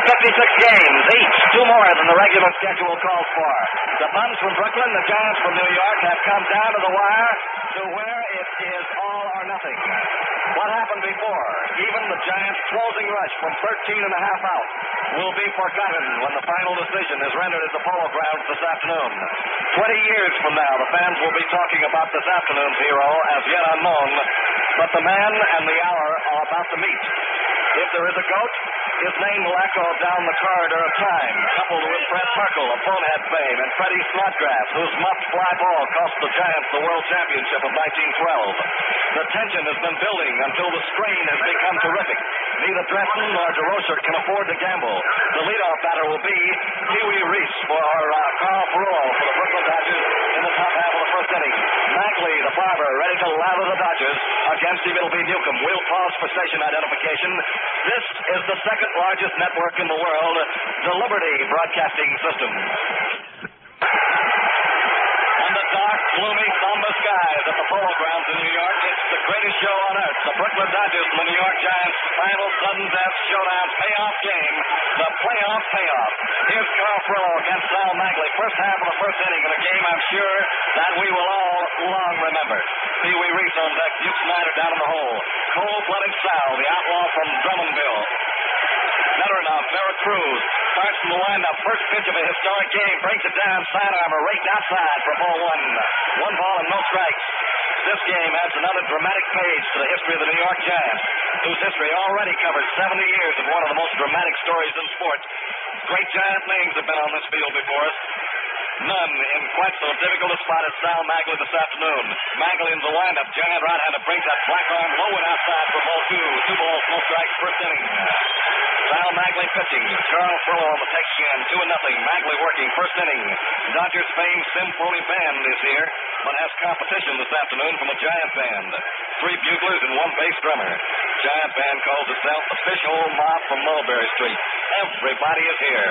56 games, each 2 more than the regular schedule calls for. The Buns from Brooklyn, the Giants from New York have come down to the wire to where it is all or nothing. What happened before, even the Giants' closing rush from 13 and a half out, will be forgotten when the final decision is rendered at the Polo Grounds this afternoon. 20 years from now, the fans will be talking about this afternoon's hero as yet unknown, but the man and the hour are about to meet. If there is a GOAT, his name will echo down the corridor of time, coupled with Fred Merkle of Bonehead fame and Freddie Snodgrass, whose muffed fly ball cost the Giants the World Championship of 1912. The tension has been building until the strain has become terrific. Neither Dresden nor DeRocher can afford to gamble. The leadoff batter will be Pee Wee Reese for Carl Perullo for the Brooklyn Dodgers in the top half of the first inning. Magley, the barber, ready to lather the Dodgers. Against him it'll be Newcomb. We'll pause for station identification. This is the second largest network in the world, the Liberty Broadcasting System. Under dark, gloomy, somber skies at the Polo Grounds in New York, it's the greatest show on earth. The Brooklyn Dodgers and the New York Giants' final sudden death showdown payoff game. The playoff payoff. Here's Carl Perullo against Sal Magley. First half of the first inning in a game I'm sure that we will all long remember. Pee Wee Reese on deck, Duke Snyder down in the hole. Cold-blooded Sal, the outlaw from Drummondville. Veteran of Veracruz starts from the windup. First pitch of a historic game. Brings it down. Sidearmer raked outside for ball one. 1 ball and no strikes. This game adds another dramatic page to the history of the New York Giants, whose history already covers 70 years of one of the most dramatic stories in sports. Great Giant names have been on this field before us. None in quite so difficult a spot as Sal Magley this afternoon. Magley in the windup. Giant right-hander brings that black arm low and outside for ball 2. 2 balls, no strikes, first inning. Sal Magley pitching. Carl Perullo on the take again. 2-0. Magley working first inning. Dodgers famed Symphony Band is here, but has competition this afternoon from a Giant band. 3 buglers and 1 bass drummer. Giant band calls itself the Fish Hole Mob from Mulberry Street. Everybody is here.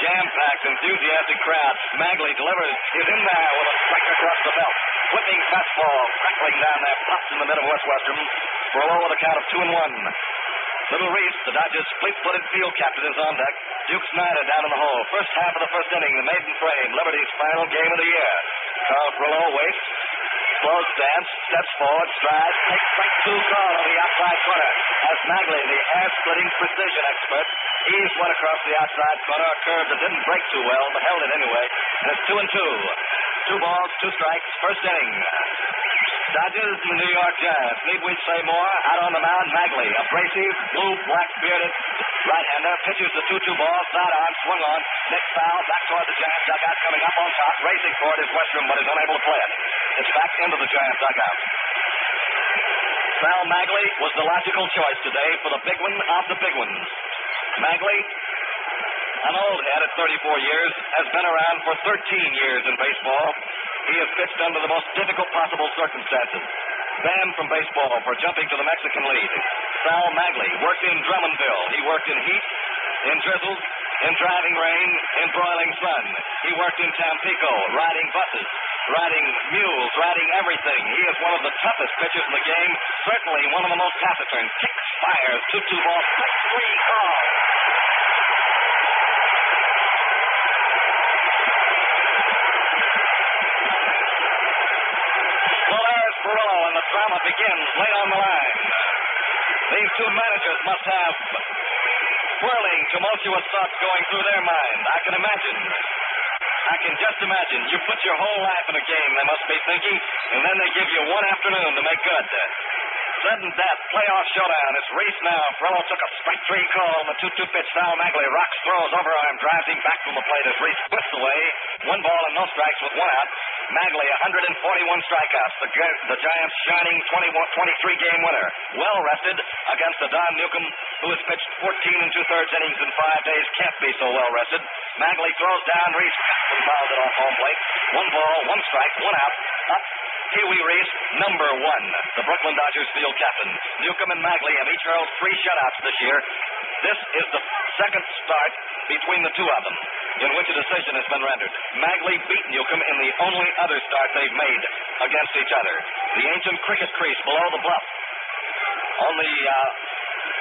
Jam-packed, enthusiastic crowd. Magley delivers. Is in there with a strike across the belt. Whipping fastball, crackling down there, pops in the middle of Westwestern. Perullo with a count of 2-1. Little Reese, the Dodgers' fleet-footed field captain, is on deck. Duke Snyder down in the hole. First half of the first inning, the maiden frame, Liberty's final game of the year. Carl Perullo waits, slow stance, steps forward, strides, takes strike 2 call on the outside corner. As Magley, the air-splitting precision expert, eased one across the outside corner, a curve that didn't break too well, but held it anyway. And it's 2-2. 2 balls, 2 strikes, first inning. Dodgers and the New York Giants. Need we say more? Out on the mound, Magley, abrasive, blue, black-bearded right-hander, pitches the 2-2 ball, sidearm, swung on, next foul, back toward the Giants dugout, coming up on top, racing for it is Westrom, but is unable to play it. It's back into the Giants dugout. Sal Magley was the logical choice today for the big one of the big ones. Magley, an old head at 34 years, has been around for 13 years in baseball. He has pitched under the most difficult possible circumstances. Banned from baseball for jumping to the Mexican League. Sal Magley worked in Drummondville. He worked in heat, in drizzle, in driving rain, in broiling sun. He worked in Tampico, riding buses, riding mules, riding everything. He is one of the toughest pitchers in the game, certainly one of the most taciturn. Kicks, fires, 2-2 ball, strike 3 call. Perullo, and the drama begins late on the line. These 2 managers must have whirling, tumultuous thoughts going through their mind. I can just imagine. You put your whole life in a game, they must be thinking, and then they give you 1 afternoon to make good. Sudden death, playoff showdown. It's Reese now. Perullo took a strike 3 call on the 2-2 pitch. Sal Magley rocks, throws, overarm, drives him back from the plate as Reese twists away. 1 ball and no strikes with 1 out. Magley, 141 strikeouts. The Giants' shining 23-game winner. Well rested against the Don Newcomb, who has pitched 14 2/3 innings in 5 days. Can't be so well rested. Magley throws down. Reese fouled it off home plate. 1 ball, 1 strike, 1 out. Up. Pee Wee Reese, number 1, the Brooklyn Dodgers field captain. Newcomb and Magley have each hurled 3 shutouts this year. This is the second start between the 2 of them in which a decision has been rendered. Magley beat Newcomb in the only other start they've made against each other. The ancient cricket crease below the bluff on the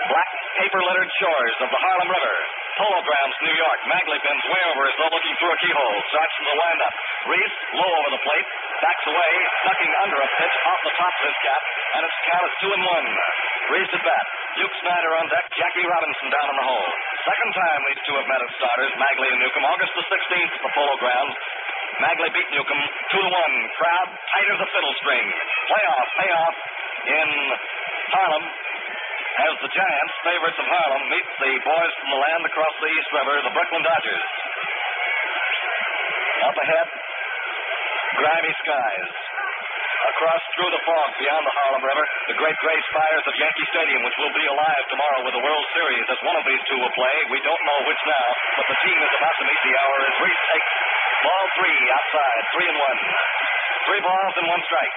black paper-littered shores of the Harlem River. Polo Grounds, New York. Magley bends way over as though looking through a keyhole. Starts from the windup. Reese, low over the plate, backs away, ducking under a pitch off the top of his cap, and its count is 2-1. Reese at bat. Duke Snyder on deck, Jackie Robinson down in the hole. Second time these two have met as starters, Magley and Newcomb. August the 16th at the Polo Grounds. Magley beat Newcomb 2-1. Crowd tight as a fiddle string. Payoff in Harlem as the Giants, favorites of Harlem, meet the boys from the land across the East River, the Brooklyn Dodgers. Up ahead, grimy skies. Across through the fog beyond the Harlem River, the great gray spires of Yankee Stadium, which will be alive tomorrow with the World Series, as one of these two will play. We don't know which now, but the team is about to meet the hour as Reese takes ball 3 outside, 3-1. 3 balls and 1 strike.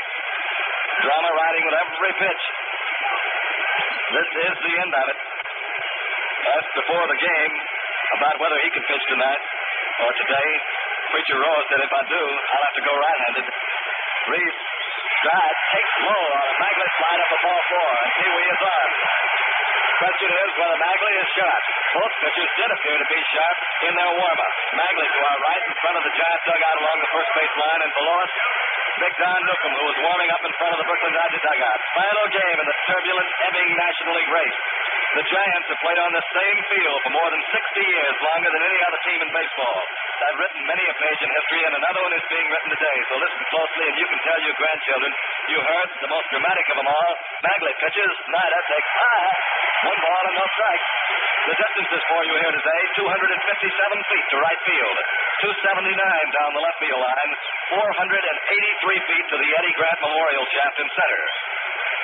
Drama riding with every pitch. This is the end of it. Asked before the game about whether he can pitch tonight or today. Preacher Rose said, if I do, I'll have to go right-handed. Reese stride, takes low on a Magley slide up the ball 4, and Pee Wee is on. Question is whether Magley is sharp. Both pitchers did appear to be sharp in their warm-up. Magley to our right in front of the Giants dugout along the first base line, and below us, Big Don Newcomb, who was warming up in front of the Brooklyn Dodger dugout. Final game in the turbulent, ebbing National League race. The Giants have played on the same field for more than 60 years, longer than any other team in baseball. I've written many a page in history, and another one is being written today. So listen closely, and you can tell your grandchildren. You heard the most dramatic of them all. Magley pitches. Snyder takes high. 1 ball and no strike. The distances for you here today, 257 feet to right field, 279 down the left field line, 483 feet to the Eddie Grant Memorial Shaft in center.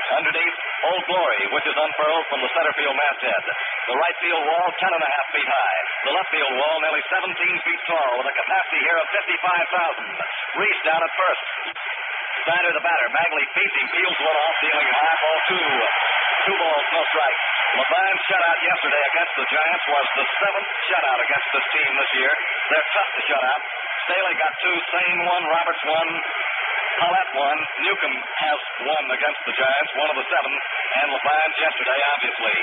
Underneath, Old Glory, which is unfurled from the center field masthead. The right field wall, 10.5 feet high. The left field wall, nearly 17 feet tall, with a capacity here of 55,000. Reese down at first. Snyder the batter. Magley feeds him, peels one off, dealing high ball 2. 2 balls, no strike. Levine's shutout yesterday against the Giants was the 7th shutout against this team this year. They're tough to shut out. Staley got 2, Sane 1, Roberts 1. Paulette 1. Newcomb has 1 against the Giants, 1 of the 7, and Levine's yesterday, obviously.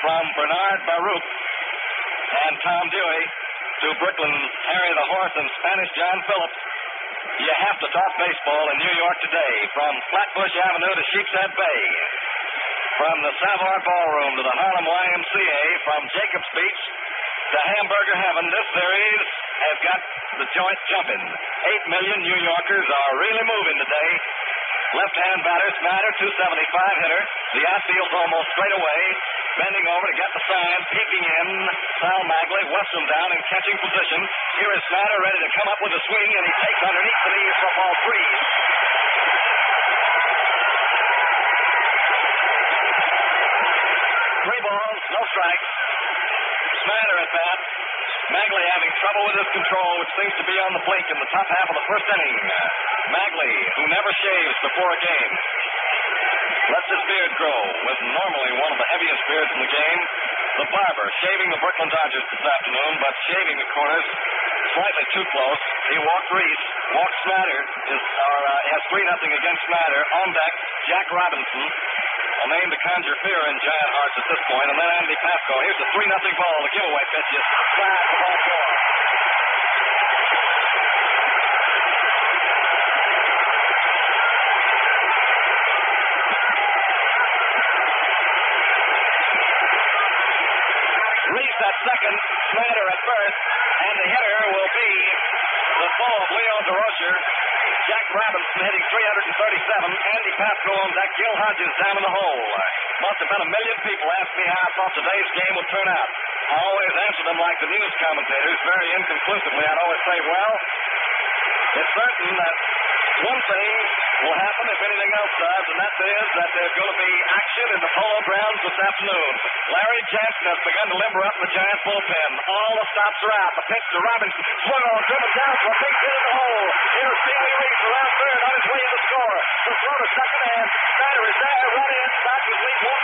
From Bernard Baruch and Tom Dewey to Brooklyn's Harry the Horse and Spanish John Phillips, you have to talk baseball in New York today. From Flatbush Avenue to Sheepshead Bay, from the Savoy Ballroom to the Harlem YMCA, from Jacobs Beach to Hamburger Heaven, this series has got the joint jumping. 8 million New Yorkers are really moving today. Left-hand batter, Snyder, 275 hitter. The outfield's almost straight away. Bending over to get the sign, peeking in. Sal Magley whuffs him down in catching position. Here is Snyder ready to come up with a swing, and he takes underneath the knees for ball 3. 3 balls, no strikes. Snyder at bat. Magley having trouble with his control, which seems to be on the blink in the top half of the first inning. Magley, who never shaves before a game, lets his beard grow with normally one of the heaviest beards in the game. The barber shaving the Brooklyn Dodgers this afternoon, but shaving the corners slightly too close. He walked Reese, walked Snyder, has 3-0 against Snyder. On deck, Jack Robinson, a name to conjure fear in Giant hearts at this point, and then Andy Pasco. Here's a 3-0 ball. The giveaway pitch is flat to ball 4. Reese at second, Snyder at first, and the hitter will be the foe of Leo DeRocher. Jack Robinson hitting 337. Andy Pasco on deck. Gil Hodges down in the hole. Must have been 1 million people asked me how I thought today's game would turn out. I always answer them like the news commentators, very inconclusively. I'd always say, well, it's certain that one thing will happen if anything else does, and that is that there's going to be action in the Polo Grounds this afternoon. Larry Jansen has begun to limber up the Giants bullpen. All the stops are out. The pitch to Robinson. Swung on, driven down for a big hit in the hole. Here's Pee Wee Reese around third on his way to the score. The throw to second, and Snyder is there. Run in. Dodgers lead 1-0.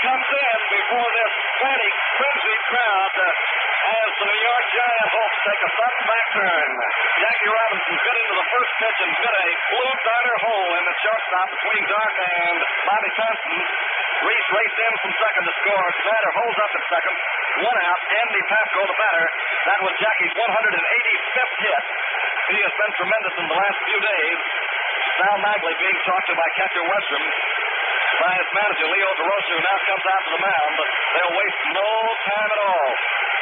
Comes in before this frantic, frenzied crowd as the New York Giants hope take a sudden back turn. Jackie Robinson bit into the first pitch and bit a blue darter hole in the shortstop between Dark and Bobby Thomson. Reese raced in from second to score. Snyder holds up at second. One out. Andy Pasco, the batter. That was Jackie's 185th hit. He has been tremendous in the last few days. Sal Magley being talked to by catcher Westrom. By his manager, Leo DeRosa, who now comes out to the mound. They'll waste no time at all.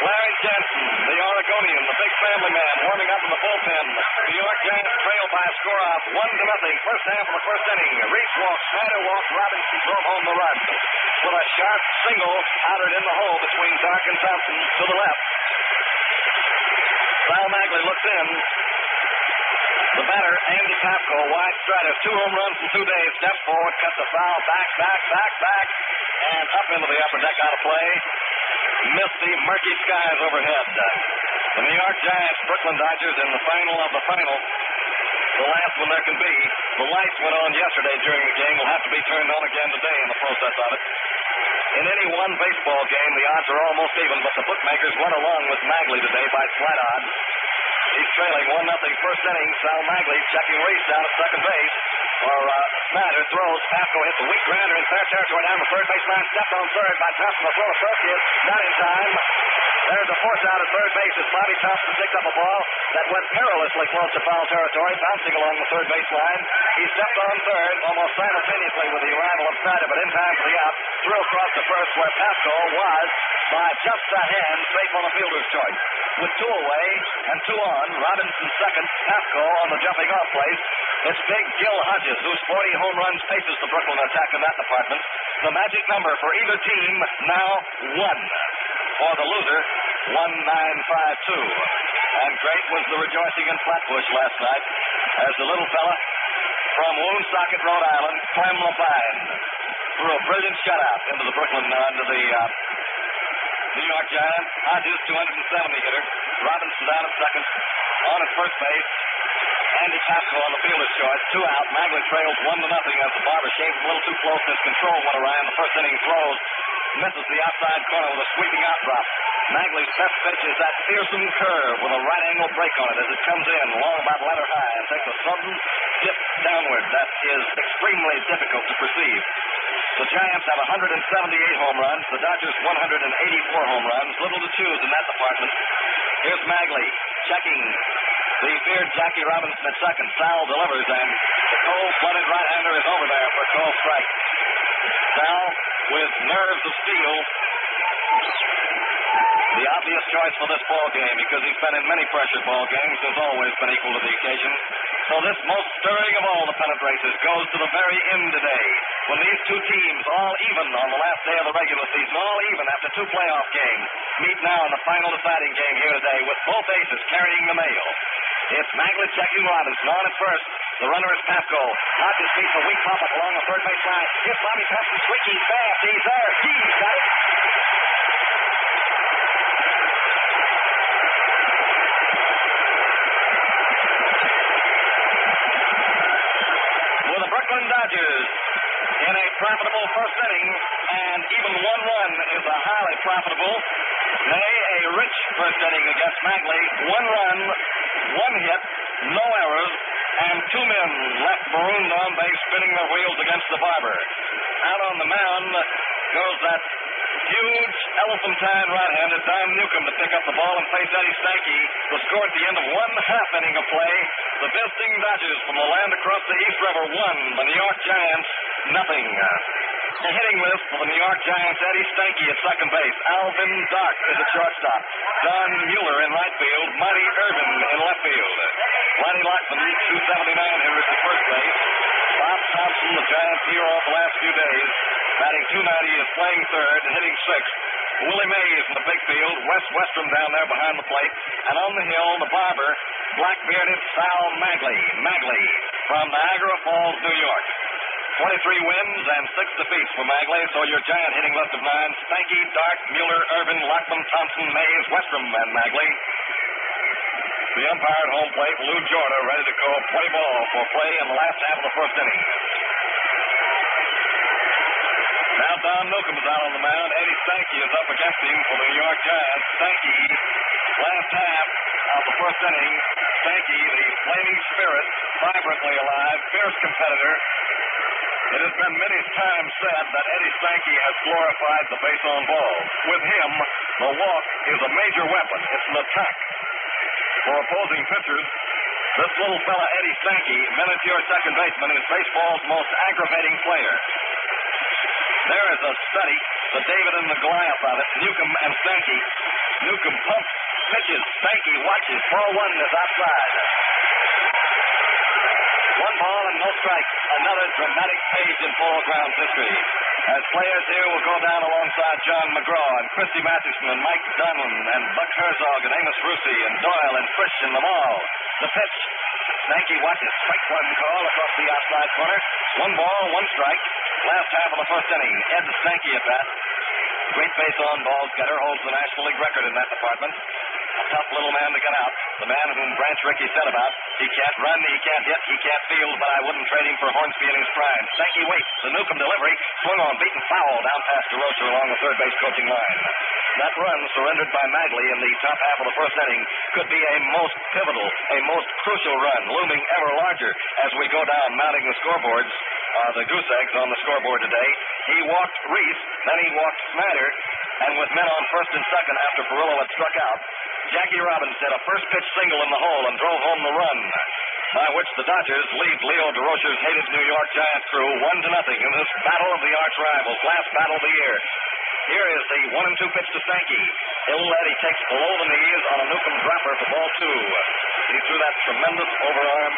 Larry Jansen, the Oregonian, the big family man, warming up in the bullpen. New York Giants trail by a score of 1-0. First half of the first inning. Reese walks, Snyder walks, Robinson drove home the run. With a sharp single outed in the hole between Dark and Thompson to the left. Sal Magley looks in. The batter, Andy Pasco, wide strider, 2 home runs in 2 days, steps forward, cuts a foul, back, and up into the upper deck out of play. Misty, murky skies overhead. The New York Giants, Brooklyn Dodgers in the final of the final. The last one there can be. The lights went on yesterday during the game. Will have to be turned on again today in the process of it. In any one baseball game, the odds are almost even, but the bookmakers went along with Magley today by slight odds. He's trailing 1-0 first inning. Sal Magley checking Reese down at second base. Snyder throws. Pasco hits a weak grounder in fair territory down the third baseline. Stepped on third by Thompson. The throw to first is not in time. There's a force out at third base as Bobby Thompson picked up a ball that went perilously close to foul territory, bouncing along the third baseline. He stepped on third almost simultaneously with the arrival of Snyder, but in time for the out. Threw across to first where Pasco was by just a hand safe on the fielder's choice. With 2 away and 2 on, Robinson second, Pasco on the jumping off place. It's big Gil Hodges, whose 40 home runs paces the Brooklyn attack in that department. The magic number for either team now 1. For the loser, 1952. And great was the rejoicing in Flatbush last night as the little fella from Woonsocket, Rhode Island, Clem Lapine, threw a brilliant shutout into the Brooklyn, into the New York Giants. Hodges, 270 hitter. Robinson down at second. On at first base. Andy Pasco on the fielder's choice. 2 out. Magley trails 1-0 as the barber shaves a little too close. His control went around. The first inning throws. Misses the outside corner with a sweeping out drop. Magley's best pitch is that fearsome curve with a right angle break on it as it comes in long about letter high and takes a sudden dip downward that is extremely difficult to perceive. The Giants have 178 home runs. The Dodgers 184 home runs. Little to choose in that department. Here's Magley checking the feared Jackie Robinson at second. Sal delivers, and the cold-blooded right-hander is over there for a called strike. Sal, with nerves of steel, the obvious choice for this ball game because he's been in many pressure ball games, has always been equal to the occasion. So this most stirring of all the pennant races goes to the very end today, when these 2 teams, all even on the last day of the regular season, all even after 2 playoff games, meet now in the final deciding game here today with both aces carrying the mail. It's Magley checking Robinson on at first. The runner is Pasco. Hodges beats a weak pop-up along the third base line. Here's Bobby Thompson streaking fast. He's there. He's got it. With the Brooklyn Dodgers in a profitable first inning, and even 1 run is a highly profitable, nay, a rich first inning against Magley. 1 run, 1 hit, no errors, and 2 men left marooned on base, spinning their wheels against the barber. Out on the mound goes that huge elephantine right-hander Don Newcomb to pick up the ball and face Eddie Stanky. The score at the end of 1/2 inning of play. The visiting Dodgers from the land across the East River won. The New York Giants, nothing. A hitting list for the New York Giants: Eddie Stanky at second base. Alvin Dark is at shortstop. Don Mueller in right field. Marty Irvin in left field. Lonnie Lockman, 279 hitters at first base. Bob Thomson, the Giants' hero of the last few days, batting .290, is playing third and hitting sixth. Willie Mays in the big field. Wes Westrom down there behind the plate. And on the hill, the barber, black-bearded Sal Magley. Magley from Niagara Falls, New York. 23 wins and 6 defeats for Magley. So your Giant hitting list of 9: Stanky, Dark, Mueller, Irvin, Lockman, Thompson, Mays, Westrom, and Magley. The umpire at home plate, Lou Jorda, ready to go play ball for play in the last half of the first inning. Now Don Newcomb is out on the mound. Eddie Stanky is up against him for the New York Giants. Stanky, last half, of the first inning. Sankey, the flaming spirit, vibrantly alive, fierce competitor. It has been many times said that Eddie Sankey has glorified the base on ball. With him, the walk is a major weapon. It's an attack. For opposing pitchers, this little fella, Eddie Sankey, miniature second baseman, is baseball's most aggravating player. There is a study, the David and the Goliath of it, Newcomb and Sankey. Newcomb pumps, pitches, Sankey watches, ball one is outside. 1 ball and no strikes. Another dramatic page in Polo Grounds history. As players here will go down alongside John McGraw and Christy Mathewson and Mike Donlin and Buck Herzog and Amos Rusey and Doyle and Frisch and them all. The pitch. Sankey watches. Strike one call across the outside corner. 1 ball, 1 strike. Last half of the first inning. Ed Sankey at bat. Great base on ball getter, holds the National League record in that department. A tough little man to get out. The man whom Branch Rickey said about. He can't run, he can't hit, he can't field, but I wouldn't trade him for Hornsby in his prime. Sankey waits. The Newcomb delivery. Swung on, beaten foul down past DeRocher along the third base coaching line. That run, surrendered by Magley in the top half of the first inning, could be a most pivotal, a most crucial run, looming ever larger as we go down, mounting the scoreboards, the goose eggs on the scoreboard today. He walked Reese, then he walked Snyder, and with men on first and second after Perillo had struck out, Jackie Robbins hit a first pitch single in the hole and drove home the run, by which the Dodgers lead Leo DeRocher's hated New York Giant crew 1-0 in this battle of the arch rivals, last battle of the year. Here is the 1-2 pitch to Sankey. He takes below the knees on a Newcomb dropper for ball 2. He threw that tremendous overarm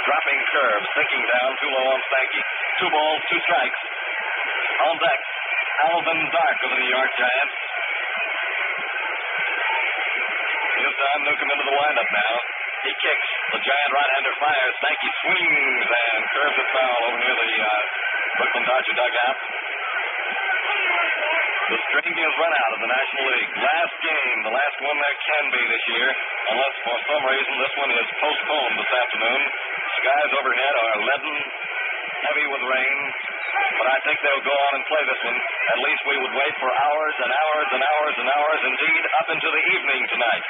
dropping curve, sinking down too low on Sankey. 2 balls, 2 strikes. On deck, Alvin Dark of the New York Giants. Here's Don Newcomb into the windup now. He kicks. The Giant right-hander fires. Sankey swings and curves it foul over near the Brooklyn Dodger dugout. The string is run out of the National League. Last game, the last one there can be this year, unless for some reason this one is postponed this afternoon. Skies overhead are leaden, heavy with rain, but I think they'll go on and play this one. At least we would wait for hours and hours and hours and hours, indeed up into the evening tonight,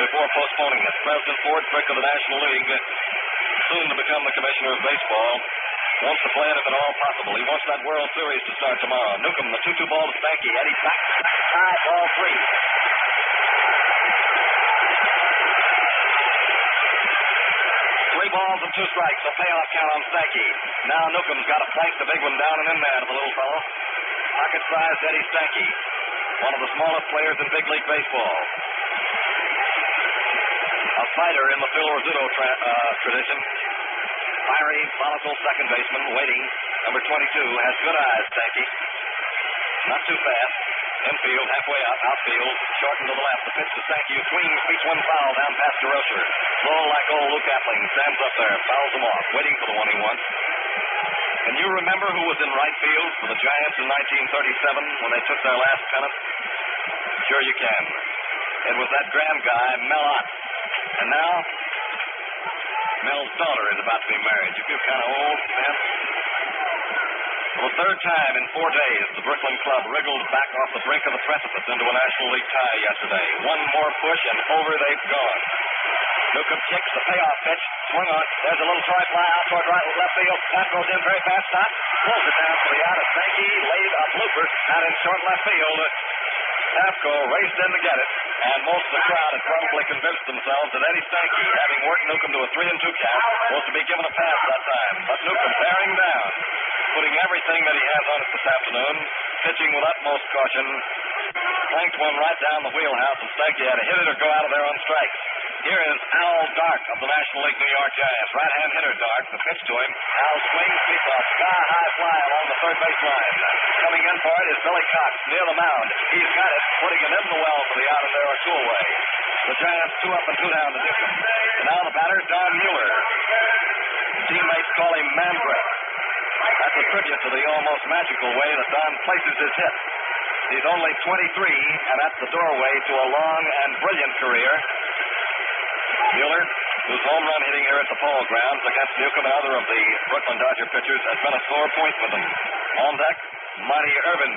before postponing it. President Ford Frick of the National League, soon to become the commissioner of baseball, wants to play it if at all possible. He wants that World Series to start tomorrow. Newcomb, the 2-2 ball to Sankey. Eddie back, tie, ball 3. 3 balls and 2 strikes. A payoff count on Sankey. Now Newcomb's got to plank the big one down and in there to the little fellow. Pocket-sized Eddie Sankey, one of the smallest players in big league baseball. A fighter in the Phil Rizzuto tradition. Fiery, volatile second baseman, waiting. Number 22, has good eyes, Sankey. Not too fast. Infield, halfway up, outfield, shortened to the left. The pitch to Sankey, who swings, beats 1 foul down past DeRocher. Slow like old Luke Appling, stands up there, fouls him off, waiting for the one he wants. Can you remember who was in right field for the Giants in 1937 when they took their last pennant? Sure you can. It was that grand guy, Mel Ott. And now, Mel's daughter is about to be married. You feel kind of old, man? For the third time in 4 days, the Brooklyn club wriggled back off the brink of the precipice into a National League tie yesterday. One more push, and over they've gone. Newcomb kicks the payoff pitch, swung on. There's a little try fly out toward left field. That goes in very fast, stop. Pulls it down for the out of Sankey, laid a blooper out in short left field. Tafko raced in to get it, and most of the crowd had probably convinced themselves that Eddie Sankey, having worked Newcomb to a 3-2 count, was to be given a pass that time. But Newcomb bearing down, putting everything that he has on it this afternoon, pitching with utmost caution, clanked one right down the wheelhouse, and Sankey had to hit it or go out of there on strikes. Here is Al Dark of the National League New York Giants. Right-hand hitter Dark, the pitch to him. Al swings, beats a sky-high fly along the third base line. Coming in for it is Billy Cox near the mound. He's got it, putting it in the well for the out and there or two away. The Giants 2 up and 2 down to Newcomb. And now the batter, Don Mueller. Teammates call him Mandrake. That's a tribute to the almost magical way that Don places his hit. He's only 23 and at the doorway to a long and brilliant career. Mueller, whose home run hitting here at the Polo Grounds against Newcomb and other of the Brooklyn Dodger pitchers has been a sore point for them. On deck, Monty Irvin.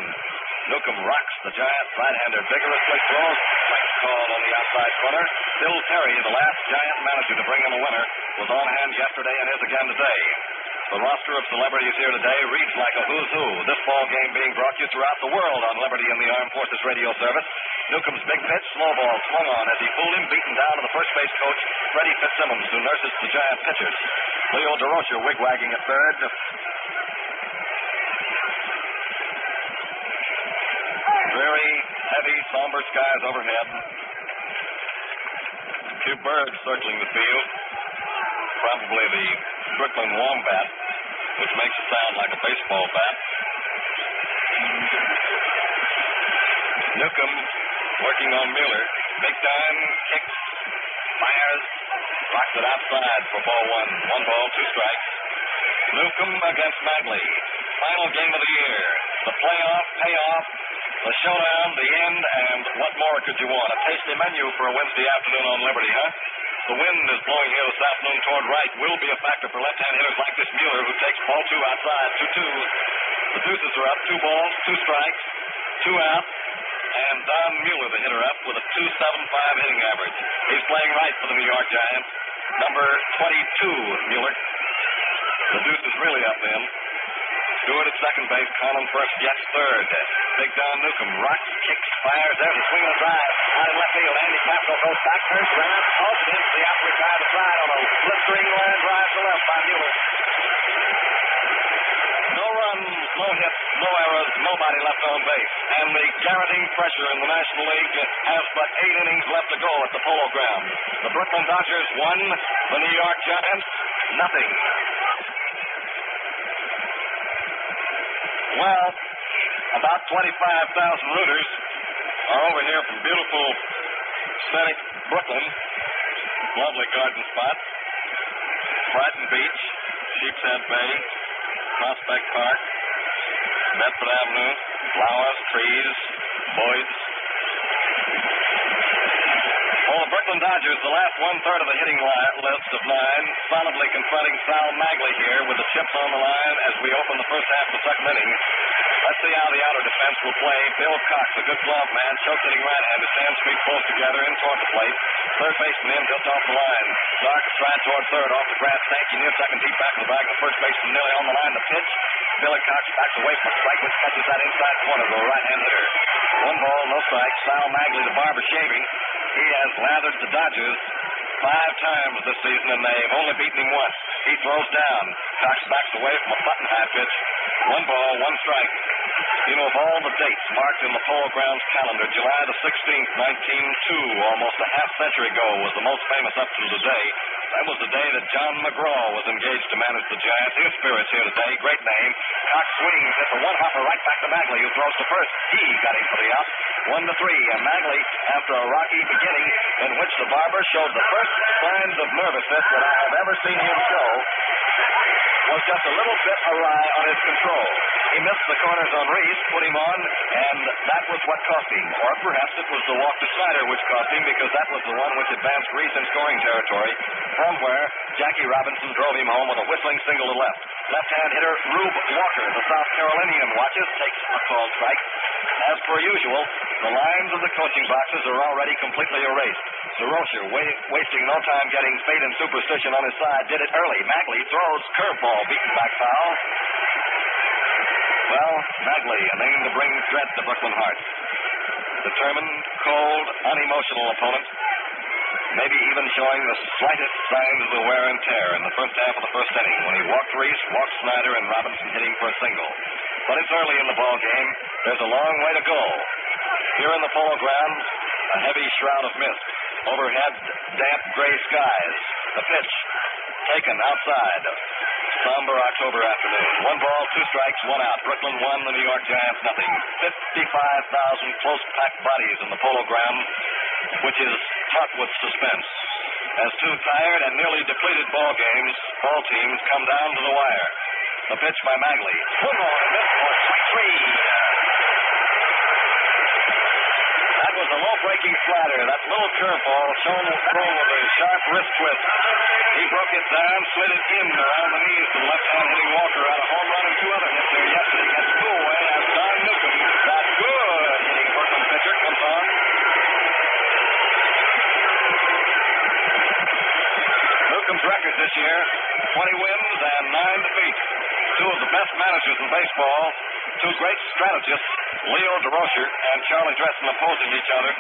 Newcomb rocks the Giant right-hander vigorously, throws, strikes. called on the outside corner. Bill Terry, the last Giant manager to bring them a winner, was on hand yesterday and is again today. The roster of celebrities here today reads like a who's who. This ball game being brought to you throughout the world on Liberty and the Armed Forces Radio Service. Newcomb's big pitch, slow ball, swung on as he pulled him, beaten down to the first base coach, Freddie Fitzsimmons, who nurses the Giant pitchers. Leo DeRocher wig-wagging at third. Very heavy, somber skies overhead. A few birds circling the field. Probably the Brooklyn wombat, which makes it sound like a baseball bat. Newcomb working on Mueller. Big time, kicks, fires, rocks it outside for ball one. 1 ball, 2 strikes. Newcomb against Magley. Final game of the year. The playoff, payoff, the showdown, the end, and what more could you want? A tasty menu for a Wednesday afternoon on Liberty, huh? The wind is blowing here this afternoon toward right. Will be a factor for left-hand hitters like this Mueller, who takes ball 2 outside, 2-2. The deuces are up, 2 balls, 2 strikes, 2 out. And Don Mueller, the hitter, up with a .275 hitting average. He's playing right for the New York Giants. Number 22, Mueller. The deuce is really up then. Stewart at second base. Conlon first, Jets third. Big Don Newcomb rocks, kicks, fires. There's a swing and a drive. Out in left field. Andy Capshaw goes back, turns around, pulls it into the opposite side of the side on a blistering line drive to left by Mueller. No runs, no hits, no errors, nobody left on base. And the guaranteed pressure in the National League has but 8 innings left to go at the Polo Grounds. The Brooklyn Dodgers won. The New York Giants, nothing. Well, about 25,000 rooters are over here from beautiful, scenic Brooklyn. Lovely garden spot. Brighton Beach, Sheepshead Bay, Prospect Park, Bedford Avenue, flowers, trees, Boyd's. Well, the Brooklyn Dodgers, the last 1/3 of the hitting list of 9, solidly confronting Sal Magley here with the chips on the line as we open the first half of the second inning. Let's see how the outer defense will play. Bill Cox, a good glove man, choke hitting right-hander, stands feet close together in toward the plate. Third baseman in just off the line. Dark stride toward third, off the grass. Sankey near second, deep back of the bag. The first baseman nearly on the line to pitch. Billy Cox backs away from a strike, which catches that inside corner to a right-hand hitter. 1 ball, no strike. Sal Magley, the barber shaving. He has lathered the Dodgers 5 times this season, and they've only beaten him once. He throws down. Cox backs away from a button-high pitch. 1 ball, 1 strike. You know, of all the dates marked in the Polo Grounds calendar, July the 16th, 1902, almost a half-century ago, was the most famous up to today. That was the day that John McGraw was engaged to manage the Giants. His spirits here today. Great name. Cox swings. It's a one-hopper right back to Magley, who throws to first. He got him for the out. 1-3. And Magley, after a rocky beginning in which the barber showed the first signs of nervousness that I have ever seen him show, was just a little bit awry on his control. He missed the corners on Reese, put him on, and that was what cost him. Or perhaps it was the walk to Snyder which cost him, because that was the one which advanced Reese in scoring territory, from where Jackie Robinson drove him home with a whistling single to left. Left-hand hitter Rube Walker, the South Carolinian, watches, takes a called strike. As per usual, the lines of the coaching boxes are already completely erased. DeRocher, wasting no time getting fate and superstition on his side, did it early. Magley throws, curveball, beaten back foul. Well, Magley, a name to bring dread to Brooklyn hearts. Determined, cold, unemotional opponent. Maybe even showing the slightest signs of the wear and tear in the first half of the first inning when he walked Reese, walked Snyder, and Robinson hit him for a single. But it's early in the ball game. There's a long way to go. Here in the Polo Grounds, a heavy shroud of mist. Overhead, damp gray skies. The pitch taken outside. Somber October afternoon. 1 ball, 2 strikes, 1 out. Brooklyn 1, the New York Giants nothing. 55,000 close-packed bodies in the Polo Grounds, which is taut with suspense. As 2 tired and nearly depleted ball teams come down to the wire. The pitch by Magley. Swung on and missed for strike 3. That was a low-breaking slider. That little curveball shown thrown with a sharp wrist twist. He broke it down, slid it in around the knees to the left-hand hitting Walker out a home run and 2 other hits there yesterday against Schoolway as Don Newcomb, that good hitting Brooklyn pitcher, comes on. record this year, 20 wins and 9 defeats. Two of the best managers in baseball, two great strategists, Leo DeRocher and Charlie Dresden, opposing each other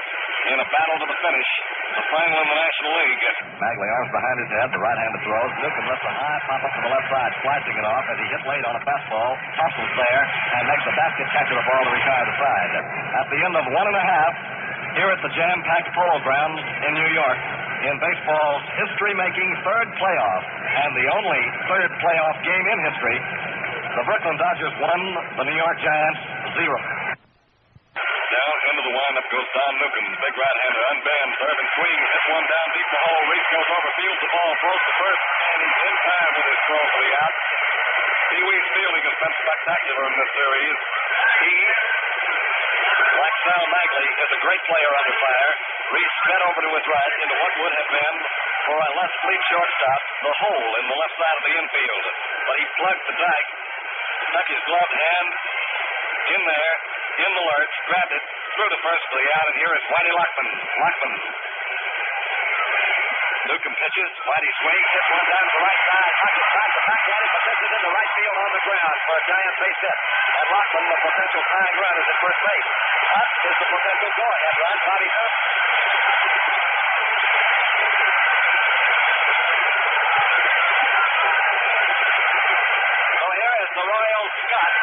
in a battle to the finish, the final in the National League. Magley, arms behind his head, the right-handed throws. Newcomb lifts a high pop up to the left side, slicing it off as he hit late on a fastball. Thomson's there and makes a basket catch of the ball to retire the side. At the end of 1 1/2, here at the jam-packed Polo Grounds in New York, in baseball's history-making third playoff, and the only third playoff game in history, the Brooklyn Dodgers won, the New York Giants 0. Down into the windup goes Don Newcomb, big right-hander, unbanned, third and swing, hits one down deep the hole. Reese goes over, fields the ball, throws to first, and he's in time with his throw for the out. Pee Wee's fielding has been spectacular in this series. He, like Sal Magley, is a great player under fire. Reese sped over to his right into what would have been, for a left fleet shortstop, the hole in the left side of the infield. But he plugged the dike, stuck his gloved hand in there, in the lurch, grabbed it, threw to first for the out, and here is Whitey Lockman. Newcomb pitches, Whitey swings, hits one down to the right side. Hodges tries to back at it, but misses into right field on the ground for a Giant base hit. And Lockman, the potential tying run, is at first base. Hutt is the potential go-ahead run. Bobby Hutt. So here is the Royal Scot,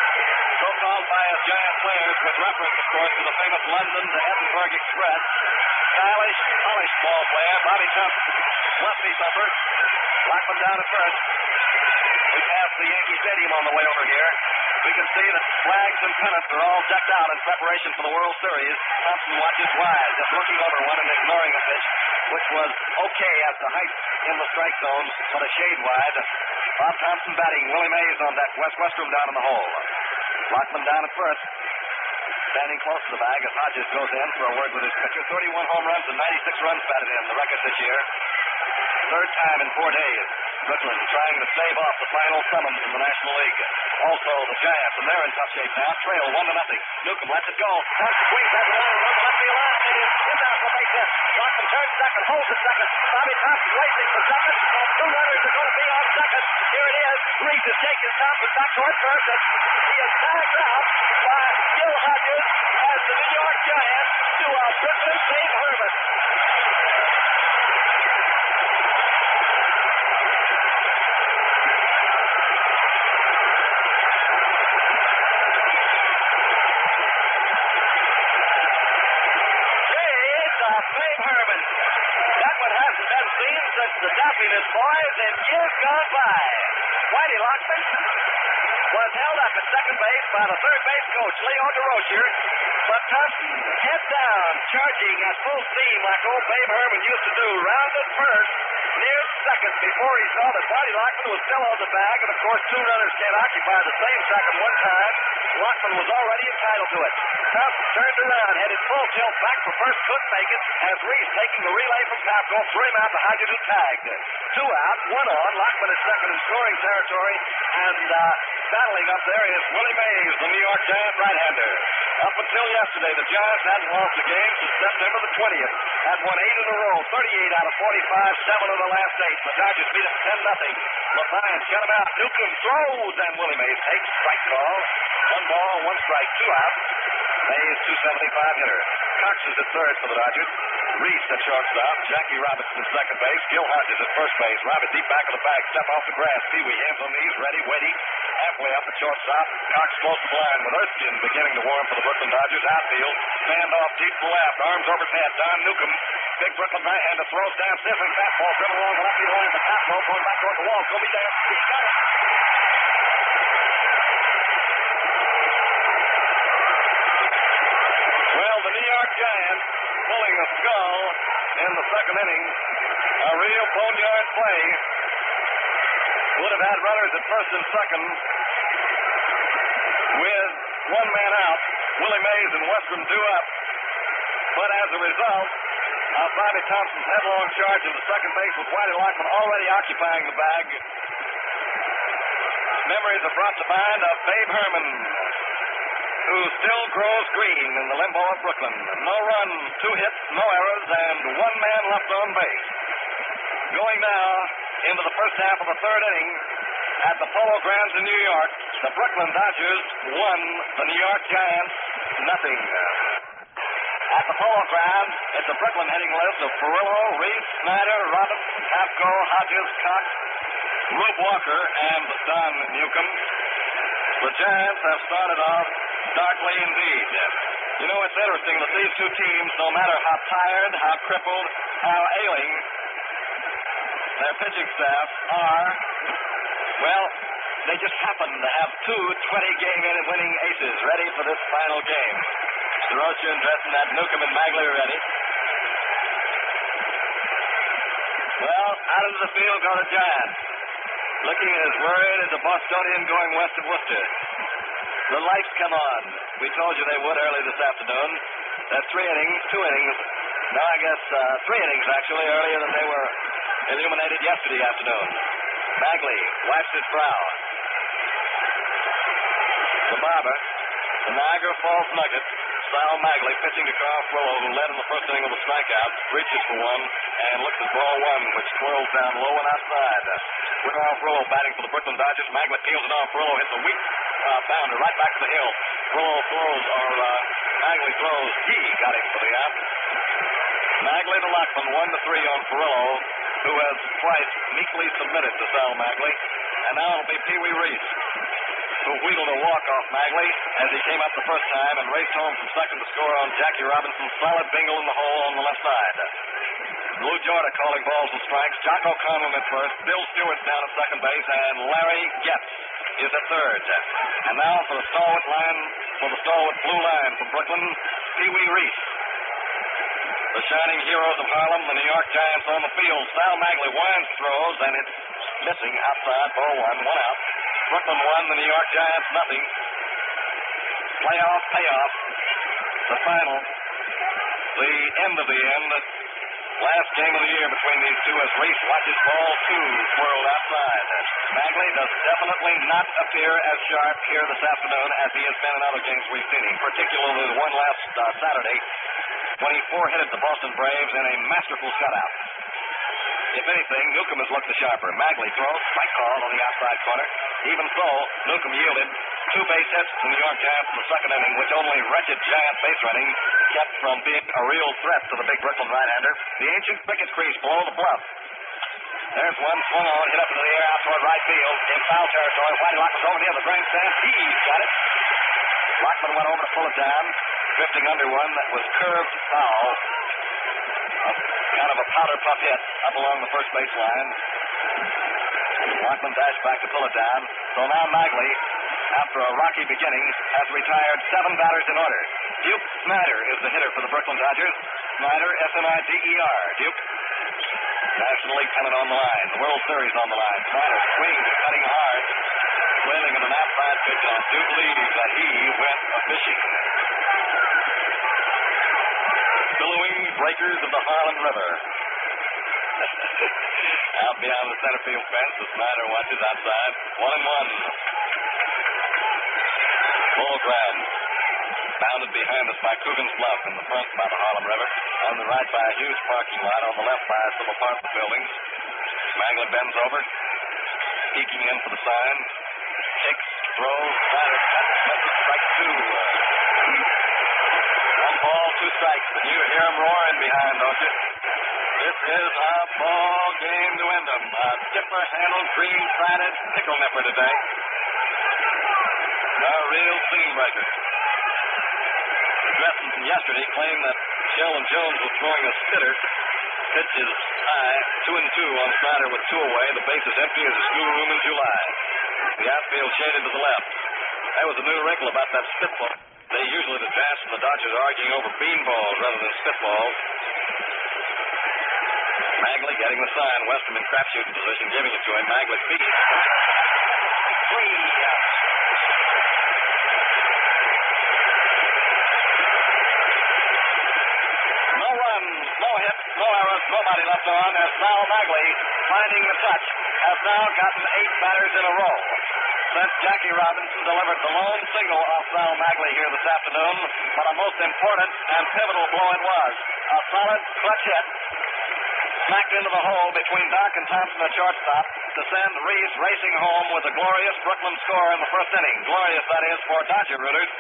so called by his Giant players, with reference, of course, to the famous London to Edinburgh Express. Stylish, polished ball player, Bobby Thomson, lefty thumper. Lockman down at first. We pass the Yankee Stadium on the way over here. We can see that flags and pennants are all decked out in preparation for the World Series. Thomson watches wide, just looking over one and ignoring a pitch, which was okay at the height in the strike zone, but a shade wide. Bob Thomson batting, Willie Mays on deck, Wes Westrom down in the hole. Lockman down at first. Standing close to the bag as Hodges goes in for a word with his pitcher. 31 home runs and 96 runs batted in, the record this year. Third time in 4 days. Brooklyn trying to stave off the final summons in the National League. Also, the Giants, and they're in tough shape now. Trail 1-0. Newcomb lets it go. Thompson swings at the line and runs left field line. It is hit out for base hit. Lockman turns second, holds at second. Bobby Thomson racing for second. And 2 runners are going to be on second. Here it is. Reese is taking Thompson back toward first. And he is tagged out by Gil Hodges as the New York Giants do a Brooklyn St. Herbert. Babe Herman. That one hasn't been seen since the Daffyness boys in years gone by. Whitey Lockman was held up at second base by the third base coach, Leo DeRocher, but Thomson, head down, charging at full steam like old Babe Herman used to do, rounded first, near second before he saw that Whitey Lockman was still on the bag, and of course 2 runners can't occupy the same second one time. Lockman was already entitled to it. Thomson turned around, headed full tilt back for first, couldn't make it, as Reese, taking the relay from Papco, threw him out to Hodges, who tagged. 2 out, 1 on. Lockman is second in scoring territory, and battling up there is Willie Mays, the New York Giant right-hander. Up until yesterday, the Giants hadn't lost a game since September the 20th. Had won 8 in a row, 38 out of 45, 7 of the last 8. The Dodgers beat them 10-0. LaFine shut him out. Newcomb throws, and Willie Mays takes strike call. 1 ball, 1 strike, 2 out. Mays, 275 hitter. Cox is at third for the Dodgers. Reese at shortstop. Jackie Robinson at second base. Gil Hodges at first base. Robbie deep back of the bag. Step off the grass. Pee Wee hands on knees. Ready, waiting. Halfway up at shortstop. Cox close to the line with Erskine beginning to warm for the Brooklyn Dodgers. Outfield. Stand off deep to the left. Arms over his head. Don Newcomb. Big Brooklyn right-hander throws down. Sniffing fastball. Driven along the left field line. The top rope going back toward the wall. Go be there. He's got it. Well, the New York Giants pulling a skull in the second inning. A real boneyard play. Would have had runners at first and second with 1 man out. Willie Mays and Westrom 2 up. But as a result of Bobby Thomson's headlong charge into second base with Whitey Lockman already occupying the bag, memories are brought to mind of Babe Herman, who still grows green in the limbo of Brooklyn. No run, 2 hits, no errors, and 1 man left on base. Going now into the first half of the third inning at the Polo Grounds in New York. The Brooklyn Dodgers won, the New York Giants nothing. At the Polo Grounds, it's a Brooklyn hitting list of Perillo, Reese, Snyder, Robinson, Tapco, Hodges, Cox, Rube Walker, and Don Newcomb. The Giants have started off darkly indeed. You know, it's interesting that these two teams, no matter how tired, how crippled, how ailing their pitching staff are, well, they just happen to have two 20-game winning aces ready for this final game. Sorocha and Dresden had Newcomb and Magley ready. Well, out into the field go the Giants, looking as worried as a Bostonian going west of Worcester. The lights come on. We told you they would early this afternoon. That's 3 innings, 2 innings. No, I guess 3 innings, actually, earlier than they were illuminated yesterday afternoon. Magley wipes his brow. The barber, the Niagara Falls Nugget, Sal Magley, pitching to Carl Frillo, who led in the first inning with a strikeout, reaches for one and looks at ball one, which twirls down low and outside. Carl Frillo batting for the Brooklyn Dodgers. Magley peels it off. Frillo hits a weak bounder right back to the hill. Frillo throws, or Magley throws. He got him for the out. Magley to Lockman, 1-3 on Frillo, who has twice meekly submitted to Sal Magley. And now it'll be Pee Wee Reese, who wheeled a walk off Magley as he came up the first time and raced home from second to score on Jackie Robinson's solid bingle in the hole on the left side. Lou Jordan calling balls and strikes. Jocko Conlon at first. Bill Stewart's down at second base, and Larry Getz is at third. And now for the stalwart blue line from Brooklyn, Pee Wee Reese. The shining heroes of Harlem, the New York Giants on the field. Sal Magley winds, throws, and it's missing outside. Ball one out. Brooklyn won, the New York Giants nothing. Playoff payoff. The final. The end of the end. Last game of the year between these two as Reese watches ball two swirled outside. Magley does definitely not appear as sharp here this afternoon as he has been in other games we've seen him, particularly the one last Saturday when he four-hitted the Boston Braves in a masterful shutout. If anything, Newcomb has looked the sharper. Magley throws, strike call on the outside corner. Even so, Newcomb yielded 2 base hits to the New York Giants in the second inning, which only wretched Giant base running kept from being a real threat to the big Brooklyn right-hander. The ancient cricket crease below the bluff. There's one swung on, hit up into the air out toward right field in foul territory. Whitey Lockman's over near the grandstand. He's got it. Lockman went over to pull it down, drifting under one that was curved foul. Kind of a powder puff hit up along the first baseline. Lockman dashed back to pull it down. So now Magley, after a rocky beginning, has retired 7 batters in order. Duke Snyder is the hitter for the Brooklyn Dodgers. Snyder, S-N-I-D-E-R. Duke, National League pennant on the line. The World Series on the line. Snyder swings, cutting hard, flailing at an outside pitch, and I do believe that he went a-fishing. Billowing breakers of the Harlem River. Out beyond the center field fence, the Snyder watches outside. 1-1. Ball ground. Bounded behind us by Coogan's Bluff, in the front by the Harlem River. On the right by a huge parking lot. On the left by some apartment buildings. Magley bends over, peeking in for the sign. Kicks, throws, Snyder cuts, misses, strike 2. 1 ball, 2 strikes. And you hear him roaring behind, don't you? This is a ball game to end them. A dipper-handled, green-sided nickel nipper today. A real scene breaker. Dresden from yesterday claimed that Sheldon Jones was throwing a spitter. Pitch is high, 2-2 on Snyder with 2 away. The base is empty as a schoolroom in July. The outfield shaded to the left. There was a new wrinkle about that spitball. Usually the Giants and the Dodgers are arguing over beanballs rather than spitballs. Magley getting the sign. Westham in crap shooting position, giving it to him. Magley feeds. 3 outs. No runs, no hits, no errors, nobody left on as Sal Magley, finding the touch, has now gotten 8 batters in a row. Since Jackie Robinson delivered the lone single off Sal Magley here this afternoon, but a most important and pivotal blow it was. A solid clutch hit. smacked into the hole between Doc and Thomson at shortstop to send Reese racing home with a glorious Brooklyn score in the first inning. Glorious, that is, for Dodger rooters.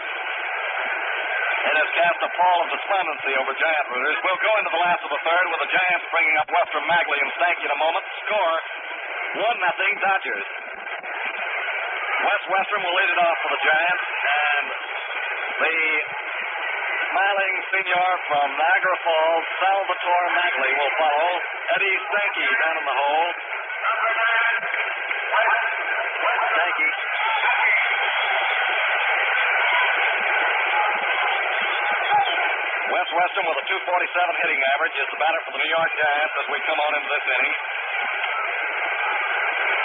It has cast a pall of despondency over Giant rooters. We'll go into the last of the third with the Giants bringing up Westrom, Magley, and Stanky in a moment. Score 1-0 Dodgers. Wes Westrom will lead it off for the Giants, and the smiling senior from Niagara Falls, Salvatore Magley, will follow. Eddie Stanky down in the hole. Stanky. Wes Westrom with a .247 hitting average is the batter for the New York Giants as we come on into this inning.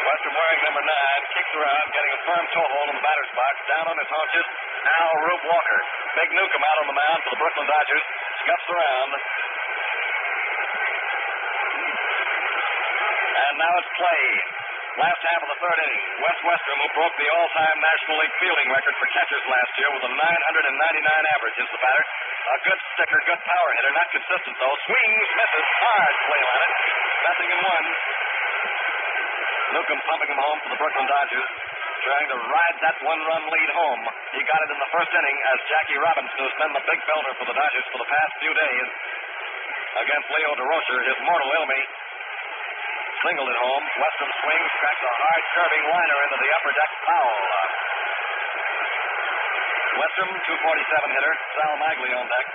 Westrom wearing number 9, kicks around, getting a firm toehold in the batter's box. Down on his haunches, Al Rube Walker. Big Newcomb out on the mound for the Brooklyn Dodgers. Scuffs around. And now it's play. Last half of the third inning. Wes Westrom, who broke the all-time National League fielding record for catchers last year with a .999 average, is the batter. A good sticker, good power hitter, not consistent though. Swings, misses, hard play on it. 0-1. Newcomb pumping him home for the Brooklyn Dodgers, trying to ride that one-run lead home. He got it in the first inning as Jackie Robinson, who's been the big belter for the Dodgers for the past few days, against Leo DeRocher, his mortal enemy, singled it home. Westrom swings, cracks a hard curving liner into the upper deck foul. Westrom, .247 hitter. Sal Magley on deck.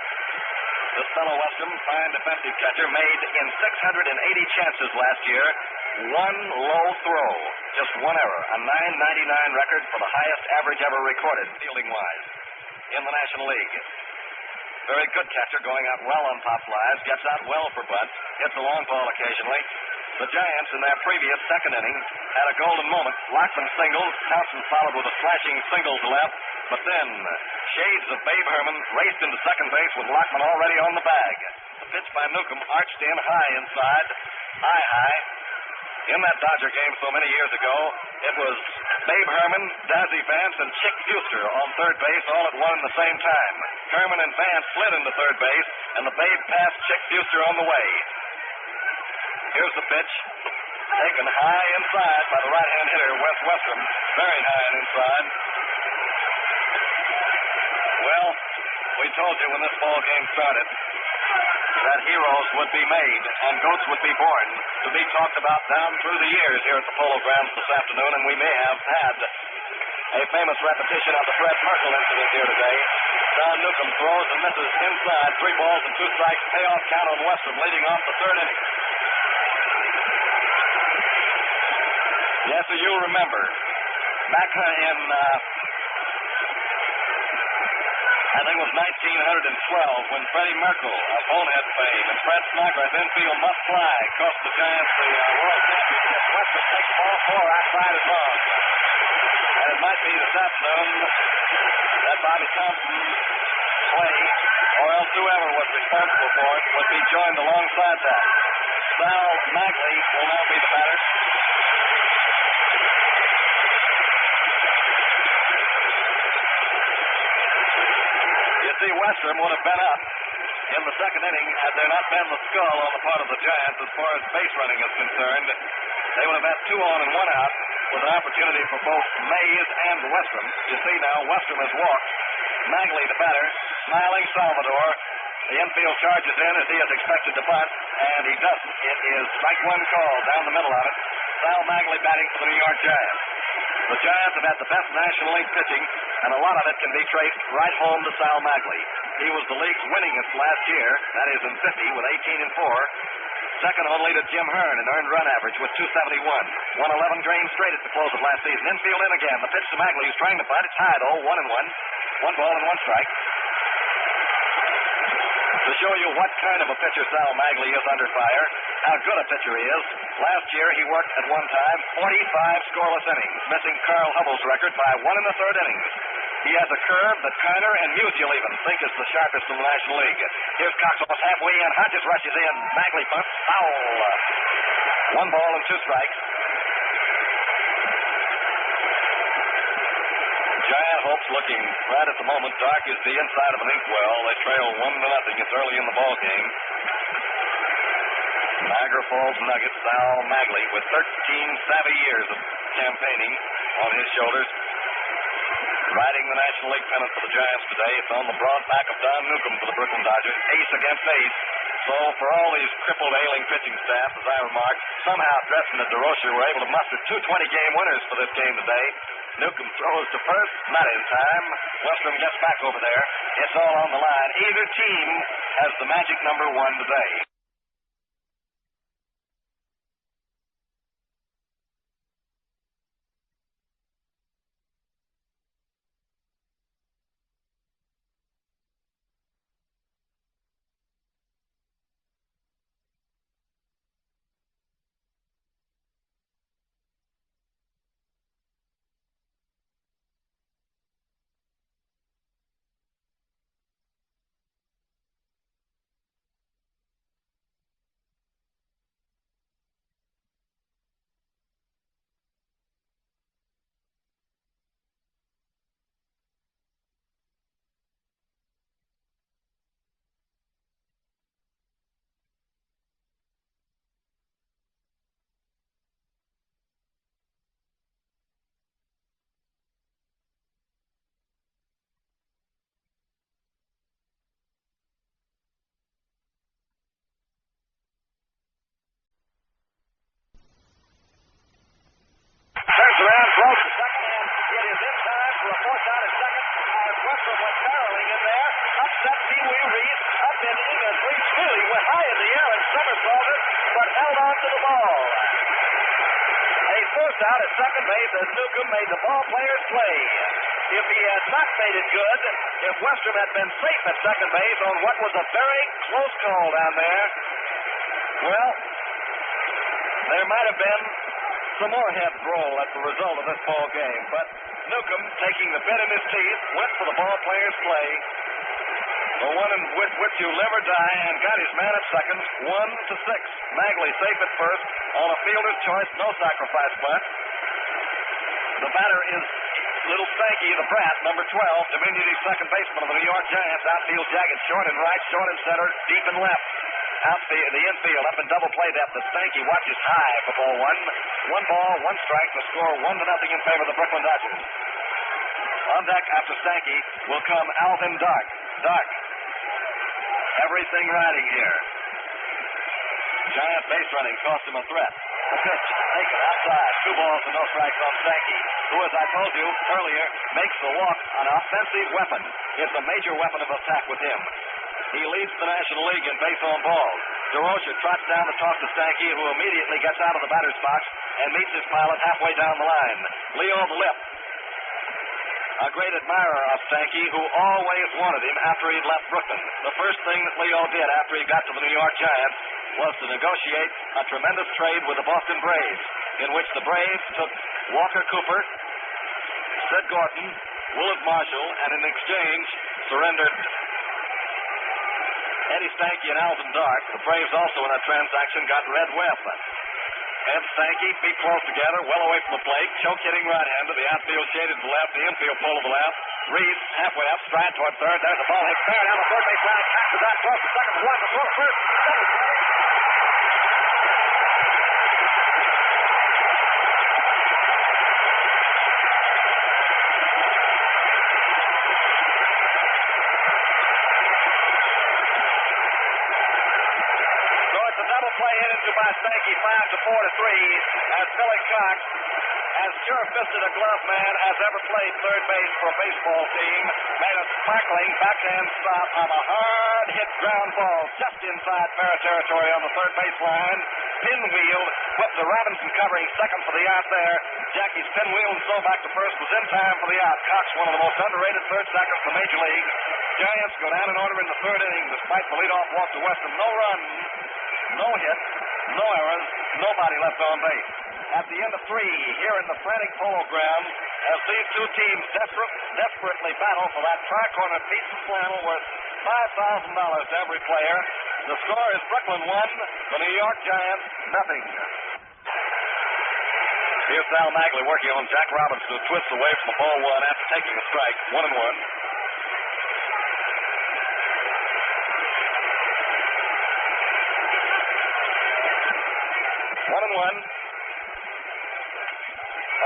This fellow Westrom, fine defensive catcher, made in 680 chances last year. One low throw, just one error. A .999 record for the highest average ever recorded, fielding-wise, in the National League. Very good catcher, going out well on pop flies, gets out well for bunts, hits a long ball occasionally. The Giants, in their previous second inning, had a golden moment. Lockman singled. Thomson followed with a slashing single to left. But then, shades of Babe Herman raced into second base with Lockman already on the bag. The pitch by Newcomb arched in high inside. High. In that Dodger game so many years ago, it was Babe Herman, Dazzy Vance, and Chick Buster on third base all at one and the same time. Herman and Vance slid into third base, and the Babe passed Chick Buster on the way. Here's the pitch, taken high inside by the right-hand hitter, Wes Westrom. Very high and inside. Well, we told you when this ball game started that heroes would be made and goats would be born, to be talked about down through the years here at the Polo Grounds this afternoon, and we may have had a famous repetition of the Fred Merkle incident here today. Don Newcomb throws and misses inside. 3 balls and 2 strikes. Payoff count on Westrom, leading off the third inning. Yes, so you remember, back in, I think it was 1912, when Freddie Merkle of Bonehead fame and Fred Snodgrass infield must fly cost the Giants the World Championship. Westrom takes ball 4 outside his arm. And it might be this afternoon that Bobby Thomson play, or else whoever was responsible for it, would be joined alongside that. Sal Magley will now be the batter. See, Westrom would have been up in the second inning had there not been the skull on the part of the Giants as far as base running is concerned. They would have had 2 on and 1 out with an opportunity for both Mays and Westrom. You see now, Westrom has walked. Magley, the batter, smiling Salvador. The infield charges in as he is expected to bunt, and he doesn't. It is strike one call down the middle of it. Sal Magley batting for the New York Giants. The Giants have had the best National League pitching, and a lot of it can be traced right home to Sal Magley. He was the league's winningest last year, that is in 50 with 18-4. Second only to Jim Hearn in earned run average with 271. Won 11 games straight at the close of last season. Infield in again. The pitch to Magley, who's trying to bunt. It's high though, 1-1. 1 ball and 1 strike. To show you what kind of a pitcher Sal Magley is under fire, how good a pitcher he is, last year he worked at one time 45 scoreless innings, missing Carl Hubbell's record by 1 1/3 innings. He has a curve that Kiner and Musial even think is the sharpest in the National League. Here's Cox almost halfway in. Hodges rushes in. Magley bunts. Foul. 1 ball and 2 strikes. Giant hopes looking right at the moment dark as the inside of an inkwell. They trail 1-0. It's early in the ball game. Niagara Falls Nuggets, Sal Magley, with 13 savvy years of campaigning on his shoulders, riding the National League pennant for the Giants today. It's on the broad back of Don Newcomb for the Brooklyn Dodgers, ace against ace. So for all these crippled, ailing pitching staff, as I remarked, somehow Dresden and DeRocher were able to muster 2 20-game winners for this game today. Newcomb throws to first, not in time. Westrom gets back over there. It's all on the line. Either team has the magic number 1 today. Turns around, throws to second, and it is in time for a force out at second as Westrom went barreling in there. Upset Pee Wee Reed, up in England. Reed really went high in the air and somersaulted, but held on to the ball. A force out at second base as Newcomb made the ball players play. If he had not made it good, if Westrom had been safe at second base on what was a very close call down there, well, there might have been some more heads roll as the result of this ball game. But Newcomb, taking the bit in his teeth, went for the ball players' play. The one in which you live or die, and got his man at second, 1-6. Magley safe at first on a fielder's choice, no sacrifice bunt. The batter is Little Stanky, the brat, number 12, diminutive second baseman of the New York Giants. Outfield jagged, short and right, short and center, deep and left. Outfield, the infield, up in double play depth. The Stanky watches high for ball one. 1 ball, 1 strike. The score 1-0 in favor of the Brooklyn Dodgers. On deck after Stanky will come Alvin Dark. Dark. Everything riding here. Giant base running cost him a threat. The pitch taken outside. 2 balls and no strikes on Stanky, who, as I told you earlier, makes the walk an offensive weapon. It's a major weapon of attack with him. He leads the National League in base on balls. DeRocher trots down to talk to Stanky, who immediately gets out of the batter's box and meets his pilot halfway down the line. Leo the Lip, a great admirer of Stanky, who always wanted him after he'd left Brooklyn. The first thing that Leo did after he got to the New York Giants was to negotiate a tremendous trade with the Boston Braves, in which the Braves took Walker Cooper, Sid Gordon, Willard Marshall, and in exchange surrendered Eddie Stanky and Alvin Dark. The Braves also in that transaction got Red Webb. Ed Stanky, feet close together, well away from the plate, choke hitting right-hander. The outfield shaded to the left, the infield pull to the left. Reed halfway up, stride toward third. There's the ball hit fair down the third base line. Passes out across the second, one to throw first. Play hit into by Stanky, 5-4-3, as Billy Cox, as sure-fisted a glove man as ever played third base for a baseball team, made a sparkling backhand stop on a hard-hit ground ball just inside fair territory on the third baseline. Pinwheeled, whipped to Robinson covering second for the out there. Jackie's pinwheel and so back to first was in time for the out. Cox, one of the most underrated third seconds in the Major League. Giants go down in order in the third inning despite the leadoff walk to Western. No run. No hit, no errors, nobody left on base. At the end of 3, here in the frantic Polo Grounds, as these two teams desperately battle for that tri-corner piece of flannel worth $5,000 to every player, the score is Brooklyn 1, the New York Giants nothing. Here's Sal Magley working on Jack Robinson, who twists away from the ball one after taking a strike, 1-1. 1-1.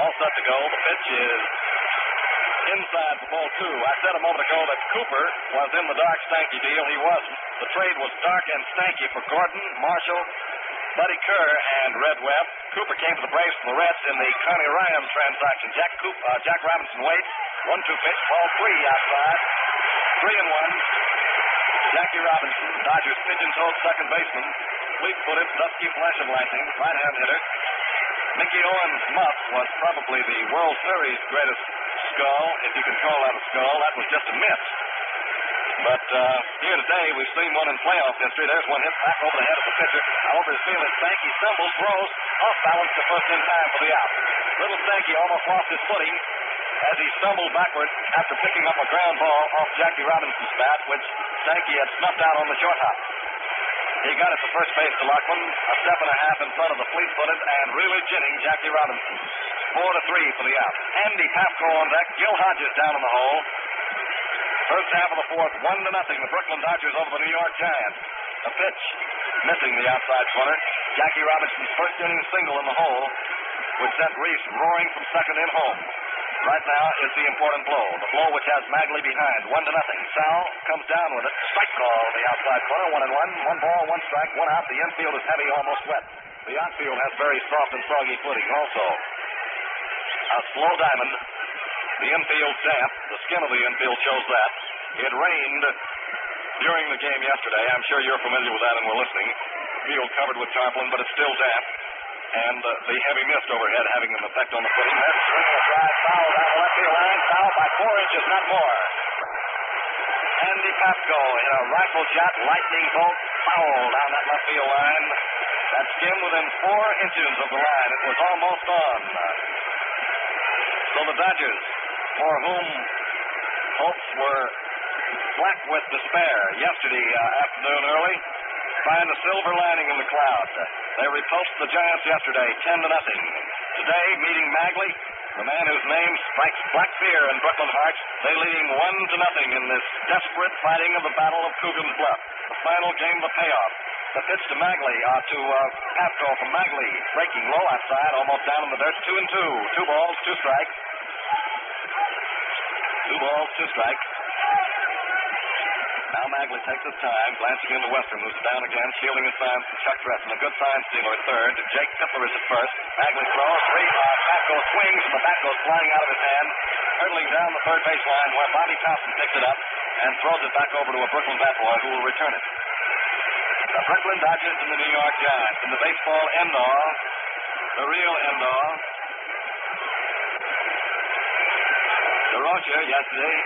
All set to go. The pitch is inside for ball 2. I said a moment ago that Cooper was in the dark Stanky deal. He wasn't. The trade was dark and stanky for Gordon, Marshall, Buddy Kerr, and Red Webb. Cooper came to the Braves from the Reds in the Connie Ryan transaction. Jack Robinson waits. 1-2 pitch. Ball 3 outside. 3-1. Jackie Robinson, Dodgers pigeon-toed second baseman. Fleet-footed, dusky flash of lightning. Right-hand hitter. Mickey Owens' muff was probably the World Series greatest skull, if you can call that a skull. That was just a miss. But here today, we've seen one in playoff history. There's one hit back over the head of the pitcher. Over his field, Stanky stumbles, throws, off balance to first in time for the out. Little Stanky almost lost his footing as he stumbled backward after picking up a ground ball off Jackie Robinson's bat, which Stanky had snuffed out on the shorthop. He got it to first base to Lockman, a step and a half in front of the fleet-footed and really ginning Jackie Robinson. 4-3 for the out. Andy Pafko on deck. Gil Hodges down in the hole. First half of the fourth, 1-0. The Brooklyn Dodgers over the New York Giants. A pitch missing the outside corner. Jackie Robinson's first inning single in the hole, which sent Reese roaring from second in home. Right now is the important blow. The blow which has Magley behind. 1-0. Sal comes down with it. Strike call on the outside corner. 1-1. 1 ball, 1 strike, 1 out. The infield is heavy, almost wet. The outfield has very soft and soggy footing also. A slow diamond. The infield damp. The skin of the infield shows that. It rained during the game yesterday. I'm sure you're familiar with that and were listening. Field covered with tarpaulin, but it's still damp. And the heavy mist overhead having an effect on the footing. That's swinging a drive foul down the left field line. Foul by 4 inches, not more. Andy Pafko in a rifle shot, lightning bolt, foul down that left field line. That skimmed within 4 inches of the line. It was almost on. So the Dodgers, for whom hopes were black with despair yesterday afternoon early, find a silver lining in the cloud. They repulsed the Giants yesterday, 10-0. Today, meeting Magley, the man whose name strikes black fear in Brooklyn hearts, they lead him 1-0 in this desperate fighting of the Battle of Coogan's Bluff. The final game, the payoff. The pitch to Magley, to Pafko from Magley, breaking low outside, almost down in the dirt, 2-2. 2 balls, 2 strikes. 2 balls, 2 strikes. Now Magley takes his time, glancing into Western, who's down again, shielding his signs from Chuck Dresden. A good sign stealer at third. Jake Tippler is at first. Magley throws. Pafko swings, and the bat goes flying out of his hand, hurtling down the third base line where Bobby Thomson picks it up and throws it back over to a Brooklyn bat boy who will return it. The Brooklyn Dodgers and the New York Giants in the baseball end-all, the real end-all. DeRocha yesterday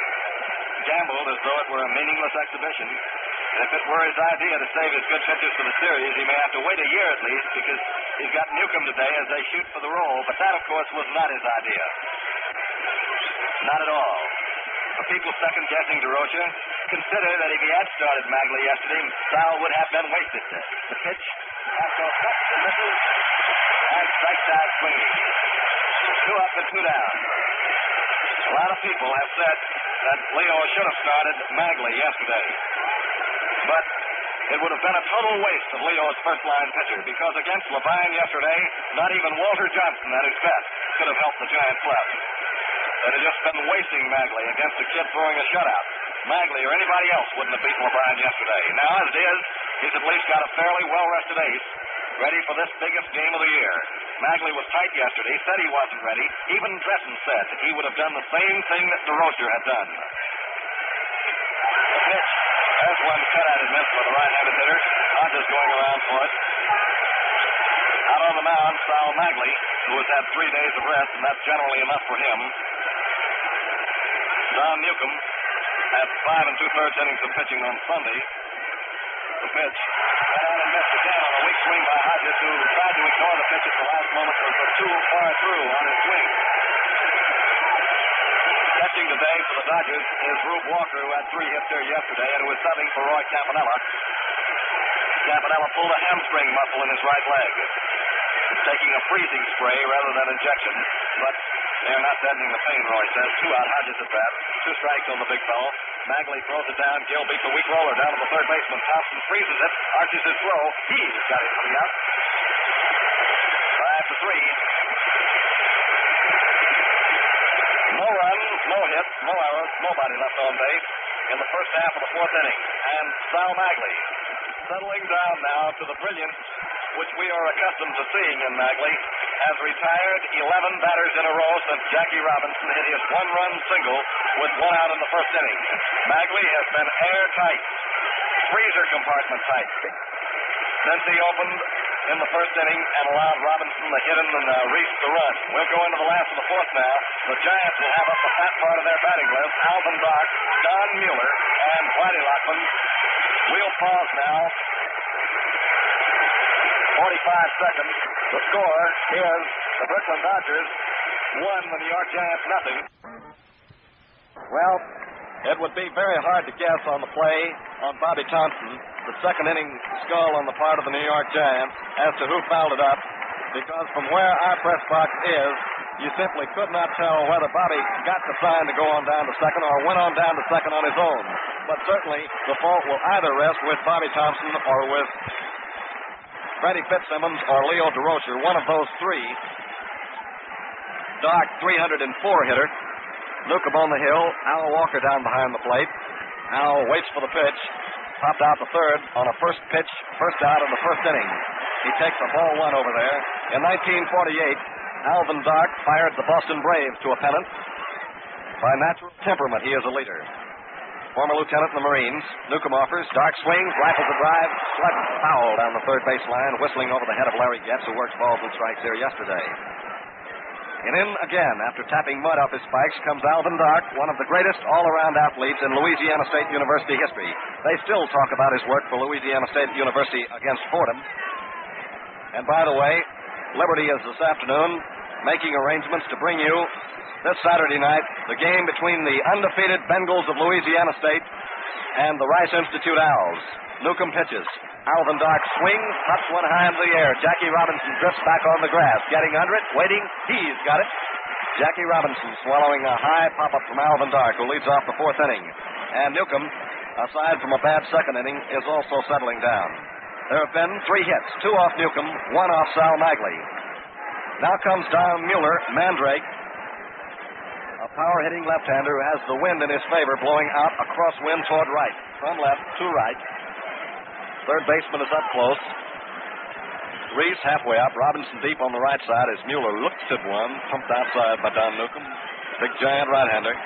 gambled as though it were a meaningless exhibition. And if it were his idea to save his good pitchers for the series, he may have to wait a year at least because he's got Newcomb today as they shoot for the role. But that, of course, was not his idea. Not at all. For people second-guessing DeRocha, consider that if he had started Magley yesterday, Sal would have been wasted. The pitch, Pafko cuts and misses, and strikes out swinging. 2 up and 2 down. A lot of people have said that Leo should have started Magley yesterday. But it would have been a total waste of Leo's first-line pitcher because against Levine yesterday, not even Walter Johnson at his best could have helped the Giants left. They had just been wasting Magley against a kid throwing a shutout. Magley or anybody else wouldn't have beaten Levine yesterday. Now, as it is, he's at least got a fairly well-rested ace ready for this biggest game of the year. Magley was tight yesterday, said he wasn't ready. Even Dresden said that he would have done the same thing that DeRocha had done. The pitch. There's one cut at his miss for the right-handed hitter. Hodges going around for it. Out on the mound, Sal Magley, who has had 3 days of rest, and that's generally enough for him. Don Newcomb had 5 2/3 innings of pitching on Sunday. The pitch. And missed again on a weak swing by Hodges, who tried to ignore the pitch at the last moment, but too far through on his swing. Catching today for the Dodgers is Rube Walker, who had 3 hits here yesterday, and who is subbing for Roy Campanella. Campanella pulled a hamstring muscle in his right leg. He's taking a freezing spray rather than injection, but they're not deadening the pain, Roy says. 2 out, Hodges at bat. 2 strikes on the big fellow. Magley throws it down. Gill beats a weak roller down to the third baseman. Thompson freezes it, arches his throw. He's got it coming out. was nobody left on base in the first half of the fourth inning. And Sal Magley settling down now to the brilliance which we are accustomed to seeing in Magley, has retired 11 batters in a row since Jackie Robinson hit his one-run single with one out in the first inning. Magley has been airtight, freezer compartment tight, since he opened in the first inning and allowed Robinson to hit him and Reese to run. We'll go into the last of the fourth now. The Giants will have up the fat part of their batting list: Alvin Dark, Don Mueller, and Whitey Lockman. We'll pause now. 45 seconds. The score is the Brooklyn Dodgers 1, the New York Giants 0. Well, it would be very hard to guess on the play on Bobby Thomson, the second inning skull on the part of the New York Giants, as to who fouled it up, because from where our press box is, you simply could not tell whether Bobby got the sign to go on down to second or went on down to second on his own. But certainly the fault will either rest with Bobby Thomson or with Freddie Fitzsimmons or Leo DeRocher, one of those three. Doc, 304 hitter. Newcomb on the hill. Al Walker down behind the plate. Al waits for the pitch. Popped out the third on a first pitch, first out of the first inning. He takes a ball one over there. In 1948, Alvin Dark fired the Boston Braves to a pennant. By natural temperament, he is a leader. Former lieutenant in the Marines. Newcomb offers. Dark swings, rifles a drive, slugs foul down the third base line, whistling over the head of Larry Getz, who worked balls and strikes here yesterday. And in again, after tapping mud off his spikes, comes Alvin Dark, one of the greatest all-around athletes in Louisiana State University history. They still talk about his work for Louisiana State University against Fordham. And by the way, Liberty is this afternoon making arrangements to bring you this Saturday night the game between the undefeated Bengals of Louisiana State and the Rice Institute Owls. Newcomb pitches. Alvin Dark swings, pops one high into the air. Jackie Robinson drifts back on the grass, getting under it, waiting. He's got it. Jackie Robinson swallowing a high pop-up from Alvin Dark, who leads off the fourth inning. And Newcomb, aside from a bad second inning, is also settling down. There have been 3 hits, 2 off Newcomb, 1 off Sal Magley. Now comes Don Mueller, Mandrake, a power-hitting left-hander who has the wind in his favor, blowing out a crosswind toward right, from left to right. Third baseman is up close. Reese halfway up. Robinson deep on the right side as Mueller looks at one, pumped outside by Don Newcomb. Big giant right-hander.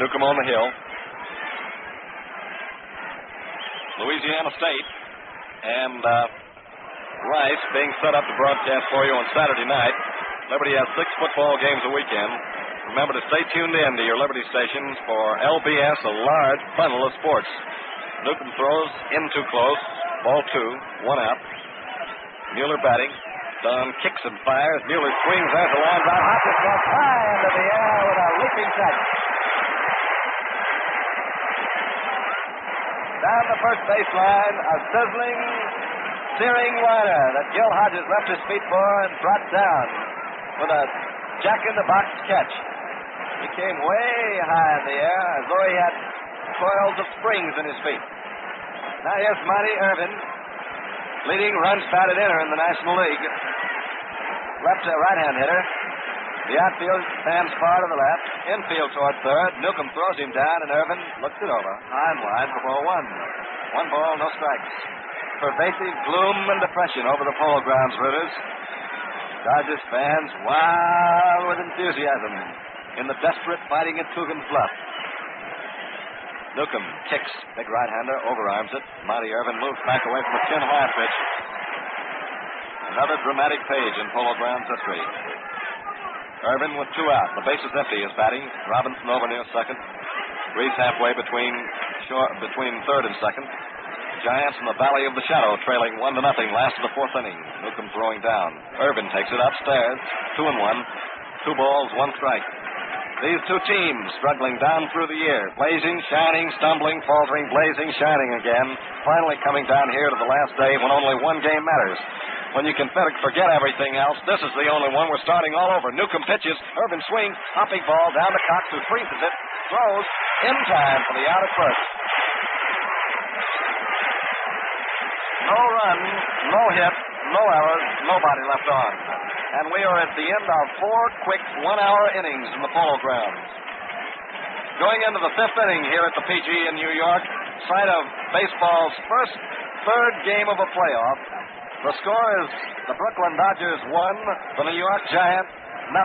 Newcomb on the hill. Louisiana State and Rice being set up to broadcast for you on Saturday night. Liberty has 6 football games a weekend. Remember to stay tuned in to your Liberty stations for LBS, a large bundle of sports. Newcomb throws in too close. Ball 2, 1 out. Mueller batting. Don kicks and fires. Mueller swings. There's a line drive. Hodges goes high into the air with a leaping catch. Down the first baseline, a sizzling, searing liner that Gil Hodges left his feet for and brought down with a jack-in-the-box catch. He came way high in the air as though he had coils of springs in his feet. Now here's Monty Irvin, leading runs batted inner in the National League. Right-hand hitter. The outfield stands far to the left. Infield toward third. Newcomb throws him down, and Irvin looks it over. High and wide for ball 1. 1 ball, no strikes. Pervasive gloom and depression over the Polo Grounds, Rooters. Dodgers fans wild with enthusiasm in the desperate fighting at Coogan's Bluff. Newcomb kicks. Big right-hander, overarms it. Monty Irvin moves back away from a chin-high pitch. Another dramatic page in Polo Grounds history. Irvin with 2 out. The base is empty. Is batting. Robinson over near second. Reese halfway between third and second. Giants in the Valley of the Shadow, trailing 1-0. Last of the fourth inning. Newcomb throwing down. Irvin takes it upstairs. 2-1. 2 balls, 1 strike. These 2 teams struggling down through the year. Blazing, shining, stumbling, faltering, blazing, shining again. Finally coming down here to the last day when only 1 game matters. When you can forget everything else, this is the only one. We're starting all over. Newcomb pitches. Irvin swings. Hopping ball down to Cox, who freezes it. Throws in time for the out at first. No run, no hit, no errors, nobody left on. And we are at the end of 4 quick 1-hour innings in the Polo Grounds. going into the fifth inning here at the PG in New York, site of baseball's third game of a playoff. The score is the Brooklyn Dodgers 1, the New York Giants 0.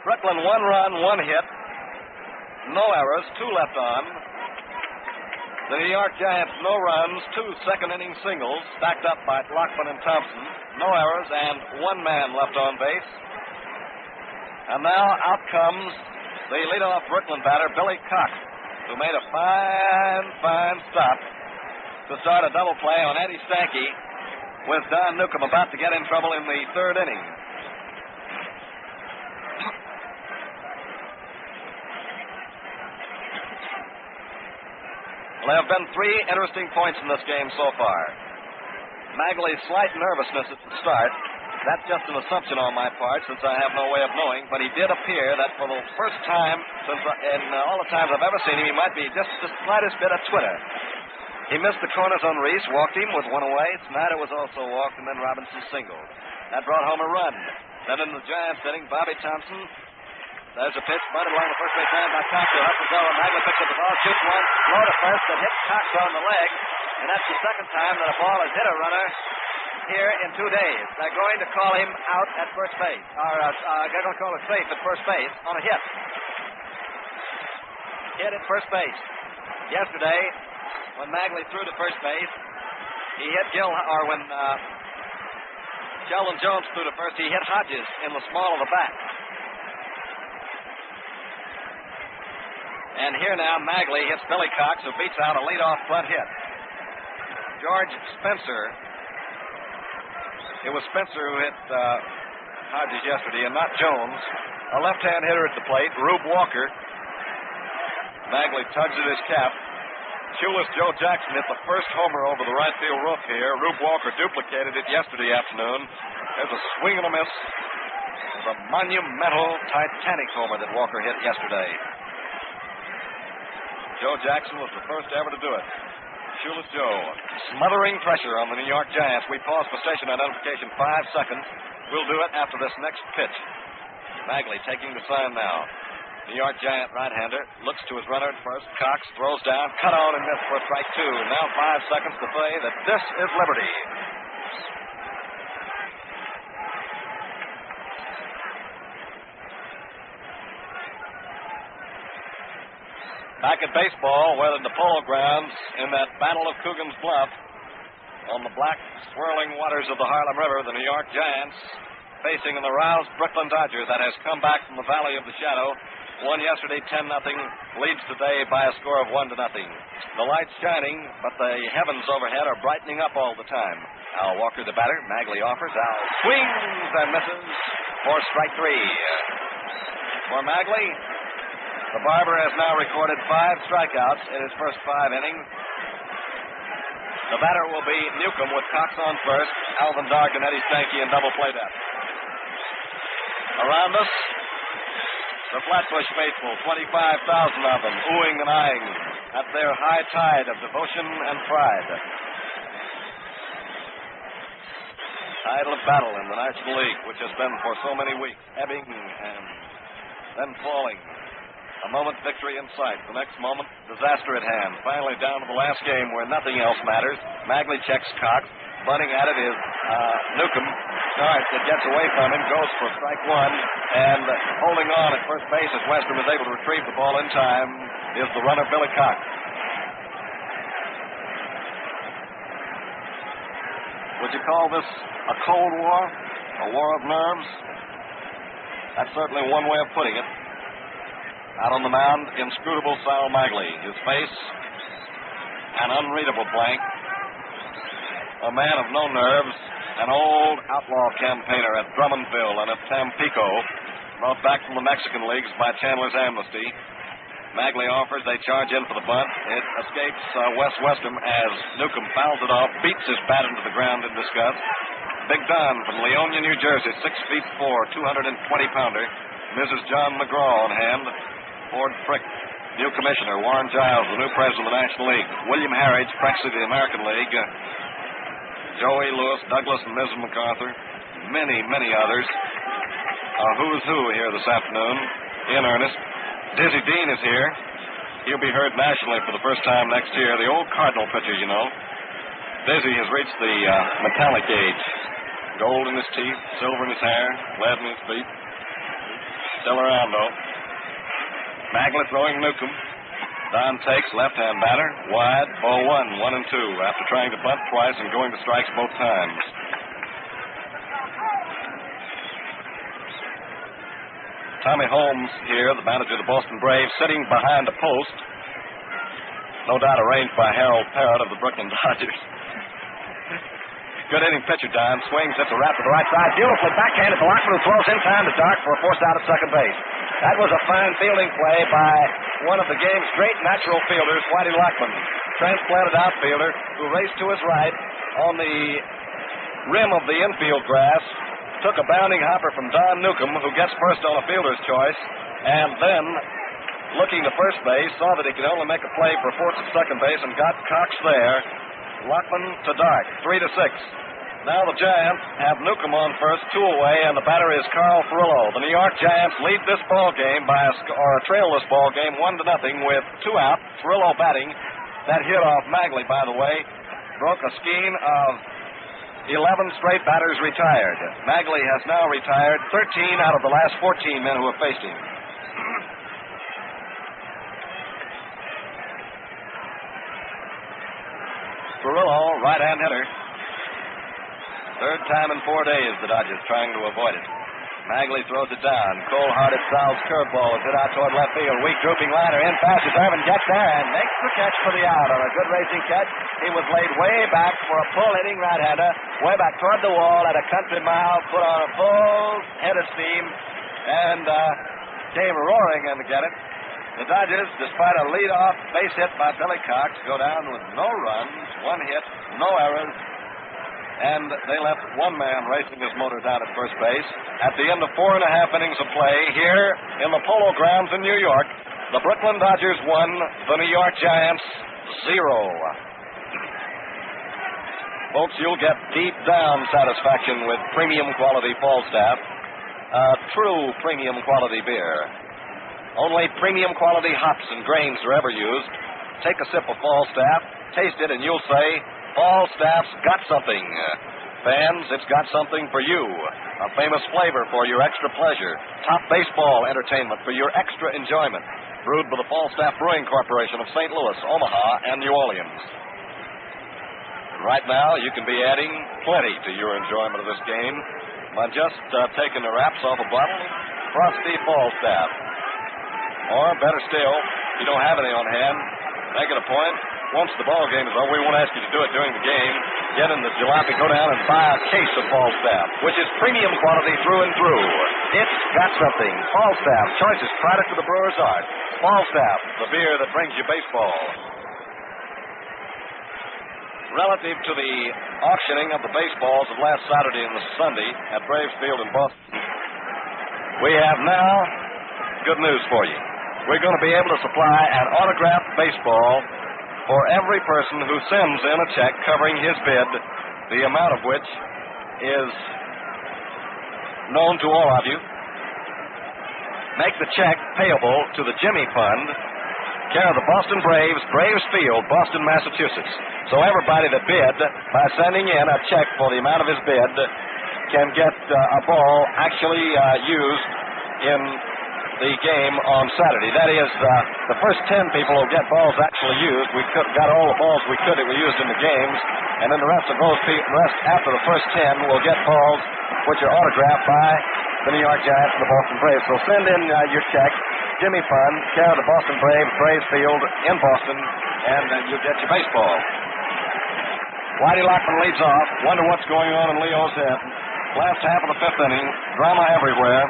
Brooklyn 1 run, 1 hit, no errors, 2 left on. The New York Giants, no runs, 2 second-inning singles, backed up by Lockman and Thomson, no errors, and 1 man left on base. And now out comes the leadoff Brooklyn batter, Billy Cox, who made a fine stop to start a double play on Eddie Stanky with Don Newcomb about to get in trouble in the third inning. There have been 3 interesting points in this game so far. Magley's slight nervousness at the start. That's just an assumption on my part, since I have no way of knowing, but he did appear that for the first time since in all the times I've ever seen him, he might be just the slightest bit of twitter. He missed the corners on Reese, walked him with 1 away. Snyder was also walked, and then Robinson singled. That brought home a run. Then in the Giants inning, Bobby Thomson. There's a pitch, bunted along the first base line by Cox. Up the zone. Magley picks up the ball, shoots one, low to first, that hits Cox on the leg. And that's the second time that a ball has hit a runner here in 2 days. They're going to call him out at first base, or they're going to call it safe at first base on a hit. Hit at first base. Yesterday, when Magley threw to first base, he hit when Sheldon Jones threw to first, he hit Hodges in the small of the back. And here now, Magley hits Billy Cox, who beats out a leadoff front hit. George Spencer. It was Spencer who hit Hodges yesterday, and not Jones. A left-hand hitter at the plate, Rube Walker. Magley tugs at his cap. Shoeless Joe Jackson hit the first homer over the right field roof here. Rube Walker duplicated it yesterday afternoon. There's a swing and a miss. The monumental Titanic homer that Walker hit yesterday. Joe Jackson was the first ever to do it. Shoeless Joe smothering pressure on the New York Giants. We pause for station identification 5 seconds. We'll do it after this next pitch. Magley taking the sign now. New York Giant right-hander looks to his runner at first. Cox throws down, cut on and missed for strike 2. Now 5 seconds to play that this is Liberty. Back at baseball, where in the Polo Grounds, in that Battle of Coogan's Bluff, on the black, swirling waters of the Harlem River, the New York Giants facing an aroused Brooklyn Dodgers that has come back from the Valley of the Shadow. Won yesterday 10-0, leads today by a score of 1-0. The light's shining, but the heavens overhead are brightening up all the time. Al Walker, the batter. Magley offers. Al swings and misses for strike 3. For Magley, the Barber has now recorded 5 strikeouts in his first 5 innings. The batter will be Newcomb with Cox on first, Alvin Dark and Eddie Stanky in double play depth. Around us, the Flatbush faithful, 25,000 of them, oohing and eyeing at their high tide of devotion and pride. Tide of battle in the National League, which has been for so many weeks, ebbing and then falling. A moment victory in sight. The next moment, disaster at hand. Finally down to the last game where nothing else matters. Magley checks Cox. Bunting at it is Newcomb. Starts. It gets away from him. Goes for strike 1. And holding on at first base as Western was able to retrieve the ball in time is the runner, Billy Cox. Would you call this a Cold War? A war of nerves? That's certainly one way of putting it. Out on the mound, inscrutable Sal Magley. His face, an unreadable blank. A man of no nerves. An old outlaw campaigner at Drummondville and at Tampico. Brought back from the Mexican leagues by Chandler's amnesty. Magley offers. They charge in for the bunt. It escapes Wes Western as Newcomb fouls it off. Beats his bat into the ground in disgust. Big Don from Leonia, New Jersey, 6'4", 220-pounder. Mrs. John McGraw on hand. Ford Frick New commissioner, Warren Giles, the new president of the National League. William Harridge, president of the American League. Joey Lewis, Douglas and Mrs. MacArthur. Many, many others. Who's who here this afternoon in earnest. Dizzy Dean is here. He'll be heard nationally for the first time next year. The old Cardinal pitcher, you know. Dizzy has reached the metallic age. Gold in his teeth, silver in his hair, lead in his feet. Still around, though. Magley throwing Newcomb. Don takes left-hand batter. Wide, ball 1-2, after trying to bunt twice and going to strikes both times. Tommy Holmes here, the manager of the Boston Braves, sitting behind a post. No doubt arranged by Harold Parrott of the Brooklyn Dodgers. Good hitting pitcher, Don. Swings, hits a wrap to the right side. Beautifully backhanded to Lockman, who throws in time to Dark for a forced out at second base. That was a fine fielding play by one of the game's great natural fielders, Whitey Lockman. Transplanted outfielder who raced to his right on the rim of the infield grass. Took a bounding hopper from Don Newcomb, who gets first on a fielder's choice, and then, looking to first base, saw that he could only make a play for fourth and second base and got Cox there. Lockman to Dark, 3-6. Now the Giants have Newcomb on first, 2 away, and the batter is Carl Furillo. The New York Giants lead this ball game trail this ball game 1-0 with 2 out. Furillo batting. That hit off Magley, by the way, broke a skein of 11 straight batters retired. Magley has now retired 13 out of the last 14 men who have faced him. Furillo, right-hand hitter. Third time in 4 days the Dodgers trying to avoid it. Magley throws it down. Cold-hearted Sal's curveball is hit out toward left field. Weak drooping liner in fast as Irvin gets there and makes the catch for the out on a good racing catch. He was laid way back for a pull-hitting right-hander, way back toward the wall at a country mile, put on a full head of steam, and came roaring in to get it. The Dodgers, despite a lead-off base hit by Billy Cox, go down with no runs, 1 hit, no errors, and they left one man racing his motor down at first base. At the end of 4.5 innings of play here in the Polo Grounds in New York, the Brooklyn Dodgers 1, the New York Giants 0. Folks, you'll get deep down satisfaction with premium quality Falstaff, true premium quality beer. Only premium quality hops and grains are ever used. Take a sip of Falstaff, taste it, and you'll say, Falstaff's got something. Fans, it's got something for you. A famous flavor for your extra pleasure. Top baseball entertainment for your extra enjoyment. Brewed by the Falstaff Brewing Corporation of St. Louis, Omaha, and New Orleans. Right now, you can be adding plenty to your enjoyment of this game by just taking the wraps off a bottle of Frosty Falstaff. Or, better still, if you don't have any on hand, make it a point. Once the ball game is over, we won't ask you to do it during the game. Get in the jalopy, go down and buy a case of Falstaff, which is premium quality through and through. It's got something. Falstaff, choicest product of the brewer's art. Falstaff, the beer that brings you baseball. Relative to the auctioning of the baseballs of last Saturday and Sunday at Braves Field in Boston, we have now good news for you. We're going to be able to supply an autographed baseball for every person who sends in a check covering his bid, the amount of which is known to all of you. Make the check payable to the Jimmy Fund, care of the Boston Braves, Braves Field, Boston, Massachusetts. So everybody that bid, by sending in a check for the amount of his bid, can get a ball actually used in the game on Saturday. That is, the first 10 people will get balls actually used. We got all the balls we could that were used in the games, and then the rest of those after the first 10 will get balls which are autographed by the New York Giants and the Boston Braves. So send in your check, Jimmy Fund, care of the Boston Braves, Braves Field in Boston, and you'll get your baseball. Whitey Lockman leads off. Wonder what's going on in Leo's head. Last half of the 5th inning, drama everywhere.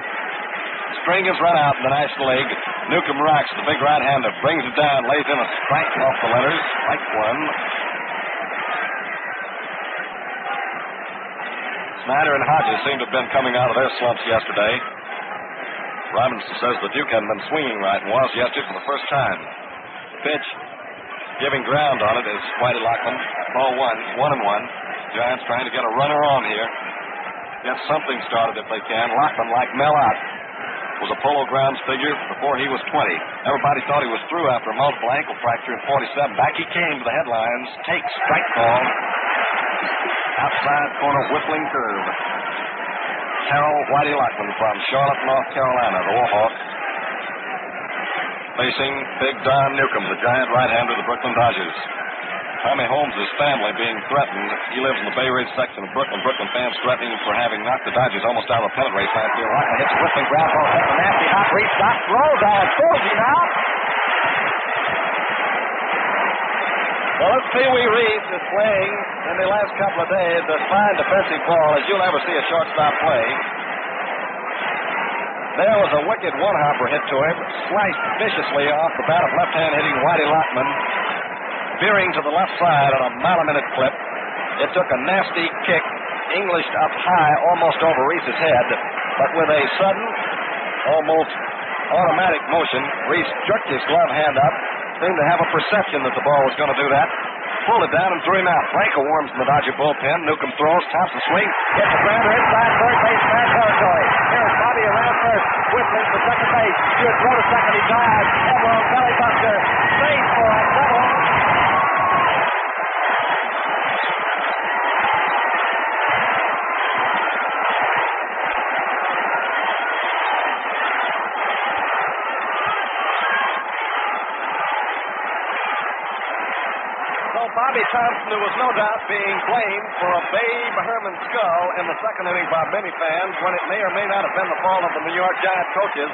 String is run out in the National League. Newcomb rocks the big right-hander, brings it down, lays in a strike off the letters. Strike 1. Snyder and Hodges seem to have been coming out of their slumps yesterday. Robinson says the Duke hadn't been swinging right and was yesterday for the first time. Pitch, giving ground on it is Whitey Lockman. Ball 1-1. Giants trying to get a runner on here. Get something started if they can. Lockman, like Mel Ott, was a Polo Grounds figure before he was 20. Everybody thought he was through after a multiple ankle fracture in 47. Back he came to the headlines. Takes strike ball. Outside corner whistling curve. Terrell Whitey Lockman from Charlotte, North Carolina, the Warhawk. Facing Big Don Newcomb, the giant right-hander of the Brooklyn Dodgers. Tommy Holmes' family being threatened. He lives in the Bay Ridge section of Brooklyn. Brooklyn fans threatening him for having knocked the Dodgers almost out of the pennant race last year. Lockman hits a whipping ground ball. Takes a nasty hop. Reach, stop, throws on Fuji now. Well, this Pee Wee Reese is playing in the last couple of days a fine defensive ball as you'll ever see a shortstop play. There was a wicked one-hopper hit to him, sliced viciously off the bat of left-hand hitting Whitey Lockman, veering to the left side at a mile-a-minute clip. It took a nasty kick, Englished up high, almost over Reese's head, but with a sudden, almost automatic motion, Reese jerked his glove hand up, seemed to have a perception that the ball was going to do that. Pulled it down and threw him out. Franco Worms in the Dodger bullpen. Newcomb throws. Thomson swings. Gets the grounder inside third base. Bad territory. Here's Bobby around first. Whistling for second base. Good throw to second. He drives. Elbow. Belly buster. Straight for a double. Bobby Thomson, who was no doubt being blamed for a Babe Herman skull in the second inning by many fans when it may or may not have been the fault of the New York Giant coaches,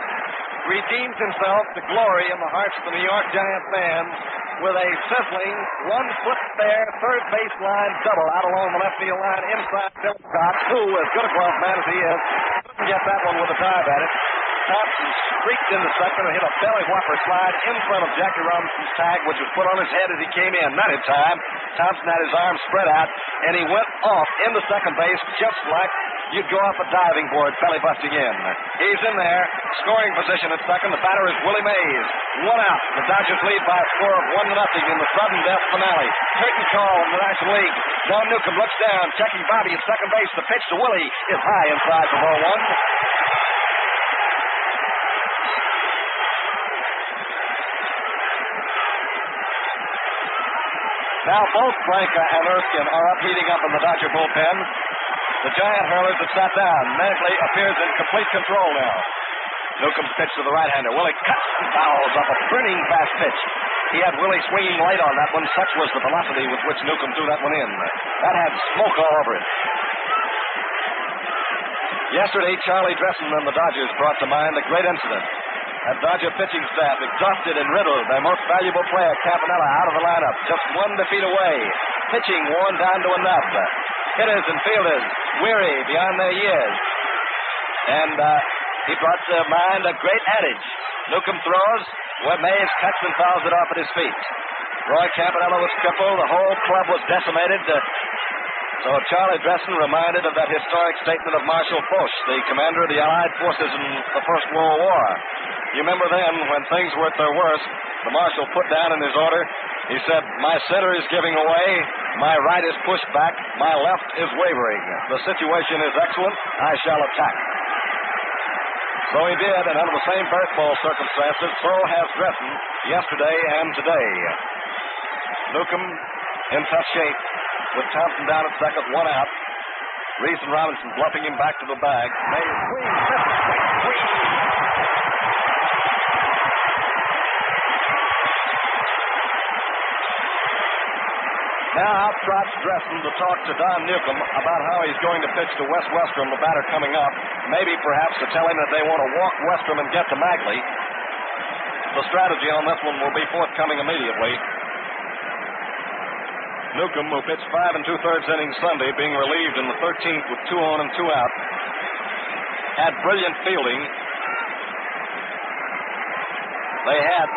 redeemed himself to glory in the hearts of the New York Giant fans with a sizzling one-foot fair third baseline double out along the left field line inside Bill Cox, who, as good a glove man as he is, couldn't get that one with a dive at it. Thomson streaked into second and hit a belly whopper slide in front of Jackie Robinson's tag, which was put on his head as he came in. Not in time. Thomson had his arms spread out, and he went off into second base just like you'd go off a diving board, belly busting in. He's in there, scoring position at second. The batter is Willie Mays. One out. The Dodgers lead by a score of 1-0 in the sudden death finale. Curtain call in the National League. Don Newcomb looks down, checking Bobby at second base. The pitch to Willie is high inside for ball one. Now both Branca and Erskine are up heating up in the Dodger bullpen. The Giant hurlers have sat down. Manley appears in complete control now. Newcomb's pitch to the right-hander. Willie cuts and fouls up a burning fast pitch. He had Willie swinging late on that one. Such was the velocity with which Newcomb threw that one in. That had smoke all over it. Yesterday, Charlie Dressen and the Dodgers brought to mind a great incident. That Dodger pitching staff exhausted and riddled, their most valuable player, Campanella, out of the lineup, just one defeat away. Pitching worn down to a nub. Hitters and fielders weary beyond their years. And he brought to mind a great adage. Newcomb throws, where Mays cuts and fouls it off at his feet. Roy Campanella was crippled. The whole club was decimated. So Charlie Dressen reminded of that historic statement of Marshal Foch, the commander of the Allied forces in the First World War. You remember then, when things were at their worst, the Marshal put down in his order, he said, "My center is giving away, my right is pushed back, my left is wavering. The situation is excellent, I shall attack." So he did, and under the same baseball circumstances, so has Dressen yesterday and today. Newcomb in tough shape, with Thomson down at second, one out. Reese and Robinson bluffing him back to the bag. Mays swings, misses, Now out trots Dressen to talk to Don Newcomb about how he's going to pitch to Wes Westrom, the batter coming up. Maybe perhaps to tell him that they want to walk Westrom and get to Magley. The strategy on this one will be forthcoming immediately. Newcomb, who pitched 5 2/3 innings Sunday, being relieved in the 13th with 2 on and 2 out, had brilliant fielding. They had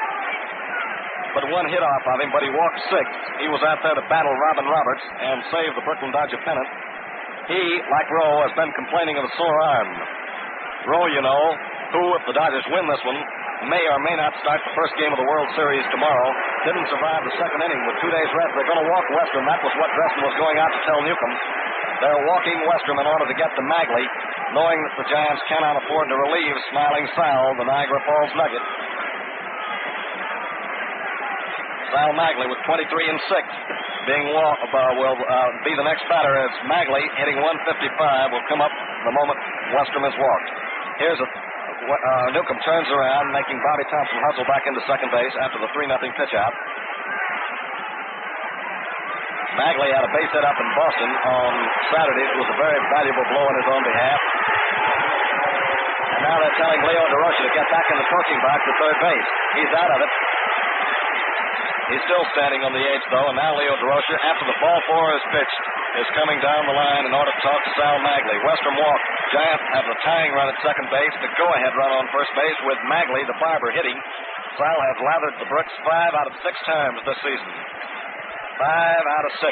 but one hit off of him, but he walked 6. He was out there to battle Robin Roberts and save the Brooklyn Dodger pennant. He, like Rowe, has been complaining of a sore arm. Rowe, you know, who, if the Dodgers win this one, may or may not start the first game of the World Series tomorrow, didn't survive the second inning with 2 days rest. They're going to walk Westrom. That was what Dresden was going out to tell Newcomb. They're walking Westrom in order to get to Magley, knowing that the Giants cannot afford to relieve Smiling Sal, the Niagara Falls Nugget. Sal Magley with 23 and 6 will be the next batter as Magley, hitting 155, will come up the moment Westrom is walked. Here's Newcomb turns around, making Bobby Thomson hustle back into second base after the 3-0 pitch out. Magley had a base hit up in Boston on Saturday. It was a very valuable blow on his own behalf. And now they're telling Leo DeRocha to get back in the coaching box at third base. He's out of it. He's still standing on the edge, though, and now Leo DeRocha, after the ball 4 is pitched, is coming down the line in order to talk to Sal Magley. Westrom walk. Giants have the tying run at second base, the go-ahead run on first base with Magley, the barber, hitting. Sal has lathered the bricks 5 out of 6 times this season. 5 out of 6.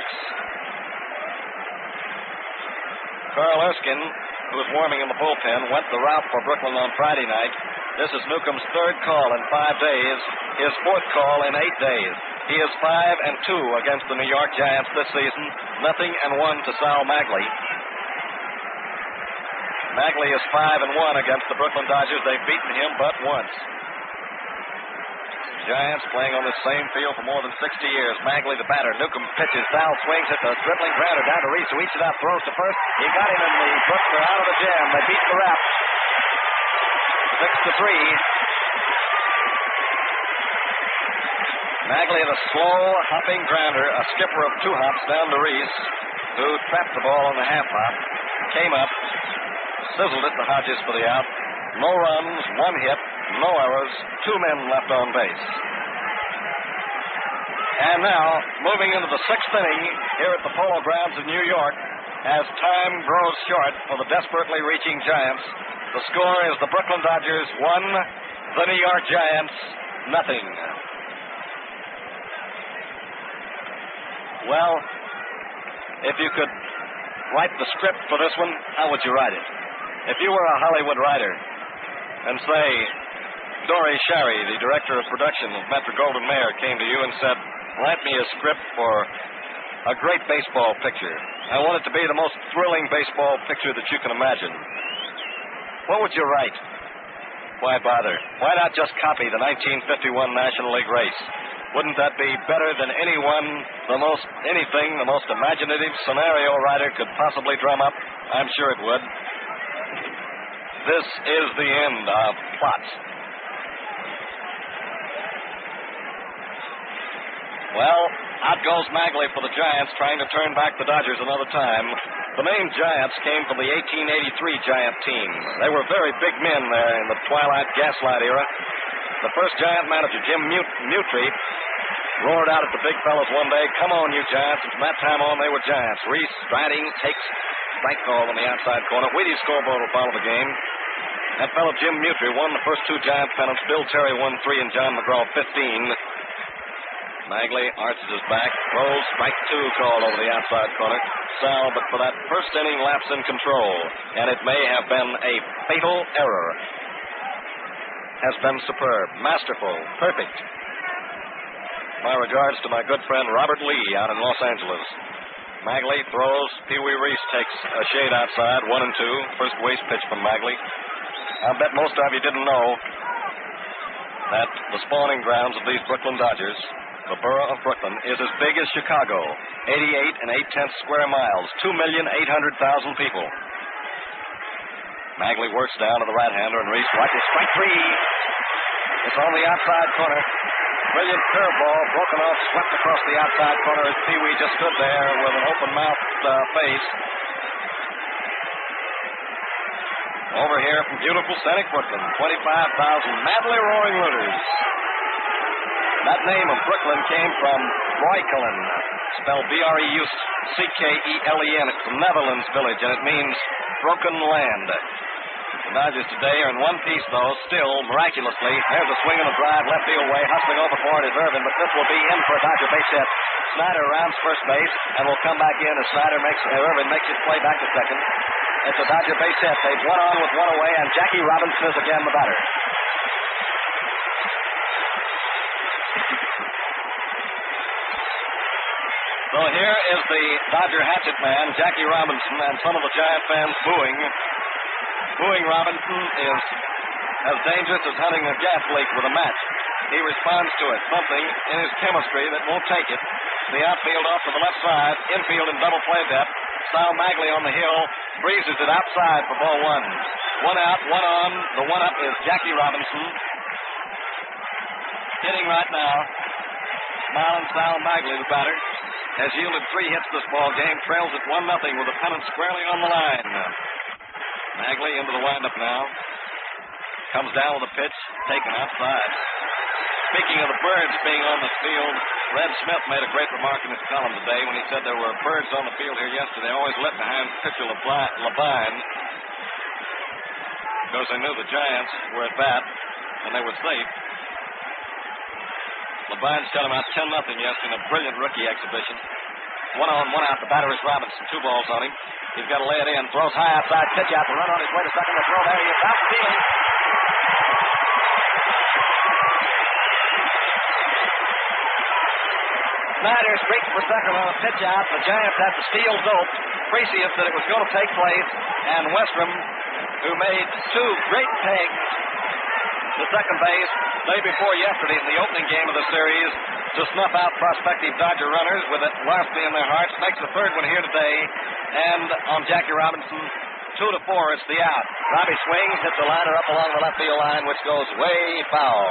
Carl Erskine, who was warming in the bullpen, went the route for Brooklyn on Friday night. This is Newcomb's 3rd call in 5 days, his 4th call in 8 days. He is 5-2 against the New York Giants this season, 0-1 to Sal Magley. Magley is 5-1 against the Brooklyn Dodgers. They've beaten him but once. Giants playing on the same field for more than 60 years. Magley the batter. Newcomb pitches. Sal swings at the dribbling grounder down to Reese, who eats it up, throws to first. He got him in the books. They're out of the jam. They beat the Raps 6-3. Magley had a slow hopping grounder, a skipper of 2 hops down to Reese, who trapped the ball on the half hop, came up, sizzled it to Hodges for the out. No runs, 1 hit, no errors, 2 men left on base. And now, moving into the 6th inning here at the Polo Grounds in New York, as time grows short for the desperately reaching Giants, the score is the Brooklyn Dodgers 1, the New York Giants 0. Well, if you could write the script for this one, how would you write it? If you were a Hollywood writer and say, Dory Sherry, the director of production of Metro-Goldwyn-Mayer, came to you and said, write me a script for a great baseball picture. I want it to be the most thrilling baseball picture that you can imagine. What would you write? Why bother? Why not just copy the 1951 National League race? Wouldn't that be better than the most imaginative scenario writer could possibly drum up? I'm sure it would. This is the end of plots. Well, out goes Magley for the Giants, trying to turn back the Dodgers another time. The name Giants came from the 1883 Giant team. They were very big men there in the twilight gaslight era. The first Giant manager, Jim Mutry, roared out at the big fellas one day, come on, you Giants. And from that time on, they were Giants. Reese, striding, takes strike call on the outside corner. Wheaties scoreboard will follow the game. That fellow Jim Mutry won the first 2 Giant pennants. Bill Terry won 3 and John McGraw 15. Magley arches his back, throws, strike 2 called over the outside corner. Sal, but for that first inning, lapse in control, and it may have been a fatal error. Has been superb, masterful, perfect. My regards to my good friend Robert Lee out in Los Angeles. Magley throws. Pee Wee Reese takes a shade outside, 1-2. First waste pitch from Magley. I bet most of you didn't know that the spawning grounds of these Brooklyn Dodgers, the borough of Brooklyn, is as big as Chicago, 88 8/10 square miles, 2,800,000 people. Magley works down to the right-hander, and Reese watches strike 3. It's on the outside corner. Brilliant curveball, broken off, swept across the outside corner as Pee Wee just stood there with an open-mouthed face. Over here from beautiful scenic Brooklyn, 25,000 madly roaring rooters. That name of Brooklyn came from Breukelen, spelled Breukelen. It's a Netherlands village, and it means broken land. The Dodgers today are in one piece, though, still, miraculously. There's a swing and a drive, left field way, hustling over for it is Irvin, but this will be in for a Dodger base hit. Snyder rounds first base, and will come back in as Irvin makes his play back to second. It's a Dodger base hit. They've one on with one away, and Jackie Robinson is again the batter. So here is the Dodger hatchet man, Jackie Robinson, and some of the Giant fans booing. Booing Robinson is as dangerous as hunting a gas leak with a match. He responds to it, something in his chemistry that won't take it. The outfield off to the left side, infield in double play depth. Sal Magley on the hill, breezes it outside for ball one. One out, one on. The one up is Jackie Robinson. Hitting right now. Smiling Sal Magley, the batter, has yielded 3 hits this ball game, trails at 1-0 with a pennant squarely on the line. Magley into the windup now. Comes down with a pitch, taken outside. Speaking of the birds being on the field, Red Smith made a great remark in his column today when he said there were birds on the field here yesterday, always lit behind pitcher Levine, because they knew the Giants were at bat and they were safe. Levine shut him out 10-0 yesterday in a brilliant rookie exhibition. 1 on, 1 out. The batter is Robinson. 2 balls on him. He's got to lay it in. Throws high outside. Pitch out. The run on his way to second. The throw there. He is out stealing. Snyder streaks for second on a pitch out. The Giants had to steal dope. Precious that it was going to take place. And Westrom, who made 2 great pegs to second base day before yesterday in the opening game of the series to snuff out prospective Dodger runners with it varsity in their hearts, makes the 3rd one here today. And on Jackie Robinson, 2-4, it's the out. Robbie swings, hits a liner up along the left field line, which goes way foul.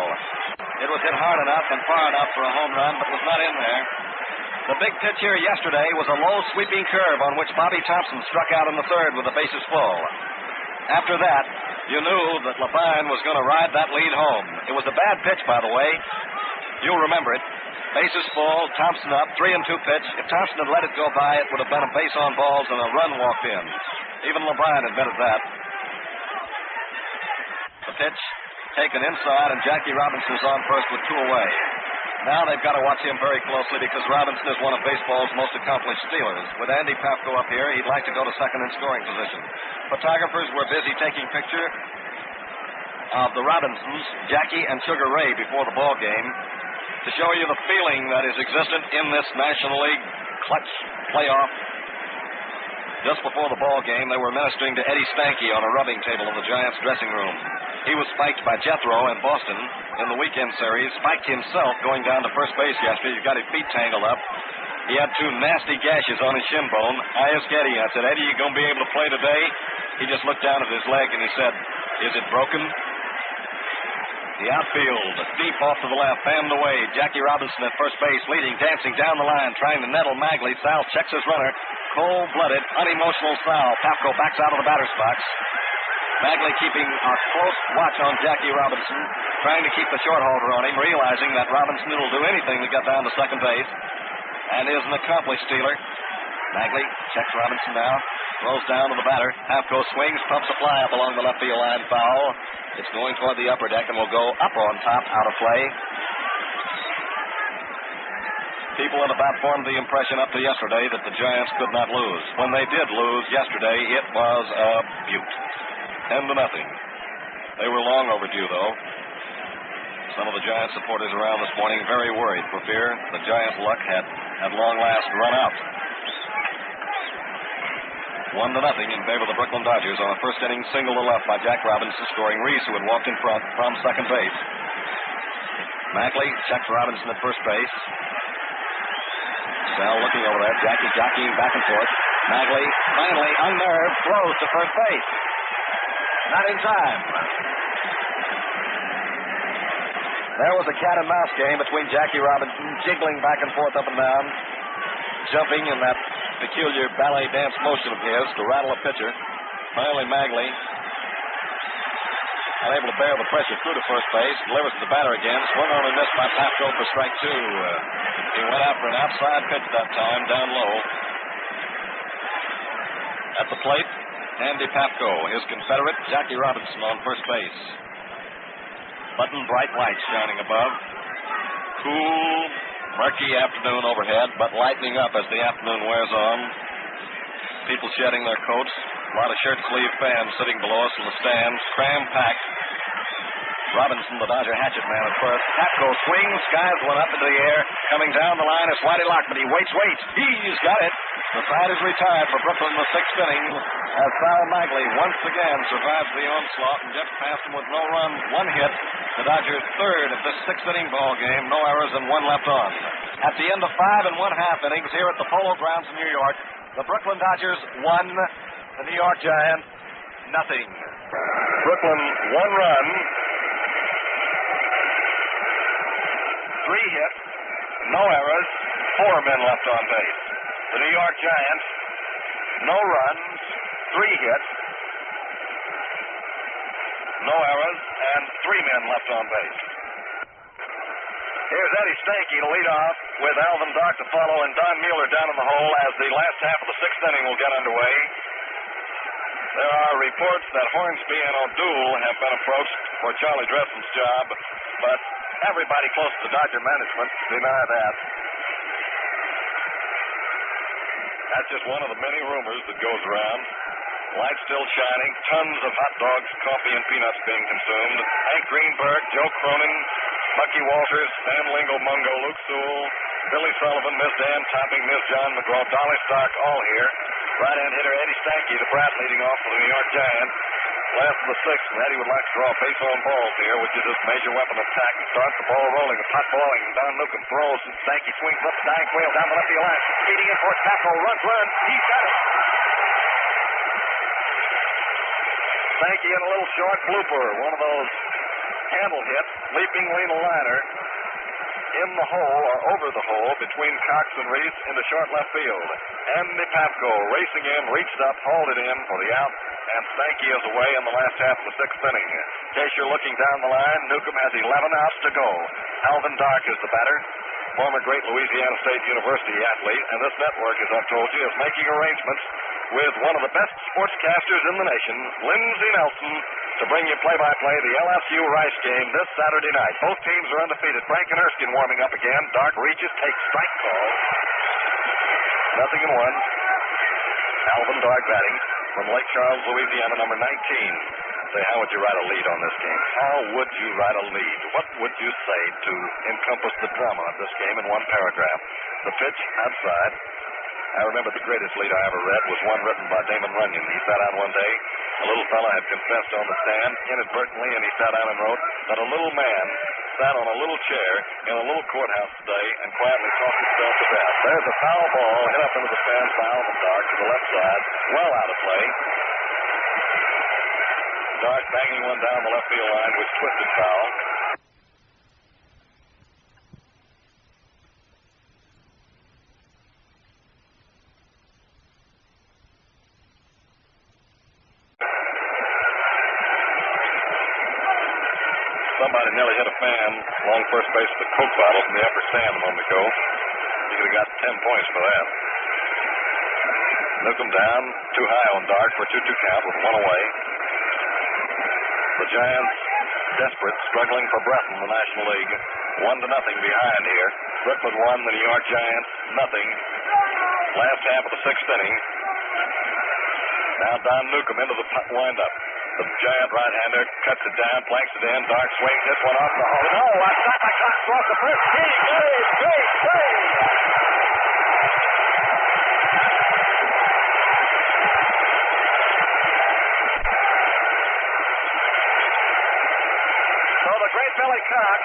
It was hit hard enough and far enough for a home run, but was not in there. The big pitch here yesterday was a low sweeping curve on which Bobby Thomson struck out in the 3rd with the bases full. After that, you knew that Levine was going to ride that lead home. It was a bad pitch, by the way. You'll remember it. Bases full, Thomson up, 3-2 pitch. If Thomson had let it go by, it would have been a base on balls and a run walked in. Even Levine admitted that. The pitch taken inside, and Jackie Robinson's on first with 2 away. Now they've got to watch him very closely because Robinson is one of baseball's most accomplished stealers. With Andy Pafko up here, he'd like to go to second in scoring position. Photographers were busy taking picture of the Robinsons, Jackie and Sugar Ray, before the ball game to show you the feeling that is existent in this National League clutch playoff. Just before the ball game, they were ministering to Eddie Stanky on a rubbing table in the Giants' dressing room. He was spiked by Jethro in Boston in the weekend series. Spiked himself going down to first base yesterday. He's got his feet tangled up. He had 2 nasty gashes on his shin bone. I asked Eddie, I said, Eddie, you going to be able to play today? He just looked down at his leg and he said, is it broken? The outfield, deep off to the left, fammed away. Jackie Robinson at first base, leading, dancing down the line, trying to nettle Magley. Sal checks his runner. Cold-blooded, unemotional Sal. Pafko backs out of the batter's box. Magley keeping a close watch on Jackie Robinson, trying to keep the short halter on him, realizing that Robinson will do anything to get down to second base, and is an accomplished stealer. Magley checks Robinson now, throws down to the batter. Pafko swings, pumps a fly up along the left field line, foul. It's going toward the upper deck and will go up on top, out of play. People at about formed the impression up to yesterday that the Giants could not lose. When they did lose yesterday, it was a beaut. 10-0. They were long overdue, though. Some of the Giant supporters around this morning very worried for fear the Giants' luck had at long last run out. 1-0 in favor of the Brooklyn Dodgers on a first inning single to left by Jack Robinson, scoring Reese, who had walked in front from second base. Magley checks Robinson at first base. Sal looking over there. Jackie jockeying back and forth. Magley, finally, unnerved, throws to first base. Not in time. There was a cat and mouse game between Jackie Robinson, jiggling back and forth up and down, jumping in that peculiar ballet dance motion of his to rattle a pitcher. Finally, Magley, unable to bear the pressure through to first base, delivers to the batter again. Swung on and missed by Pafko for strike 2. He went out for an outside pitch that time, down low. At the plate, Andy Pafko, his confederate, Jackie Robinson on first base. Button bright lights shining above. Cool, murky afternoon overhead, but lightening up as the afternoon wears on. People shedding their coats, A lot of shirt sleeve fans sitting below us in the stands, cram-packed. Robinson, the Dodger hatchet man at first. Tapco swings, skies one up into the air. Coming down the line is Whitey Lockman. He waits. He's got it. The side is retired for Brooklyn in the sixth inning as Sal Magley once again survives the onslaught and gets past him with no runs, one hit. The Dodgers third at this sixth inning ball game. No errors and one left on. At the end of 5 1/2 innings here at the Polo Grounds in New York, the Brooklyn Dodgers won. The New York Giants, nothing. Brooklyn, 1 run. 3 hits, no errors, 4 men left on base. The New York Giants, no runs, 3 hits, no errors, and 3 men left on base. Here's Eddie Stanky to lead off with Alvin Dark to follow and Don Mueller down in the hole as the last half of the sixth inning will get underway. There are reports that Hornsby and O'Doul have been approached for Charlie Dressen's job, but everybody close to Dodger management deny that. That's just one of the many rumors that goes around. Lights still shining, tons of hot dogs, coffee, and peanuts being consumed. Hank Greenberg, Joe Cronin, Bucky Walters, Stan Lingle, Mungo, Luke Sewell, Billy Sullivan, Miss Dan Topping, Miss John McGraw, Dolly Stark, all here. Right-hand hitter Eddie Stanky, the brat, leading off for the New York Giants. Last of the sixth, and Eddie would like to draw base on balls here, which is his major weapon attack. He starts the ball rolling, the pot balling. Don Newcomb throws, and Stanky swings up, dying wheel down the left field line. Speeding in for it, Tapco runs. He's got it. Stanky in a little short blooper, one of those handle hits, leaping Lena liner in the hole or over the hole between Cox and Reese into short left field. Andy Papko racing in, reached up, hauled it in for the out, and Stanky is away in the last half of the sixth inning. In case you're looking down the line, Newcomb has 11 outs to go. Alvin Dark is the batter, former great Louisiana State University athlete, and this network, as I've told you, is making arrangements with one of the best sportscasters in the nation, Lindsey Nelson, to bring you play-by-play the LSU Rice game this Saturday night. Both teams are undefeated. Frank and Erskine warming up again. Dark reaches, takes strike call. 0-1. Alvin Dark batting from Lake Charles, Louisiana, number 19. Say, how would you write a lead on this game? How would you write a lead? What would you say to encompass the drama of this game in one paragraph? The pitch outside. I remember the greatest lead I ever read was one written by Damon Runyon. He sat down one day. A little fella had confessed on the stand inadvertently, and he sat down and wrote that a little man sat on a little chair in a little courthouse today and quietly talked himself to death. There's a foul ball hit up into the stands by Alvin Dark to the left side. Well out of play. Dark banging one down the left field line, which twisted foul. Somebody nearly hit a fan along first base with a Coke bottle from the upper stand a moment ago. He could have got 10 points for that. Newcomb down, too high on Dark for a 2-2 count with one away. The Giants desperate, struggling for breath in the National League. 1-0 behind here. Brooklyn 1, the New York Giants nothing. Last half of the sixth inning. Now Don Newcomb into the windup. The Giant right-hander cuts it down, planks it in. Dark swings this one off the hole. No, a shot by Cox off the first tee. Great play. So the great Billy Cox,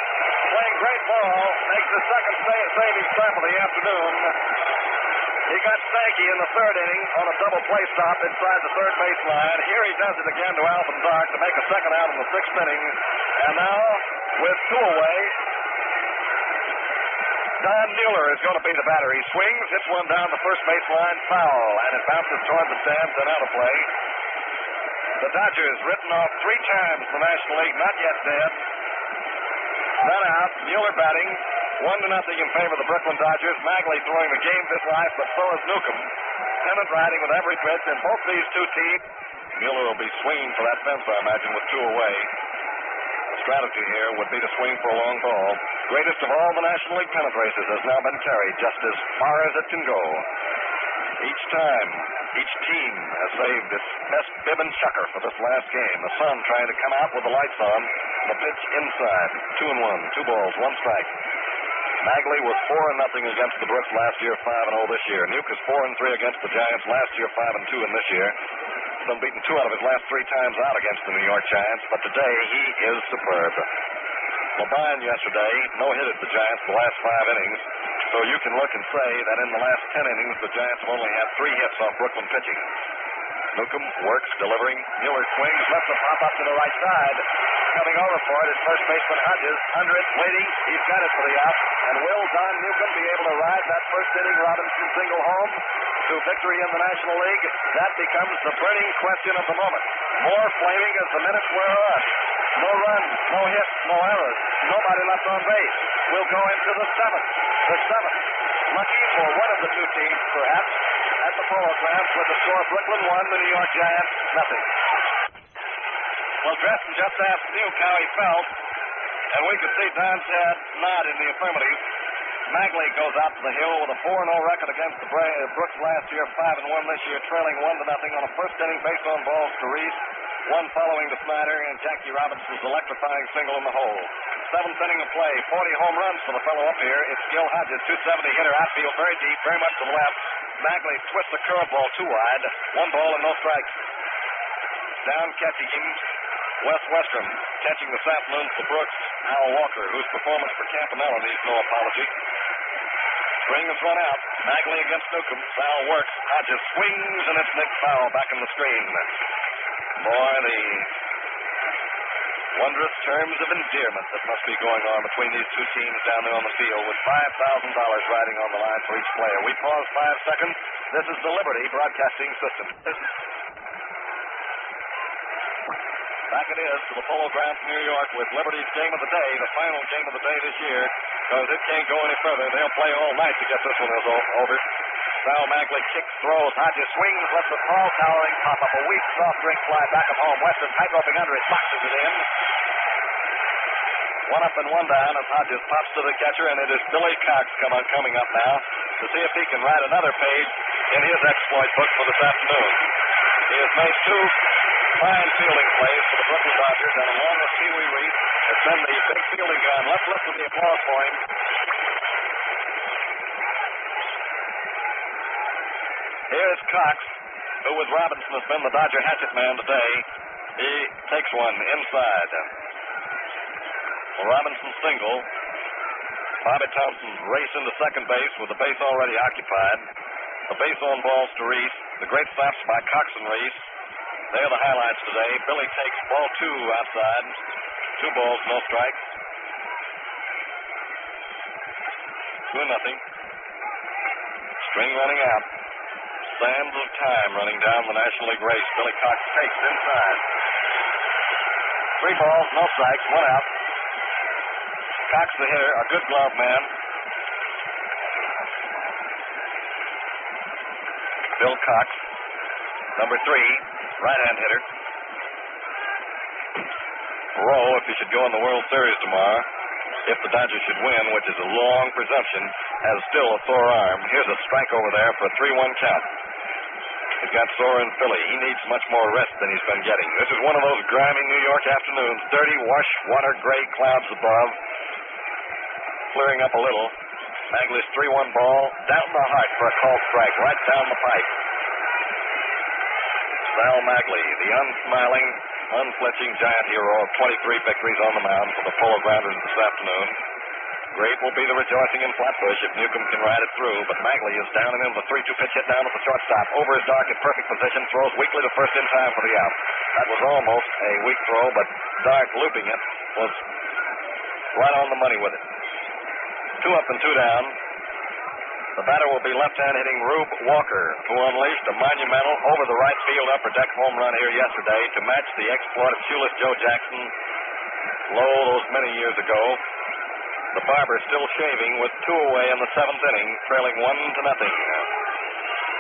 playing great ball, makes the second saving stop of the afternoon. He got Stanky in the third inning on a double play stop inside the third baseline. Here he does it again to Alvin Dark to make a second out in the sixth inning. And now, with 2 away, Don Mueller is going to be the batter. He swings, hits one down the first baseline, foul, and it bounces toward the stands and out of play. The Dodgers written off 3 times in the National League, not yet dead. None out, Mueller batting. 1-0 in favor of the Brooklyn Dodgers. Magley throwing the game this life, but so is Newcomb. Pennant riding with every pitch in both these two teams. Mueller will be swinging for that fence, I imagine, with 2 away. The strategy here would be to swing for a long ball. Greatest of all the National League pennant races has now been carried just as far as it can go. Each time, each team has saved its best bib and chucker for this last game. The Sun trying to come out with the lights on. The pitch inside. 2-1, 2 balls, 1 strike. Magley was 4-0 against the Brooks last year, 5-0 this year. Nuke is 4-3 against the Giants last year, 5-2 in this year. He's been beaten 2 out of his last 3 times out against the New York Giants, but today he is superb. Labine yesterday no-hitted the Giants the last 5 innings, so you can look and say that in the last 10 innings, the Giants have only had 3 hits off Brooklyn pitching. Newcomb works, delivering. Mueller swings, lets the pop up to the right side. Coming over for it is first baseman Hodges. Under it, waiting. He's got it for the out. And will Don Newcomb be able to ride that first inning Robinson single home to victory in the National League? That becomes the burning question of the moment. More flaming as the minutes wear on. No runs, no hits, no errors. Nobody left on base. We'll go into the 7th. The 7th. Lucky for one of the 2 teams, perhaps, at the Polo Grounds with the score Brooklyn 1, the New York Giants 0. Well, Dresden just asked Nuke how he felt, and we could see Don's head nod in the affirmative. Magley goes out to the hill with a 4-0 record against the Brooks last year, 5-1 this year, trailing 1-0 on a first inning base on balls to Reese, 1 following to Snyder, and Jackie Robinson's electrifying single in the hole. 7th inning of play, 40 home runs for the fellow up here. It's Gil Hodges, 270 hitter, outfield, very deep, very much to the left. Magley twists the curveball too wide, 1 ball and no strikes. Down catching him, Wes Westrom, catching this afternoon for Brooks, Al Walker, whose performance for Campanella needs no apology. String is run out. Magley against Newcomb. Sal works. Hodges swings, and it's Nick Fowl back in the screen. Boy, the wondrous terms of endearment that must be going on between these 2 teams down there on the field with $5,000 riding on the line for each player. We pause 5 seconds. This is the Liberty Broadcasting System. Back it is to the Polo Grounds in New York with Liberty's game of the day, the final game of the day this year, because it can't go any further. They'll play all night to get this one over. Sal Magley kicks, throws. Hodges swings, lets the tall, towering pop up. A weak, soft drink fly back at home. Weston tight-roping under it, boxes it in. 1 up and 1 down as Hodges pops to the catcher, and it is Billy Cox coming up now to see if he can write another page in his exploit book for this afternoon. He has made 2 fine fielding plays for the Brooklyn Dodgers, and along with Pee Wee Reese, has been the big fielding gun. Let's listen to the applause for him. Here's Cox, who with Robinson has been the Dodger hatchet man today. He takes one inside. Well, Robinson single. Bobby Thomson race into second base with the base already occupied. The base on balls to Reese. The great stops by Cox and Reese. They're the highlights today. Billy takes ball 2 outside. 2 balls, no strikes. 2-0. String running out. Sands of time running down the National League race. Billy Cox takes inside. 3 balls, no strikes, 1 out. Cox the hitter, a good glove man. Bill Cox, number 3, right-hand hitter. Rowe, if he should go in the World Series tomorrow, if the Dodgers should win, which is a long presumption, has still a sore arm. Here's a strike over there for a 3-1 count. He's got sore in Philly. He needs much more rest than he's been getting. This is one of those grimy New York afternoons. Dirty, wash, water, gray clouds above. Clearing up a little. Magley's 3-1 ball. Down the heart for a called strike. Right down the pipe. Sal Magley, the unsmiling, unflinching giant hero of 23 victories on the mound for the Polo Grounders this afternoon. Great will be the rejoicing in Flatbush if Newcomb can ride it through, but Magley is down and in the 3-2 pitch hit down at the shortstop. Over his Dark in perfect position, throws weakly to first in time for the out. That was almost a weak throw, but Dark looping it was right on the money with it. 2 up and 2 down. The batter will be left-hand hitting Rube Walker, who unleashed a monumental over-the-right field upper deck home run here yesterday to match the exploit of shoeless Joe Jackson low those many years ago. The barber still shaving with 2 away in the 7th inning, trailing 1-0.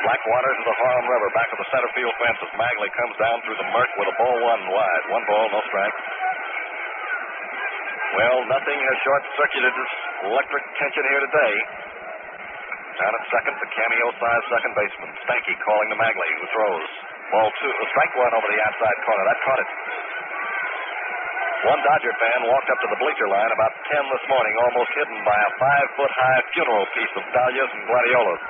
Blackwater to the Harlem River, back of the center field fence as Magley comes down through the murk with a ball 1 wide. 1 ball, no strike. Well, nothing has short-circuited this electric tension here today. Down at second, the cameo-sized second baseman, Stanky, calling to Magley, who throws. Ball two, strike one over the outside corner. That caught it. One Dodger fan walked up to the bleacher line about 10 this morning, almost hidden by a 5-foot-high funeral piece of dahlias and gladiolas.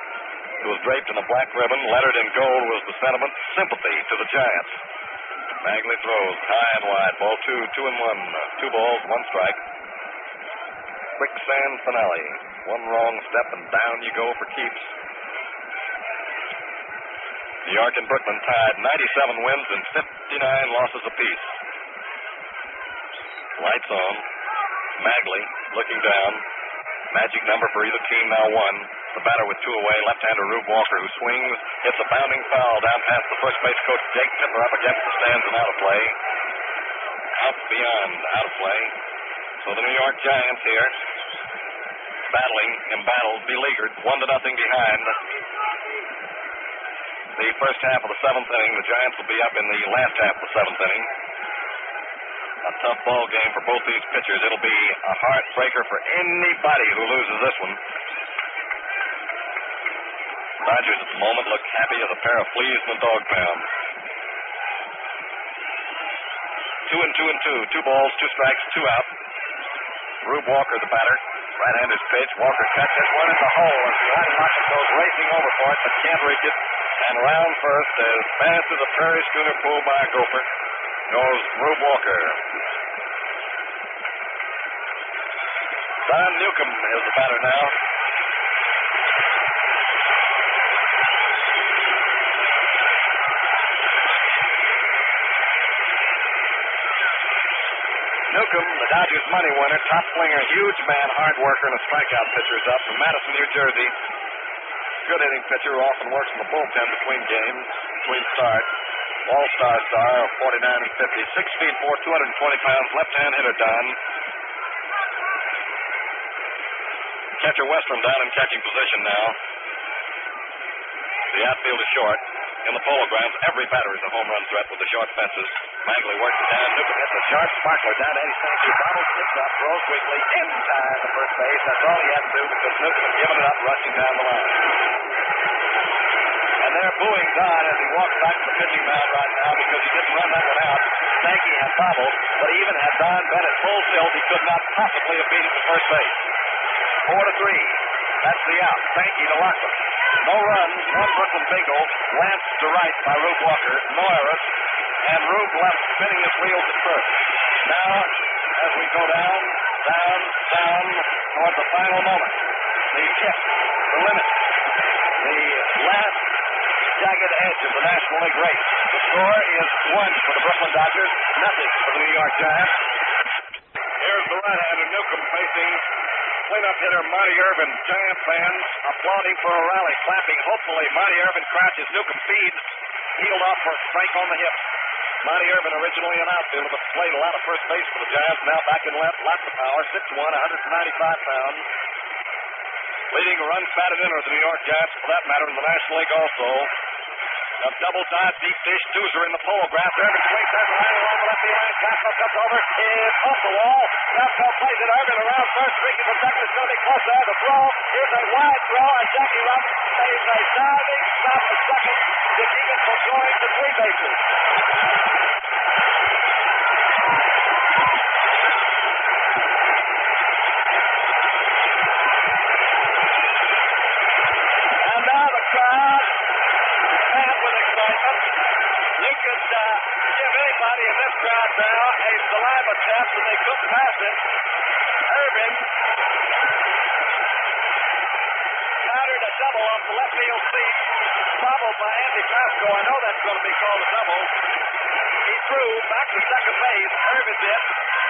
It was draped in a black ribbon. Lettered in gold was the sentiment, sympathy to the Giants. Magley throws high and wide. Ball two, 2-1. 2 balls, 1 strike. Quicksand finale. One wrong step and down you go for keeps. New York and Brooklyn tied 97 wins and 59 losses apiece. Lights on. Magley looking down. Magic number for either team now 1. The batter with 2 away, left-hander Rube Walker, who swings, hits a bounding foul down past the first base coach Jake Tipper up against the stands and out of play. Out beyond, out of play. So the New York Giants here, battling, embattled, beleaguered, 1-0 behind. The first half of the 7th inning, the Giants will be up in the last half of the 7th inning. A tough ball game for both these pitchers. It'll be a heartbreaker for anybody who loses this one. Dodgers at the moment look happy as a pair of fleas in a dog pound. 2 and 2. 2 balls, 2 strikes, 2 out. Rube Walker, the batter. Right-hander's pitch. Walker cuts this one in the hole as Whitey Lockett goes racing over for it, but can't reach it. And round first, as fast as a prairie schooner pulled by a gopher, goes Rube Walker. Don Newcomb is the batter now. Newcomb, the Dodgers' money winner, top slinger, huge man, hard worker, and a strikeout pitcher is up from Madison, New Jersey. Good hitting pitcher, often works in the bullpen between games, between starts. All-star star, 49 and 50, 6 feet 4, 220 pounds, left-hand hitter, Don. Catcher Westrom down in catching position now. The outfield is short. In the Polo Grounds, every batter is a home run threat with the short fences. Magley works it down. Newcomb hits a sharp sparkler down to Eddie Stanky. Donald skips up, throws weakly, in time to first base. That's all he had to do because Newcomb had given it up, rushing down the line. And they're booing Don as he walks back to the pitching mound right now because he didn't run that one out. Stanky had bobbled, but even had Don been at full tilt, he could not possibly have beat it to first base. 4-3. That's the out. Stanky to Lockwood. No runs, 1 Brooklyn bingo, lanced to right by Rube Walker, no errors, and Rube left spinning his wheels at first. Now, as we go down toward the final moment, the tip, the limit, the last jagged edge of the National League race. The score is 1 for the Brooklyn Dodgers, 0 for the New York Giants. Here's the right-hander Newcomb facing cleanup hitter Marty Irvin. Giant fans applauding for a rally, clapping hopefully. Marty Irvin crouches. Newcomb feeds. Heeled off for a strike on the hip. Marty Irvin, originally an outfielder, but played a lot of first base for the Giants. Now back in left, lots of power. 6'1", 195 pounds. Leading runs batted in are the New York Giants, for that matter, in the National League also. A double dive, deep dish, Doozer in the Polo Grounds. Irvin swings, has a line along the left field line. Castro cuts over. It's off the wall. Castro plays it. Irvin around first, reaching for second. It's going to be close to the throw. Here's a wide throw, and Jackie Robinson saves a diving stop at second to keep it from going to 3 bases. And now the crowd mad with excitement. You could give anybody in this crowd now a saliva test, and they couldn't pass it. Irvin countered a double off the left field seat, bobbled by Andy Pasco. I know that's going to be called a double. He threw back to second base. Irvin did.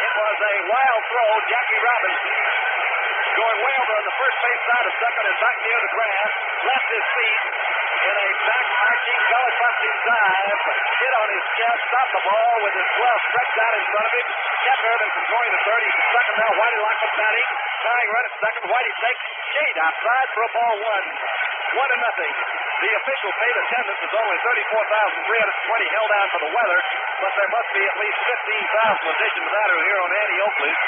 It was a wild throw. Jackie Robinson, going way over on the first base side of second and back near the grass, left his feet in a back-arching, belly-busting dive, hit on his chest, stopped the ball with his glove stretched out in front of him, kept Irvin from going to third. He's at second now. Whitey Lockwood batting, tying run at second. Whitey takes shade outside for a ball 1-0. The official paid attendance is only 34,320, held down for the weather, but there must be at least 15,000 in addition to that who are here on Annie Oakley's.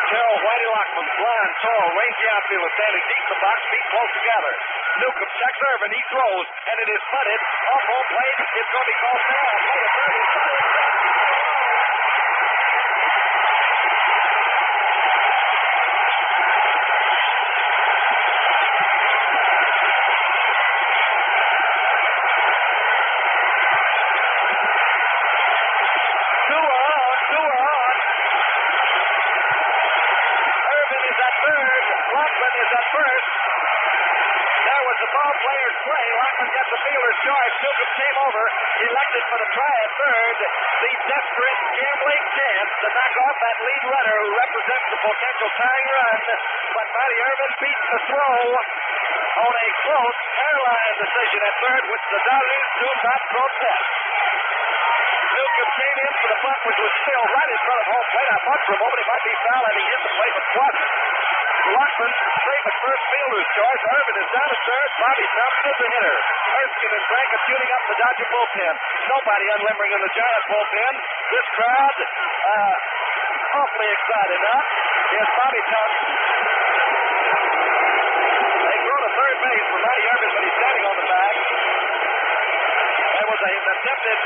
until Whitey Lockman, blonde, tall, rangy outfielder, standing deep in the box, feet close together. Newcomb checks Irvin. He throws, and it is punted off home plate. It's going to be called down. Play to third. It's punted. Players play. Lockman gets the fielder's choice. Newcomb came over, elected for the try at third. The desperate gambling chance to knock off that lead runner who represents the potential tying run. But Matty Irvin beats the throw on a close hairline decision at third, which the Dodgers do not protest. Newcomb came in for the bunt, which was still right in front of home plate. I thought for a moment it might be foul, and he hit the plate, but wasn't. Lockman safe at first, fielder's choice. Irvin is down at third. Bobby Thomson is the hitter. Erskine and Frank are tuning up the Dodger bullpen. Nobody unlimbering in the Giants bullpen. This crowd, awfully excited now. Here's Bobby Thomson. They throw to third base for Matty Irvin, but he's standing on the bag. There was an attempted,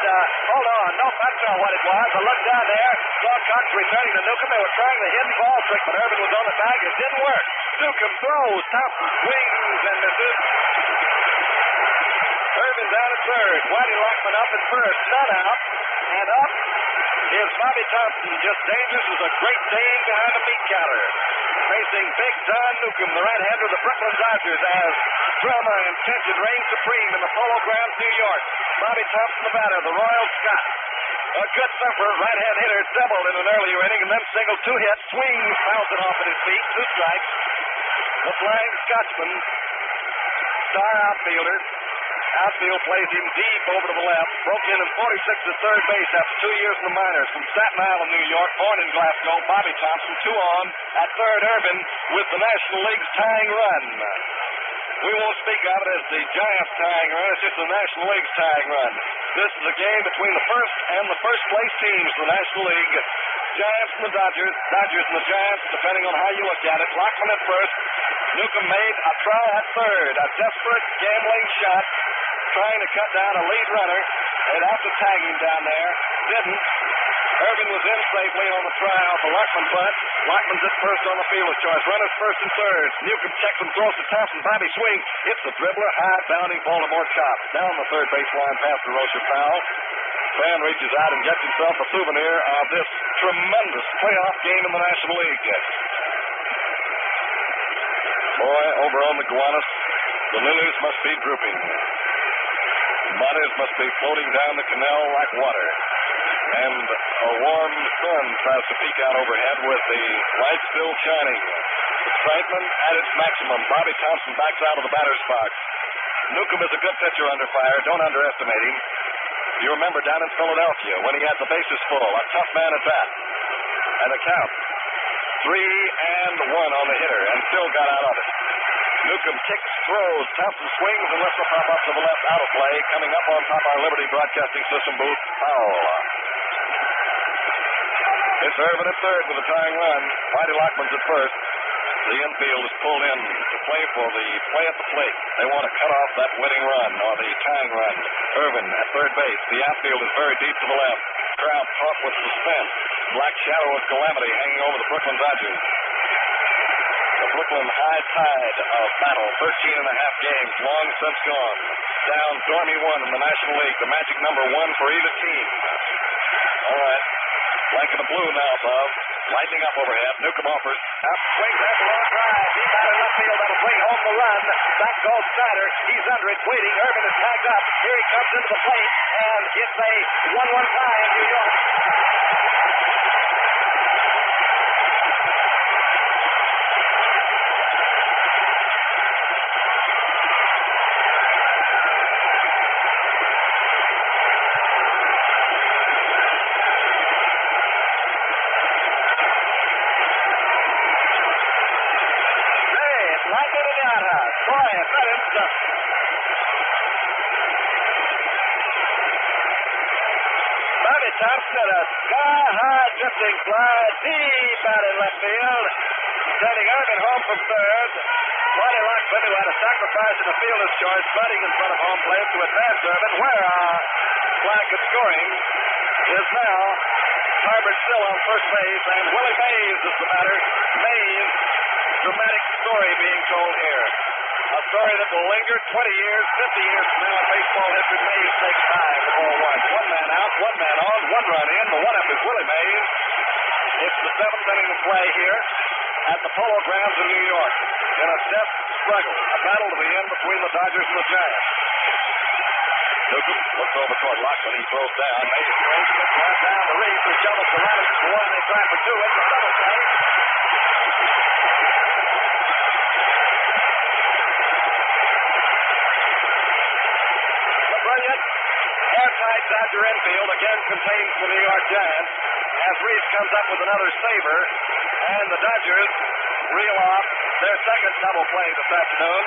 hold on, nope, that's not what it was. I looked down there, saw Cox returning to Newcomb. They were trying the hidden ball trick, but Irvin was on the bag. It didn't work. Newcomb throws, Thomson swings and misses. Irvin down at third. Whitey Lockman up at first. None out. And up is Bobby Thomson. Just dangerous as a Great Dane behind a meat counter. Facing Big Don Newcomb, the right-hander of the Brooklyn Dodgers, as drama and tension reign supreme in the Polo Grounds, New York. Bobby Thomson, the batter, the Royal Scot. A good thumper, right-hand hitter, doubled in an earlier inning and then singled, 2 hits, swings, fouls it off at his feet, 2 strikes. The Flying Scotsman, star outfielder. Outfield plays him deep over to the left. Broke in 46 at third base after 2 years in the minors. From Staten Island, New York, born in Glasgow, Bobby Thomson, 2 on. At third, Irvin with the National League's tying run. We won't speak of it as the Giants tying run. It's just the National League's tying run. This is a game between the first and the first place teams of the National League. Giants and the Dodgers. Dodgers and the Giants, depending on how you look at it. Lockman at first. Newcomb made a try at third. A desperate gambling shot, trying to cut down a lead runner. They'd have to tag him down there. Didn't. Irvin was in safely on the try off the Lockman bunt. Lockman's at first on the fielder's choice. Runners first and third. Newcomb checks and throws to Thomson. Bobby swings. Hits the dribbler. High bounding Baltimore chop. Down the third baseline past the Rocha foul. Fan reaches out and gets himself a souvenir of this tremendous playoff game in the National League. Boy, over on the Gowanus, the lilies must be drooping. Mothers must be floating down the canal like water. And a warm sun tries to peek out overhead with the light still shining. Excitement at its maximum. Bobby Thomson backs out of the batter's box. Newcomb is a good pitcher under fire. Don't underestimate him. You remember down in Philadelphia when he had the bases full. A tough man at bat. And the count. 3-1 on the hitter and still got out of it. Newcomb kicks, throws, Thomson swings and lets the pop up to the left, out of play. Coming up on top our Liberty Broadcasting System booth, foul. It's Irvin at third with a tying run. Whitey Lockman's at first. The infield is pulled in to play for the play at the plate. They want to cut off that winning run or the tying run. Irvin at third base. The outfield is very deep to the left. Crowd caught with suspense. Black shadow of calamity hanging over the Brooklyn Dodgers. The Brooklyn high tide of battle. 13 and a half games, long since gone. Down stormy 1 in the National League. The magic number 1 for either team. All right. Blanket of blue now, Bob. Lightning up overhead. Newcomb offers. Up swings at the long drive. Deep out in left field. That'll bring home the run. Back goes Snyder. He's under it, waiting. Irvin is tagged up. Here he comes into the plate. And it's a 1-1 tie in New York. Thomson at a sky-high drifting fly deep out in left field. Sending Irvin home from third. Marty Lockman, who had a sacrifice in the fielder's choice, bunting in front of home plate to advance Irvin, where flag at scoring is now harbored still on first base, and Willie Mays is the batter. Mays, dramatic story being told here. A story that will linger 20 years, 50 years from now in baseball history. Mays takes time to ball one. One man out, one man on, one run in. The one-up is Willie Mays. It's the seventh inning of play here at the Polo Grounds in New York. In a death struggle, a battle to the end between the Dodgers and the Giants. Newcomb looks over toward Lockman. He throws down. Mays throws it down to Reeves, who shovels to Robbins for one. They try for two. It's a double play. The brilliant, airtight Dodger infield again contains the New York Giants as Reeves comes up with another saver, and the Dodgers reel off their second double play this afternoon.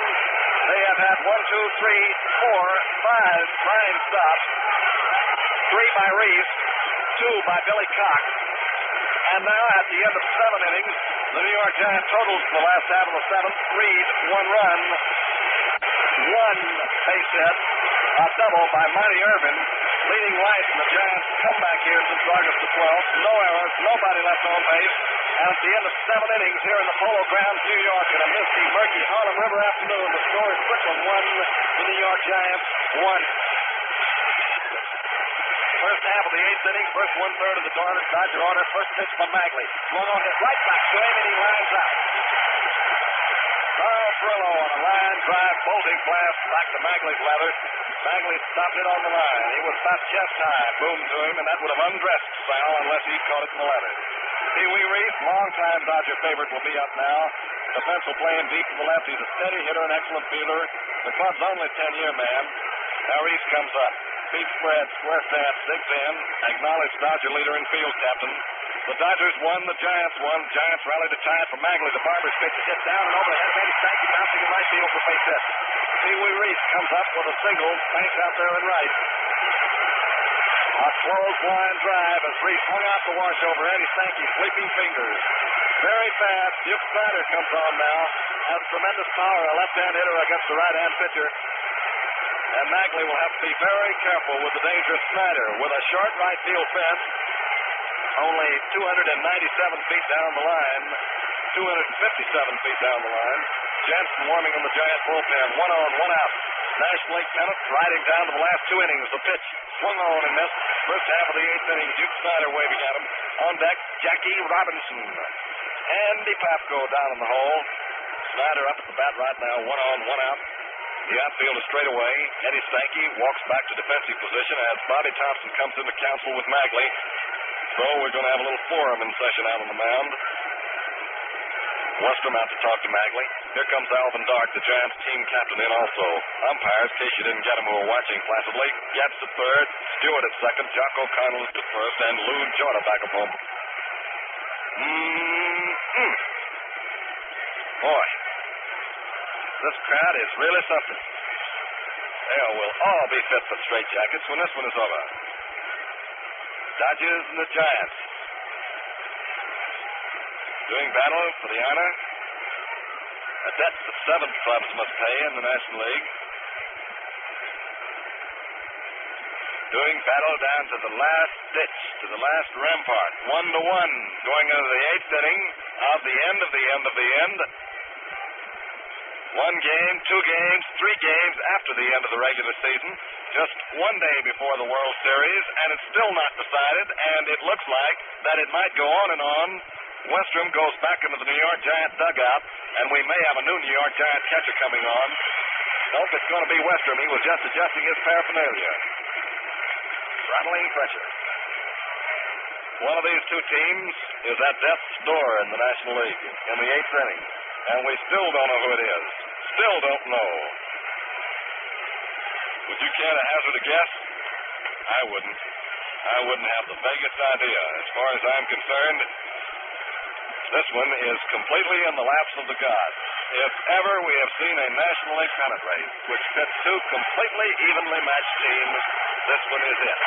They have had 1, 2, 3, 4, 5 fine stops. 3 by Reeves, 2 by Billy Cox. And now at the end of 7 innings, the New York Giants totals for the last half of the seventh read 1 run, 1 base hit, a double by Marty Irvin, leading life in the Giants' comeback here since August the 12th. No errors, nobody left on base. And at the end of 7 innings here in the Polo Grounds, New York, in a misty, murky Harlem River afternoon, the score is Brooklyn 1, the New York Giants 1. First half of the 8th inning, first 1/3 of the Dodger order. First pitch from Magley. Swung on hit right back to him, and he lines out. Carl Furillo on a line drive, bolting blast back to Magley's leather. Magley stopped it on the line. He was about chest high, boomed to him, and that would have undressed Sal unless he caught it in the leather. Pee Wee Reese, longtime Dodger favorite, will be up now. The fence will play him deep to the left. He's a steady hitter, an excellent fielder. The club's only 10-year man. Now Reese comes up. Feet spread, square stance, digs in. Acknowledged Dodger leader and field captain. The Dodgers won, the Giants won. Giants rallied to tie it for Magley. The Barber's pitch is hit down and over the head of Eddie Stanky, bouncing in right field for base hit. Pee Wee Reese comes up with a single. Stanks out there in right. A close line drive as Reese hung out the wash over Eddie Stanky's sleeping fingers. Very fast. Duke Snyder comes on now. Has tremendous power, a left-hand hitter against the right-hand pitcher. And Magley will have to be very careful with the dangerous Snyder. With a short right field fence, only 297 feet down the line, 257 feet down the line. Jansen warming in the Giant bullpen. 1 on, 1 out. National League pennant riding down to the last 2 innings. The pitch swung on and missed. First half of the 8th inning, Duke Snyder waving at him. On deck, Jackie Robinson. Andy Pafko down in the hole. Snyder up at the bat right now. 1 on, 1 out. The outfield is straight away. Eddie Stanky walks back to defensive position as Bobby Thomson comes into council with Magley. So we're going to have a little forum in session out on the mound. Westrom out to talk to Magley. Here comes Alvin Dark, the Giants team captain, in also. Umpires, in case you didn't get him, who were watching placidly. Getz at third, Stewart at second, Jock O'Connell at first, and Lou Jordan back at home. Boy, this crowd is really something. They will all be fit for straitjackets when this one is over. Dodgers and the Giants doing battle for the honor. A debt that 7 clubs must pay in the National League. Doing battle down to the last ditch, to the last rampart. 1-1 going into the 8th inning of the end of the end of the end. 1 game, 2 games, 3 games after the end of the regular season. Just 1 day before the World Series, and it's still not decided, and it looks like that it might go on and on. Westrom goes back into the New York Giant dugout, and we may have a new New York Giant catcher coming on. Nope, it's going to be Westrom. He was just adjusting his paraphernalia. Throttling pressure. One of these 2 teams is at death's door in the National League in the 8th inning, and we still don't know who it is. Still don't know. Would you care to hazard a guess? I wouldn't. I wouldn't have the vaguest idea. As far as I'm concerned, this one is completely in the laps of the gods. if ever we have seen a National League pennant race which pits two completely evenly matched teams, this one is it.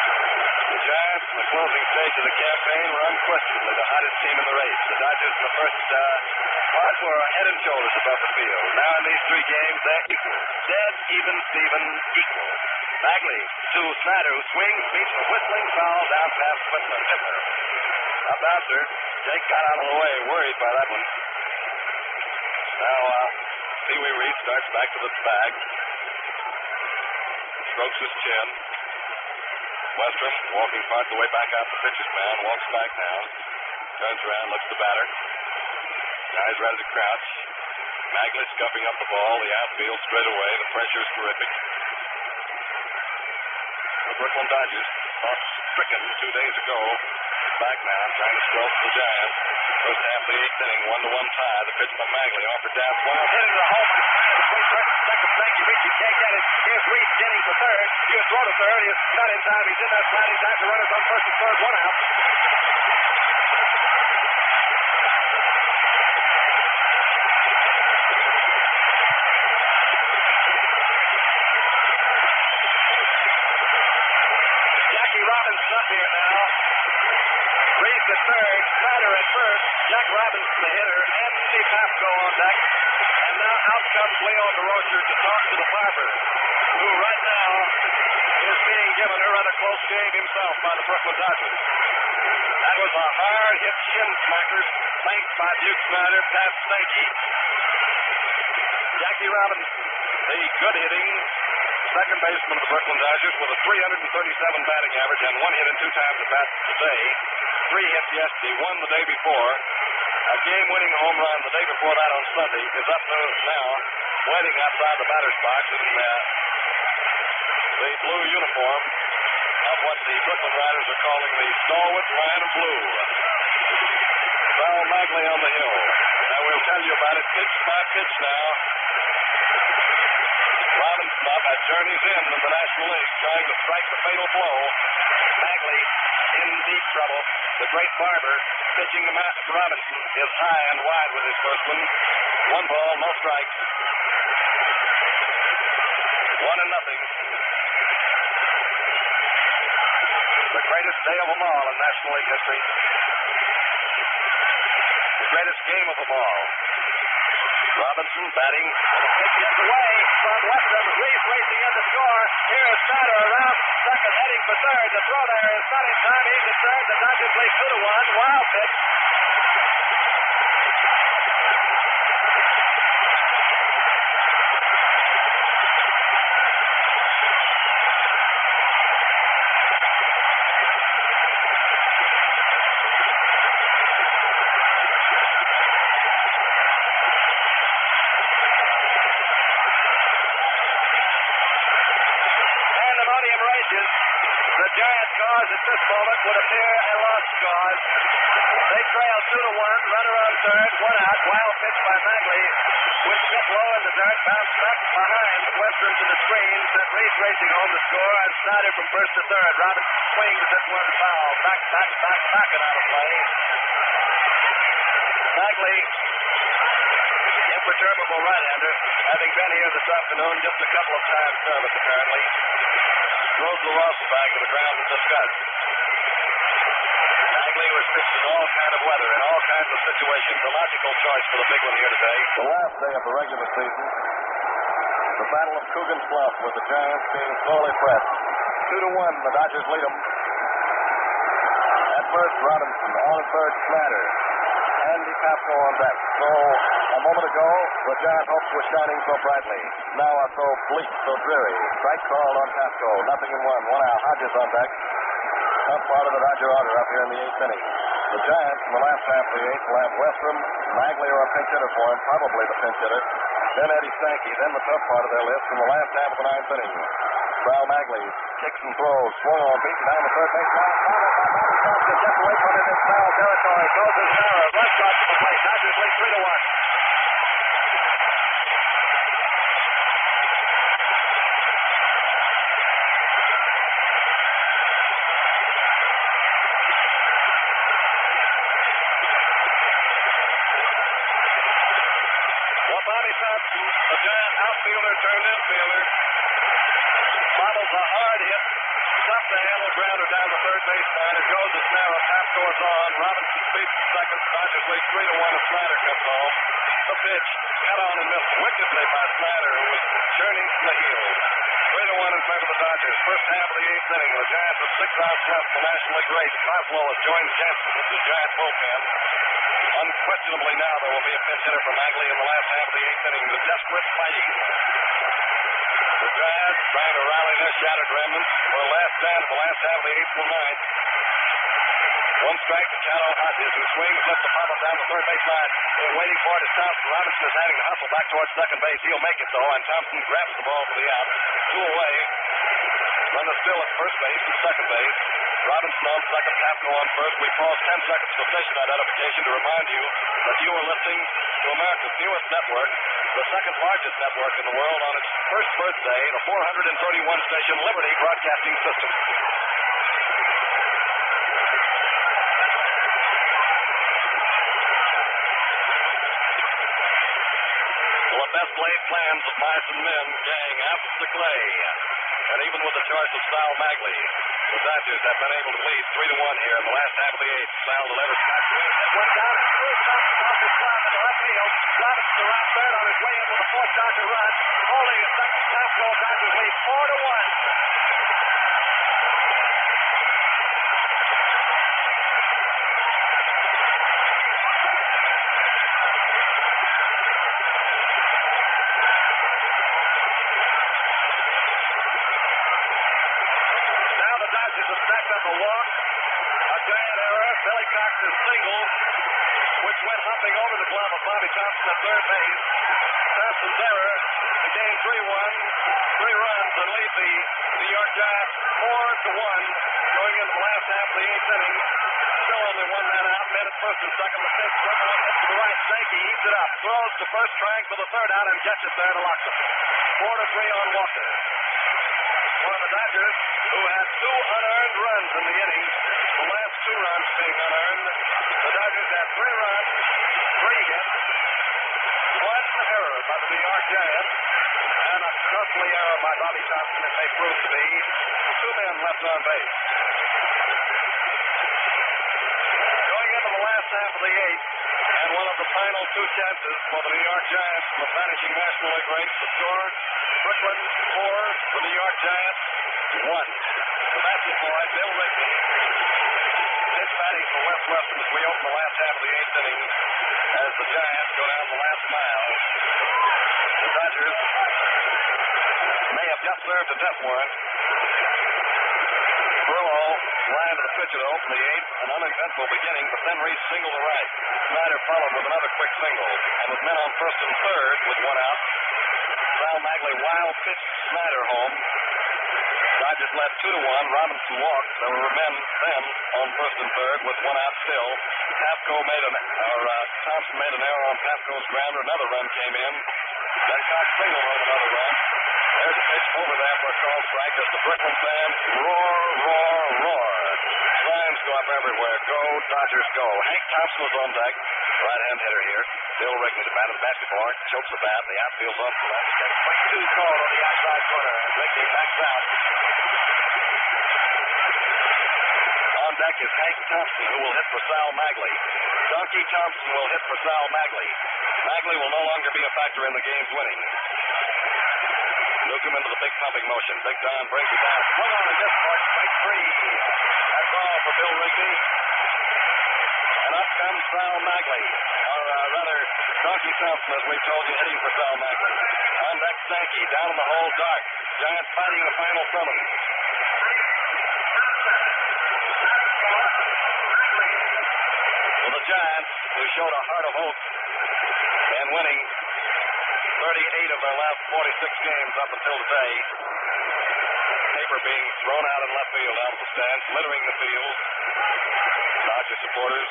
The Giants, in the closing stage of the campaign, were unquestionably the hottest team in the race. The Dodgers, in the first part, were head and shoulders above the field. Now, in these three games, they're equal. Dead, even, Steven, equal. Bagley to Snyder, who swings, beats a whistling foul down past Whitman. A bouncer. Jake got out of the way, worried by that one. Now, Pee Wee Reed starts back to the bag. Strokes his chin. Westrom, walking part of the way back out the pitcher's mound, walks back now. Turns around, looks the batter. Guy's ready to crouch. Magley scuffing up the ball. The outfield straight away. The pressure is terrific. The Brooklyn Dodgers, thought stricken 2 days ago, back now, trying to squelch the Giants. First half of the eighth inning, 1-1 tie. The pitch by Magley, offered down, swung up, hit it to the home. Second, Frankie Ritchie can't get it. Here's Reed getting for third. Here's throw to third. He's not in time. He's in that slide. He's after runners on first and third. 1 out. Robinson up here now. Reed's at third, Snyder at first, Jack Robinson the hitter, Andy Papco on deck. And now out comes Leo DeRocher to talk to the barber, who right now is being given a rather close shave himself by the Brooklyn Dodgers. That was a hard-hit shin smacker banked by Duke Snyder past Sankey. Jackie Robinson, the good-hitting second baseman of the Brooklyn Dodgers with a 337 batting average and 1 hit and 2 times at bat today. 3 hits yesterday, 1 the day before. A game-winning home run the day before that on Sunday is up now, waiting outside the batter's box in the blue uniform of what the Brooklyn Riders are calling the stalwart line of blue. Val Magley on the hill. Now we'll tell you about it pitch by pitch now. Robinson up at Journey's End in the National League, trying to strike the fatal blow. Magley in deep trouble. The great barber pitching to Robinson is high and wide with his first one. 1 ball, no strikes. 1-0. The greatest day of them all in National League history. The greatest game of them all. Robinson batting. It gets away from Western. Reed racing in to score. Here is Snyder around second, heading for third. The throw there is not in time. He's at third. The Dodgers lead 2-1. Wild pitch. The Giants' cause at this moment would appear a lost cause. They trail 2-1, runner on third, 1 out. Wild pitch by Magley, which hit low in the dirt, bounced back behind Western to the screen, sent Reed racing home to score, and Snyder from first to third. Robinson swings at one foul, back and out of play. Magley, imperturbable right-hander, having been here this afternoon just a couple of times service apparently. Drove Ross back to the ground to discuss. Magley was pitched in all kind of weather, in all kinds of situations. A logical choice for the big one here today. The last day of the regular season, the Battle of Coogan's Bluff, with the Giants being sorely pressed. 2-1, the Dodgers lead them. At first, Robinson. On third, Snyder. Andy Papco on deck. So, a moment ago, the Giant hopes were shining so brightly. Now are so bleak, so dreary. Strike called on Papco. 0-1. 1 out. Hodges on deck. Tough part of the Dodger order up here in the 8th inning. The Giants, in the last half of the 8th, will have Westrom, Magley, or a pinch hitter for him, probably the pinch hitter. Then Eddie Sankey. Then the tough part of their list in the last half of the 9th inning. Val Magley kicks and throws, swung on, beaten down the third base line. Just away from it in foul territory. Goes his error. Russ Hodges to the plate. Dodgers lead 3-1. Thomson, the Giant outfielder turned infielder, bobbles a hard hit, stopped the handle grounder down the third baseline. It goes to Snara. Pass goes on. Robinson speeds to second. Dodgers lead 3-1 as Snyder comes home. The pitch got on and missed wickedly by Snyder, who was churning from the heel. 3-1 in favor of the Dodgers. First half of the eighth inning. The Giants have 6 outs left. The National League great Croswell has joined Jansen with the Giant bullpen. Unquestionably now there will be a pinch hitter for Magley in the last half of the eighth inning. The desperate fighting. The Giants trying to rally their shattered remnants for a last stand in the last half of the eighth and ninth. One strike to count on Hodges, who swings, lifts the pop up down the third baseline. They're waiting for it as Thomson. Robinson is having to hustle back towards second base. He'll make it, though, and Thomson grabs the ball for the out. 2 away. Runner still at first base and second base. Robinson on second, Tapko on first. We pause 10 seconds for station identification to remind you that you are listening to America's newest network, the second largest network in the world on its first birthday, the 431-station Liberty Broadcasting System. The best laid plans of mice and men gang after the clay. And even with the choice of Sal Magley, the Dodgers have been able to lead 3-1 here in the last half of the eighth. Sal delivers back to him. Went down and threw Thomson off his glove into left field. Robinson around third on his way in with a fourth Dodger run. Holding a second half goal, Dodgers lead 4-1. A walk, a Giant error, Billy Cox's single, which went hopping over the glove of Bobby Thomson at third base. Thomson's error became 3-1, 3 runs, and lead the New York Giants 4-1 going into the last half of the eighth inning. Still only 1 man out, man at first and second. The pitch swung on hit to the right. Sankey eats it up, throws to first, trying for the third out, and gets it there to Loxton. 4-3 on Walker. For the Dodgers, who had 2 unearned runs in the inning, the last 2 runs being unearned, the Dodgers had 3 runs, 3 hits, 1 error by the New York Giants, and a costly error by Bobby Thomson, it may prove to be. 2 men left on base. Going into the last half of the eighth, and one of the final 2 chances for the New York Giants from the vanishing National League race to score. Brooklyn 4, the New York Giants 1. The Baptist boy, Bill Rigby, is batting for Wes Weston as we open the last half of the eighth inning as the Giants go down the last mile. The Dodgers may have just served a death warrant. Burlow line to the pitcher to open the eighth, an uneventful beginning, but then Reese singled to right. Snyder followed with another quick single, and with men on first and third with 1 out, Sal Magley wild pitched Snyder home. Dodgers led 2-1. Robinson walked. There were men then on first and third with 1 out still. Thomson made an error on Tapko's grounder. Another run came in. Then Cox singled home another run. There's a pitch over there for a called strike as the Brooklyn fans roar, roar, roar. Signs go up everywhere. Go, Dodgers, go. Hank Thomson was on deck. Right-hand hitter here. Bill Rigby, the bat of the basketball, chokes the bat. The outfield's off the left. Gets a 2 call on the outside corner. Rigby backs out. On deck is Hank Thomson, who will hit for Sal Magley. Donkey Thompson will hit for Sal Magley. Magley will no longer be a factor in the game's winning. Newcomb into the big pumping motion. Big Don brings it down. Swung on and just caught straight 3. That's all for Bill Rigby. And up comes Sal Magley. Or rather, Donkey Thompson, as we told you, hitting for Sal Magley. On deck, Sankey. Down in the hole, Dark. Giants fighting the final summons. For the Giants, who showed a heart of hope and winning 38 of their last 46 games up until today. Paper being thrown out in left field out of the stands, littering the field. Dodger supporters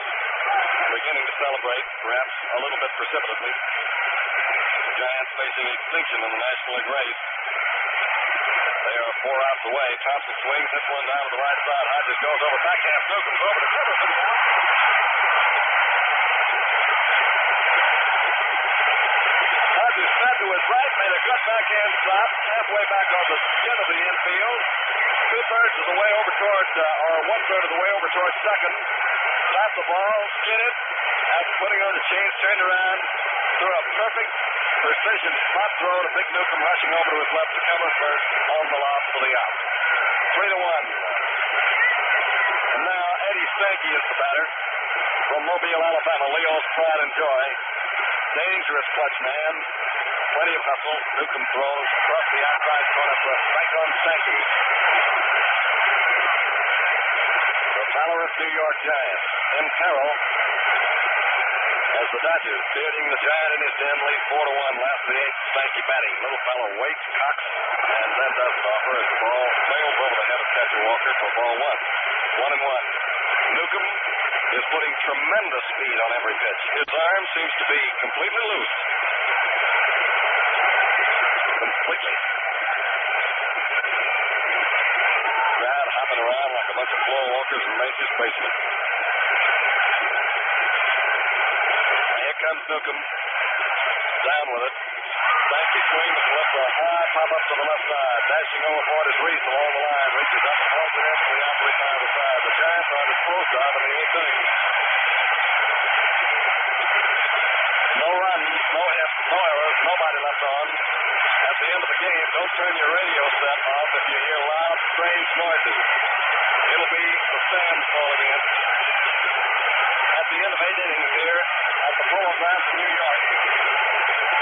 beginning to celebrate, perhaps a little bit precipitately. Giants facing extinction in the National League race. They are 4 outs away. Thomson swings, hits one down to the right side. Hodges goes over, backhand, Newcomb's over to cover for the out. Hodges fed to his right, made a good backhand stop, halfway back on the skin of the infield. 2/3 of the way over towards, or 1/3 of the way over towards second. Stopped the ball, skidded, after putting on the chains, turned around, threw a perfect precision spot throw to Big Newcomb, rushing over to his left to cover first on the loft for the out. 3-1. And now Eddie Stanky is the batter from Mobile, Alabama. Leo's pride and joy. Dangerous clutch man. Plenty of hustle. Newcomb throws across the outside corner for a strike on Stanky. The valorous New York Giants in peril as the Dodgers, bearding the Giant in his den, lead 4-1. Last of the eighth, Stanky batting. Little fellow waits, cocks, and then doesn't offer as the ball sails over the head of catcher Walker for ball one. 1-1. Newcomb is putting tremendous speed on every pitch. His arm seems to be completely loose. Completely. Crowd hopping around like a bunch of floor walkers in Macy's basement. Here comes Newcomb. Down with it. Stanky swings to left, a high pop up to the left side. Dashing overboard is Reese along the line. Reaches up and holds it in to the opposite side of the side. The Giants are disposed of in the eighth inning. No runs, no hits, no errors, nobody left on. At the end of the game, don't turn your radio set off if you hear loud, strange noises. It'll be the sand falling in. At the end of 8 innings here at the Polo Grounds in New York,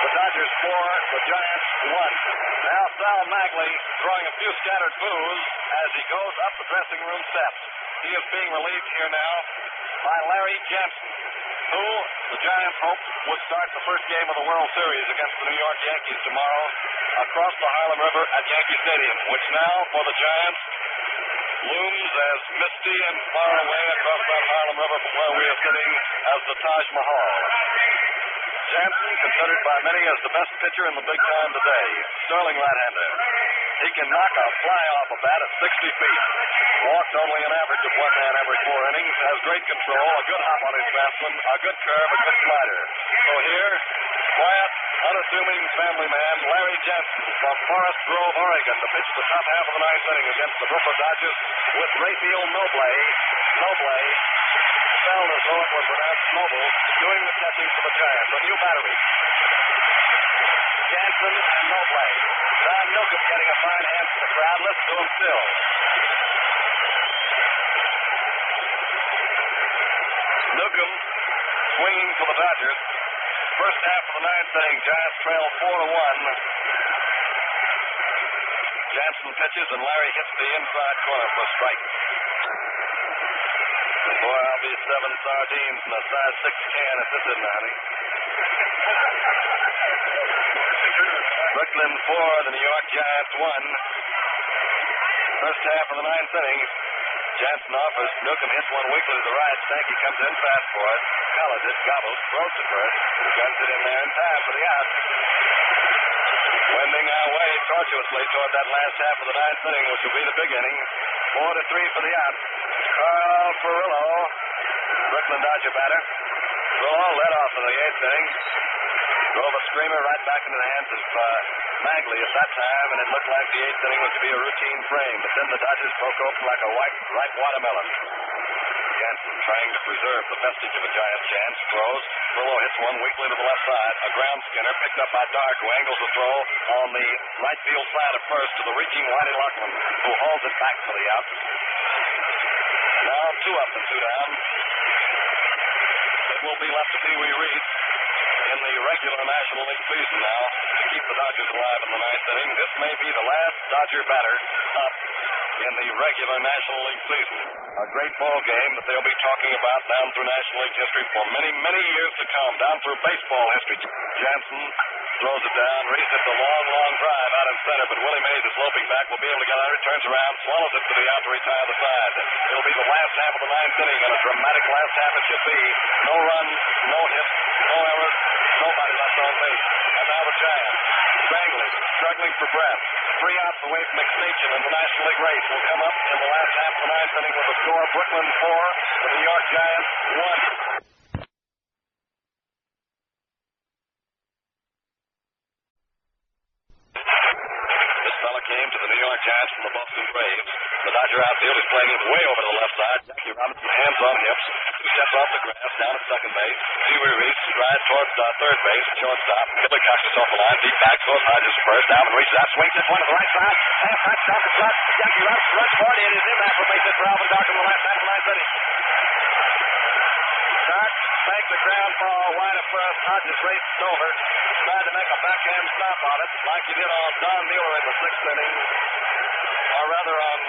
the Dodgers 4, the Giants 1. Now Sal Magley throwing a few scattered boos as he goes up the dressing room steps. He is being relieved here now by Larry Jansen, who the Giants hoped would start the first game of the World Series against the New York Yankees tomorrow across the Harlem River at Yankee Stadium, which now for the Giants looms as misty and far away across that Harlem River from where we are sitting as the Taj Mahal. Jansen, considered by many as the best pitcher in the big time today. Sterling right-hander. He can knock a fly off a bat at 60 feet. Walked only an average of 1 man every 4 innings. Has great control, a good hop on his fastman, a good curve, a good slider. So here, quiet, unassuming family man Larry Jansen from Forest Grove, Oregon, to pitch the top half of the 9th inning against the Brooklyn Dodgers with Raphael Noble spelled as though it was pronounced Noble, doing the catching for the Giants. A new battery. Jansen and Noble. Don Newcomb getting a fine hand from the crowd. Listen to him still. Newcomb swinging for the Dodgers. First half of the 9th inning, Giants trail 4-1. Jansen pitches and Larry hits the inside corner for a strike. Boy, I'll be 7 sardines in a size 6 can if this isn't honey. Brooklyn 4, the New York Giants 1. First half of the 9th inning. Jansen offers. Newcomb hits one weakly to the right. Stanky comes in fast for it. Collars it, gobbles, throws to first. Guns it in there in time for the out. Wending our way tortuously toward that last half of the 9th inning, which will be the big inning. 4-3 for the out. Carl Furillo, Brooklyn Dodger batter. Furillo led off in the 8th inning. Drove a screamer right back into the hands of Magley at that time, and it looked like the 8th inning was to be a routine frame. But then the Dodgers broke open like a ripe watermelon. Jansen trying to preserve the vestige of a Giant chance. Throws. Furillo hits one weakly to the left side. A ground skinner picked up by Dark, who angles the throw on the right field side at first to the reaching Whitey Loughlin, who hauls it back for the out. Now 2 up and 2 down. It will be left to Pee Wee Reed in the regular National League season now to keep the Dodgers alive in the 9th inning. This may be the last Dodger batter up in the regular National League season. A great ball game that they'll be talking about down through National League history for many, many years to come, down through baseball history. Jansen throws it down. Reese hits a long, long drive out in center, but Willie Mays is loping back. Will be able to get under it. Turns around, swallows it to the out to retire the side. It'll be the last half of the 9th inning, and a dramatic last half it should be. No runs, no hits, no errors, nobody left on base. And now the Giants, struggling for breath. 3 outs away from extinction in the National League race will come up in the last half of the 9th inning with a score: Brooklyn 4, the New York Giants 1. game to the New York Giants from the Boston Braves. The Dodger outfield is playing it way over to the left side. Jackie Robinson, hands on hips, 2 steps off the grass, down at second base. Pee Wee Reese strides towards third base, shortstop. Billy Cox is off the line, deep back, Russ Hodges first. Alvin reaches out, swings at one to the right side. Half back, off the shot. Jackie Robinson runs for it. It is in that for base hit for Alvin Dark in the last half of the ninth inning. Dark makes a ground ball wide of first. Hodges races over, tried to make a backhand stop on it, like he did on Don Mueller in the sixth inning, or rather on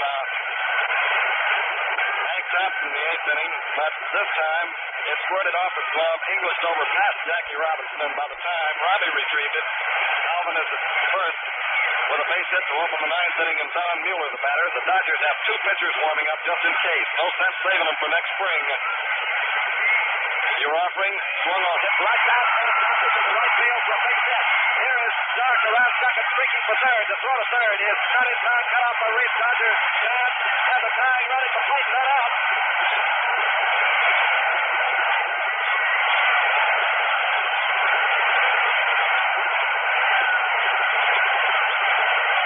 Hank Thomson in the eighth inning. But this time, it squirted off his glove, English over past Jackie Robinson, and by the time Robbie retrieved it, Alvin is at first with a base hit to open the ninth inning, and Don Mueller the batter. The Dodgers have 2 pitchers warming up just in case. No sense saving them for next spring. You're offering, swung on, hit right down, to the right field for a big hit. Here is Dark around second, streaking for third. The throw to third is cut in time, cut off by Reese. Dodgers chance has a tying run at the plate, not out.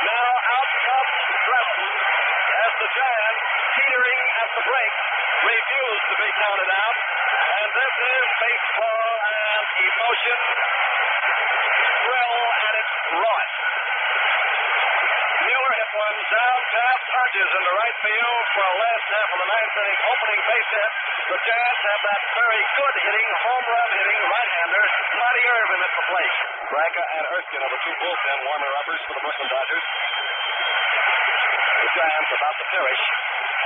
Now out comes Preston as the Giants, teetering at the break, refuse to be counted out. And this is baseball and emotion, thrill at its rawest. Mueller hit one down past Hodges into right field for a last half of the ninth inning opening base hit. The Giants have that very good hitting, home run hitting right-hander, Marty Irvin at the plate. Branca and Erskine are the 2 bullpen warmer-uppers for the Brooklyn Dodgers. The Giants about to perish,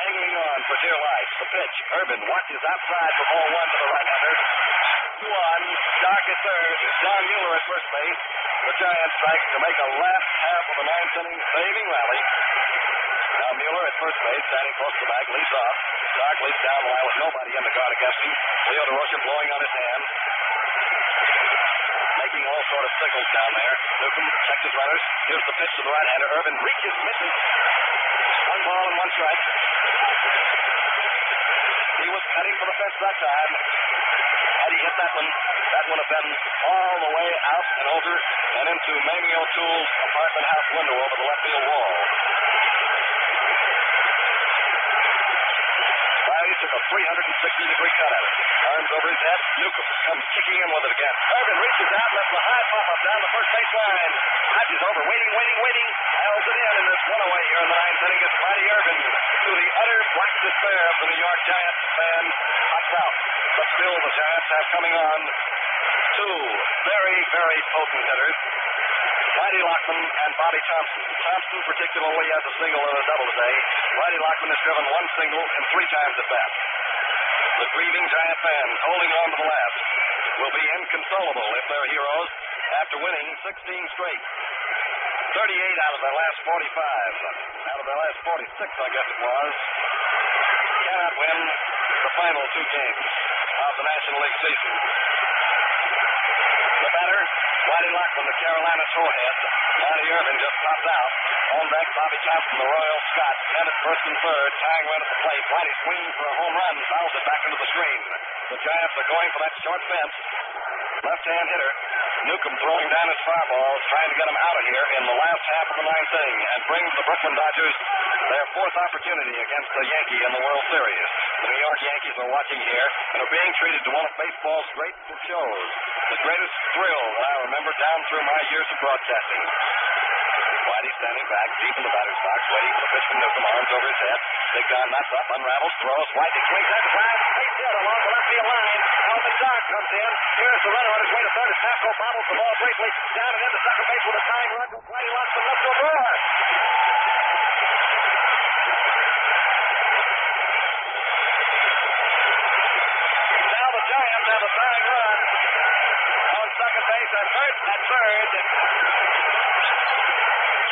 hanging on for dear life. The pitch, Irvin watches outside for ball 1 to the right-hander. 2-on, Dark at third, Don Mueller at first base. The Giants strike to make a last half of the ninth inning saving rally. Now Mueller at first base, standing close to the bag, leads off. Dark leads down the line with nobody in the guard against him. Leo DeRocha blowing on his hand, making all sort of signals down there. Newcomb checks his runners. Here's the pitch to the right-hander. Irvin reaches, misses. 1 ball and 1 strike. He was cutting for the fence that time. Had he hit that one would have been all the way out and over and into Mamie O'Toole's apartment house window over the left field wall. Riley took a 360-degree cut at it. Arms over his head. Newcomb comes kicking in with it again. Irvin reaches out, lets the high pop-up down the first base line. Hodges over, waiting. Held it in this one away here in the ninth inning. It's Marty Irvin to the utter black despair of the New York Giants fan. Pops out. But still the Giants have coming on 2 very, very potent hitters. Whitey Lockman and Bobby Thomson. Thomson particularly has a single and a double today. Whitey Lockman has driven 1 single and 3 times at bat. The grieving Giant fans holding on to the last will be inconsolable if they're heroes after winning 16 straight. 38 out of their last 45. Out of their last 46, I guess it was. Cannot win the final 2 games of the National League season. The batter, Whitey Lockman, the Carolina Sorehead. Marty Irvin just popped out. On deck, Bobby Thompson, the Royal Scot. Bennett first and third, tying run at the plate. Whitey swinging for a home run, fouls it back into the screen. The Giants are going for that short fence. Left-hand hitter. Newcomb throwing down his foul balls, trying to get him out of here in the last half of the ninth inning, and brings the Brooklyn Dodgers their 4th opportunity against the Yankee in the World Series. The New York Yankees are watching here and are being treated to one of baseball's great shows. The greatest thrill that I remember down through my years of broadcasting. Whitey standing back, deep in the batter's box, waiting for the pitch from Newcomb, arms over his head. Big John knocks up, unravels, throws. Whitey swings at the drive, base hit along the left field line. Alvin Dark comes in. Here's the runner on his way to third. As Pasco bobbles the ball briefly down and into second base with a tying run. Whitey locks the left over. Now the Giants have a tying run on second base at third.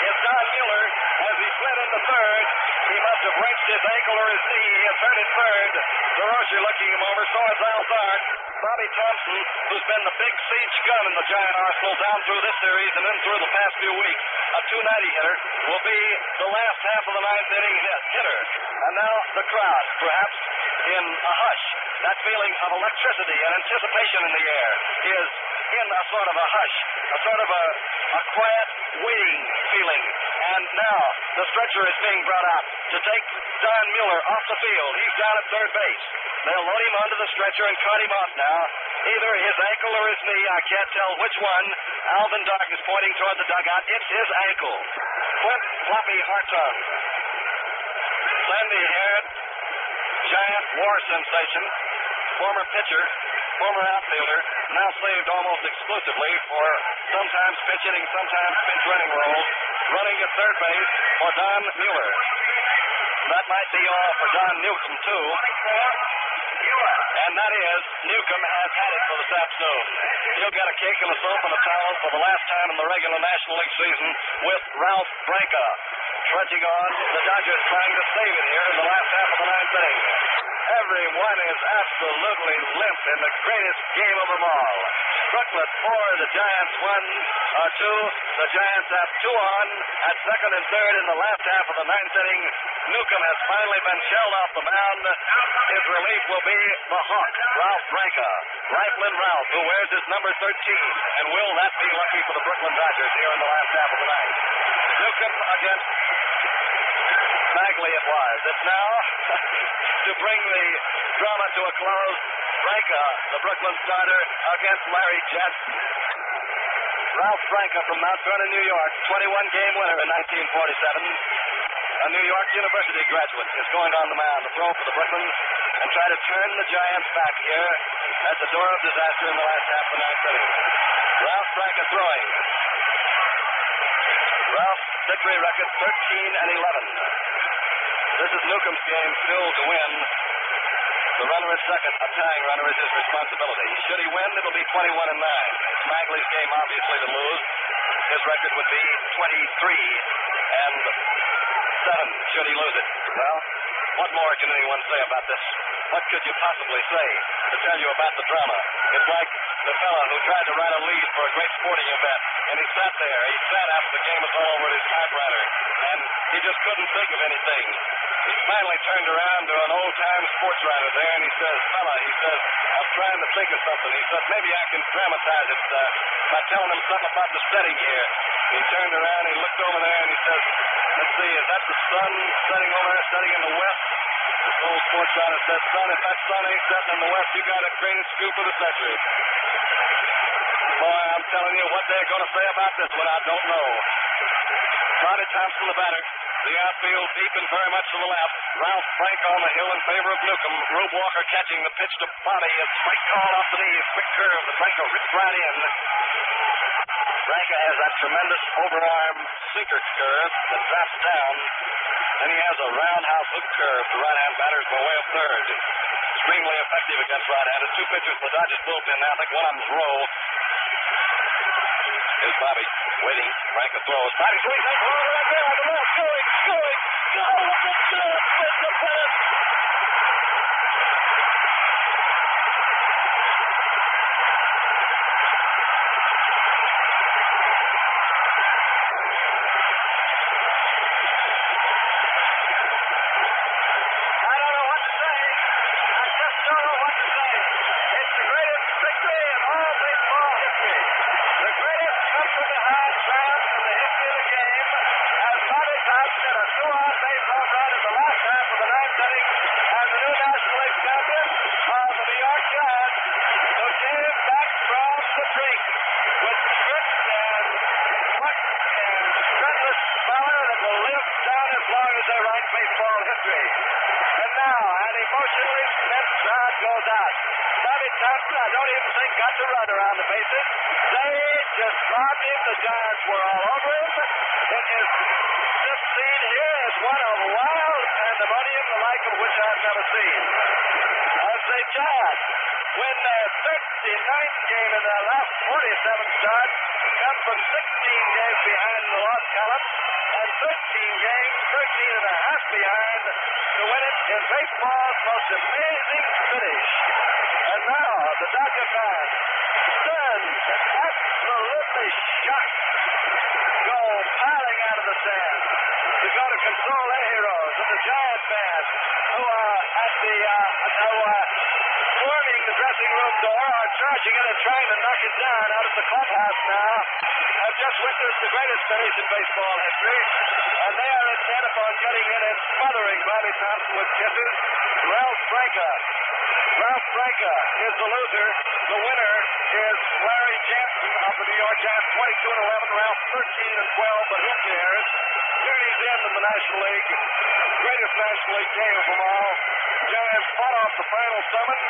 It's Don Mueller as he slid into third. He must have wrenched his ankle or his knee. He has turned in third. DeRocha looking him over. So is Al Dark. Bobby Thompson, who's been the big siege gun in the Giant arsenal down through this series and then through the past few weeks, a .290 hitter, will be the last half of the ninth inning hitter. And now the crowd, perhaps in a hush. That feeling of electricity and anticipation in the air is in a sort of a hush, a sort of a quiet waiting feeling And now the stretcher is being brought out to take Don Mueller off the field. He's down at third base. They'll load him onto the stretcher and cart him off now. Either his ankle or his knee. I can't tell which one. Alvin Dark is pointing toward the dugout. It's his ankle. Clint Floppy Hartung, sandy-haired, giant war sensation, former pitcher, former outfielder, now saved almost exclusively for sometimes pinch hitting, sometimes pinch running roles, running at third base for Don Mueller. That might be all for Don Newcomb, too. And that is, Newcomb has had it for this afternoon. He'll get a cake and a soap and a towel for the last time in the regular National League season with Ralph Branca. Trudging on, the Dodgers trying to save it here in the last half of the ninth inning. Everyone is absolutely limp in the greatest game of them all. Brooklyn 4, the Giants 2. The Giants have 2 on at second and third in the last half of the ninth inning. Newcomb has finally been shelled off the mound. His relief will be the Hawk, Ralph Branca. Rifleman Ralph, who wears his number 13. And will that be lucky for the Brooklyn Dodgers here in the last half of the ninth? Newcomb against Bagley it was. It's now to bring the drama to a close. Branca, the Brooklyn starter, against Larry Jansen. Ralph Branca from Mount Vernon, New York, 21-game winner in 1947. A New York University graduate is going on the mound to throw for the Brooklyn and try to turn the Giants back here at the door of disaster in the last half of the ninth inning. Ralph Branca throwing. Ralph's victory record 13-11. This is Newcomb's game still to win. The runner at second, a tying runner, is his responsibility. Should he win, it'll be 21-9. It's Magley's game, obviously, to lose. His record would be 23-7 should he lose it. Well, what more can anyone say about this? What could you possibly say to tell you about the drama? It's like the fella who tried to write a lead for a great sporting event, and he sat there. He sat after the game was all over at his typewriter, and he just couldn't think of anything. He finally turned around to an old-time sports writer there, and he says, I'm trying to think of something. He said, maybe I can dramatize it by telling him something about the setting here. He turned around, he looked over there, and he says, let's see, is that the sun setting over there, setting in the west? This old sports writer says, son, if that sun ain't setting in the west, you got a greatest scoop of the century. Boy, I'm telling you, what they're going to say about this one, I don't know. Bobby Thomson, the batter. The outfield deep and very much to the left. Ralph Branca on the hill in favor of Newcomb. Rube Walker catching the pitch to Bobby. A strike call off the knee. Quick curve. The Branca ripped right in. Branca has that tremendous overarm sinker curve that drops down. Then he has a roundhouse hook curve to right-hand batters by way of third. Extremely effective against right-handers. 2 pitchers for the Dodgers bullpen now. I think one of them's Rowe. Here's Bobby waiting. Branca throws. Bobby swings. They throw right there on the left. Going. Go! It's the finish. Forming the dressing dressing room door are charging it and trying to knock it down out at the clubhouse now. I've just witnessed the greatest finish in baseball history, and they are intent upon getting in and smothering Bobby Thomson with kisses. Ralph Franca is the loser. The winner is Larry Jansen of the New York Giants, 22-11. Ralph 13-12, but who cares? Here he's in the National League. Greatest National League game of them all. Giants fought off the final summons,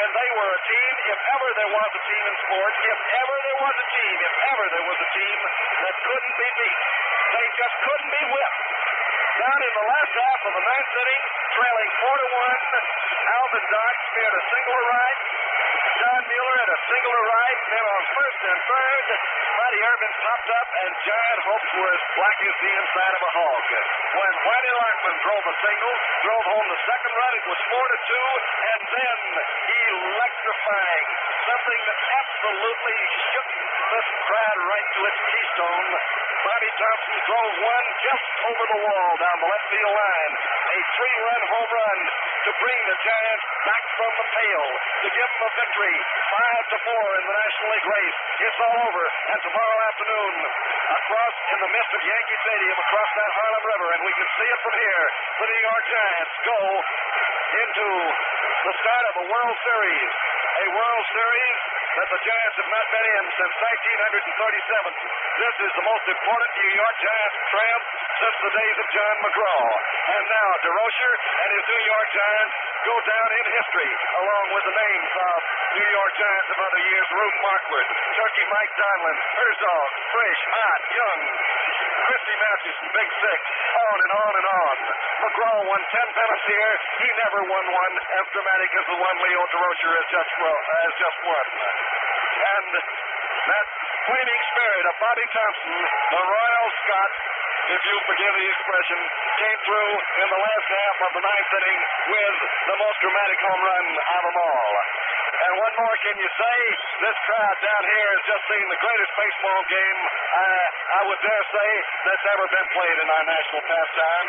and they were a team, if ever there was a team in sports, if ever there was a team that couldn't be beat. They just couldn't be whipped. Down in the last half of the ninth inning, trailing 4-1, Alvin Dock speared a single to right. John Mueller had a single to right. Then on first and third, Matty Irvin popped up, and Giant hopes were as black as the inside of a hog. When Whitey Larkman drove a single, drove home the second run, it was 4-2, and then electrifying, something that absolutely shook this crowd right to its keystone. Bobby Thomson drove one just over the wall down the left field line. A 3-run home run to bring the Giants back from the pale, to give them a victory, 5-4 in the National League race. It's all over, and tomorrow afternoon, across in the midst of Yankee Stadium, across that Harlem River, and we can see it from here, the New York Giants go into the start of a World Series. A World Series that the Giants have not been in since 1937. This is the most important New York Giants triumph since the days of John McGraw. And now DeRocher and his New York Giants go down in history, along with the names of New York Giants of other years: Ruth Marquardt, Turkey Mike Donlin, Herzog, Frisch, Ott, Young, Christy Mathewson, Big Six, on and on and on. McGraw won 10 pennants here. He never won one as dramatic as the one Leo DeRocher has just won. And that flaming spirit of Bobby Thomson, the Royal Scot, if you forgive the expression, came through in the last half of the ninth inning with the most dramatic home run of them all. And one more can you say? This crowd down here has just seen the greatest baseball game I would dare say that's ever been played in our national pastime.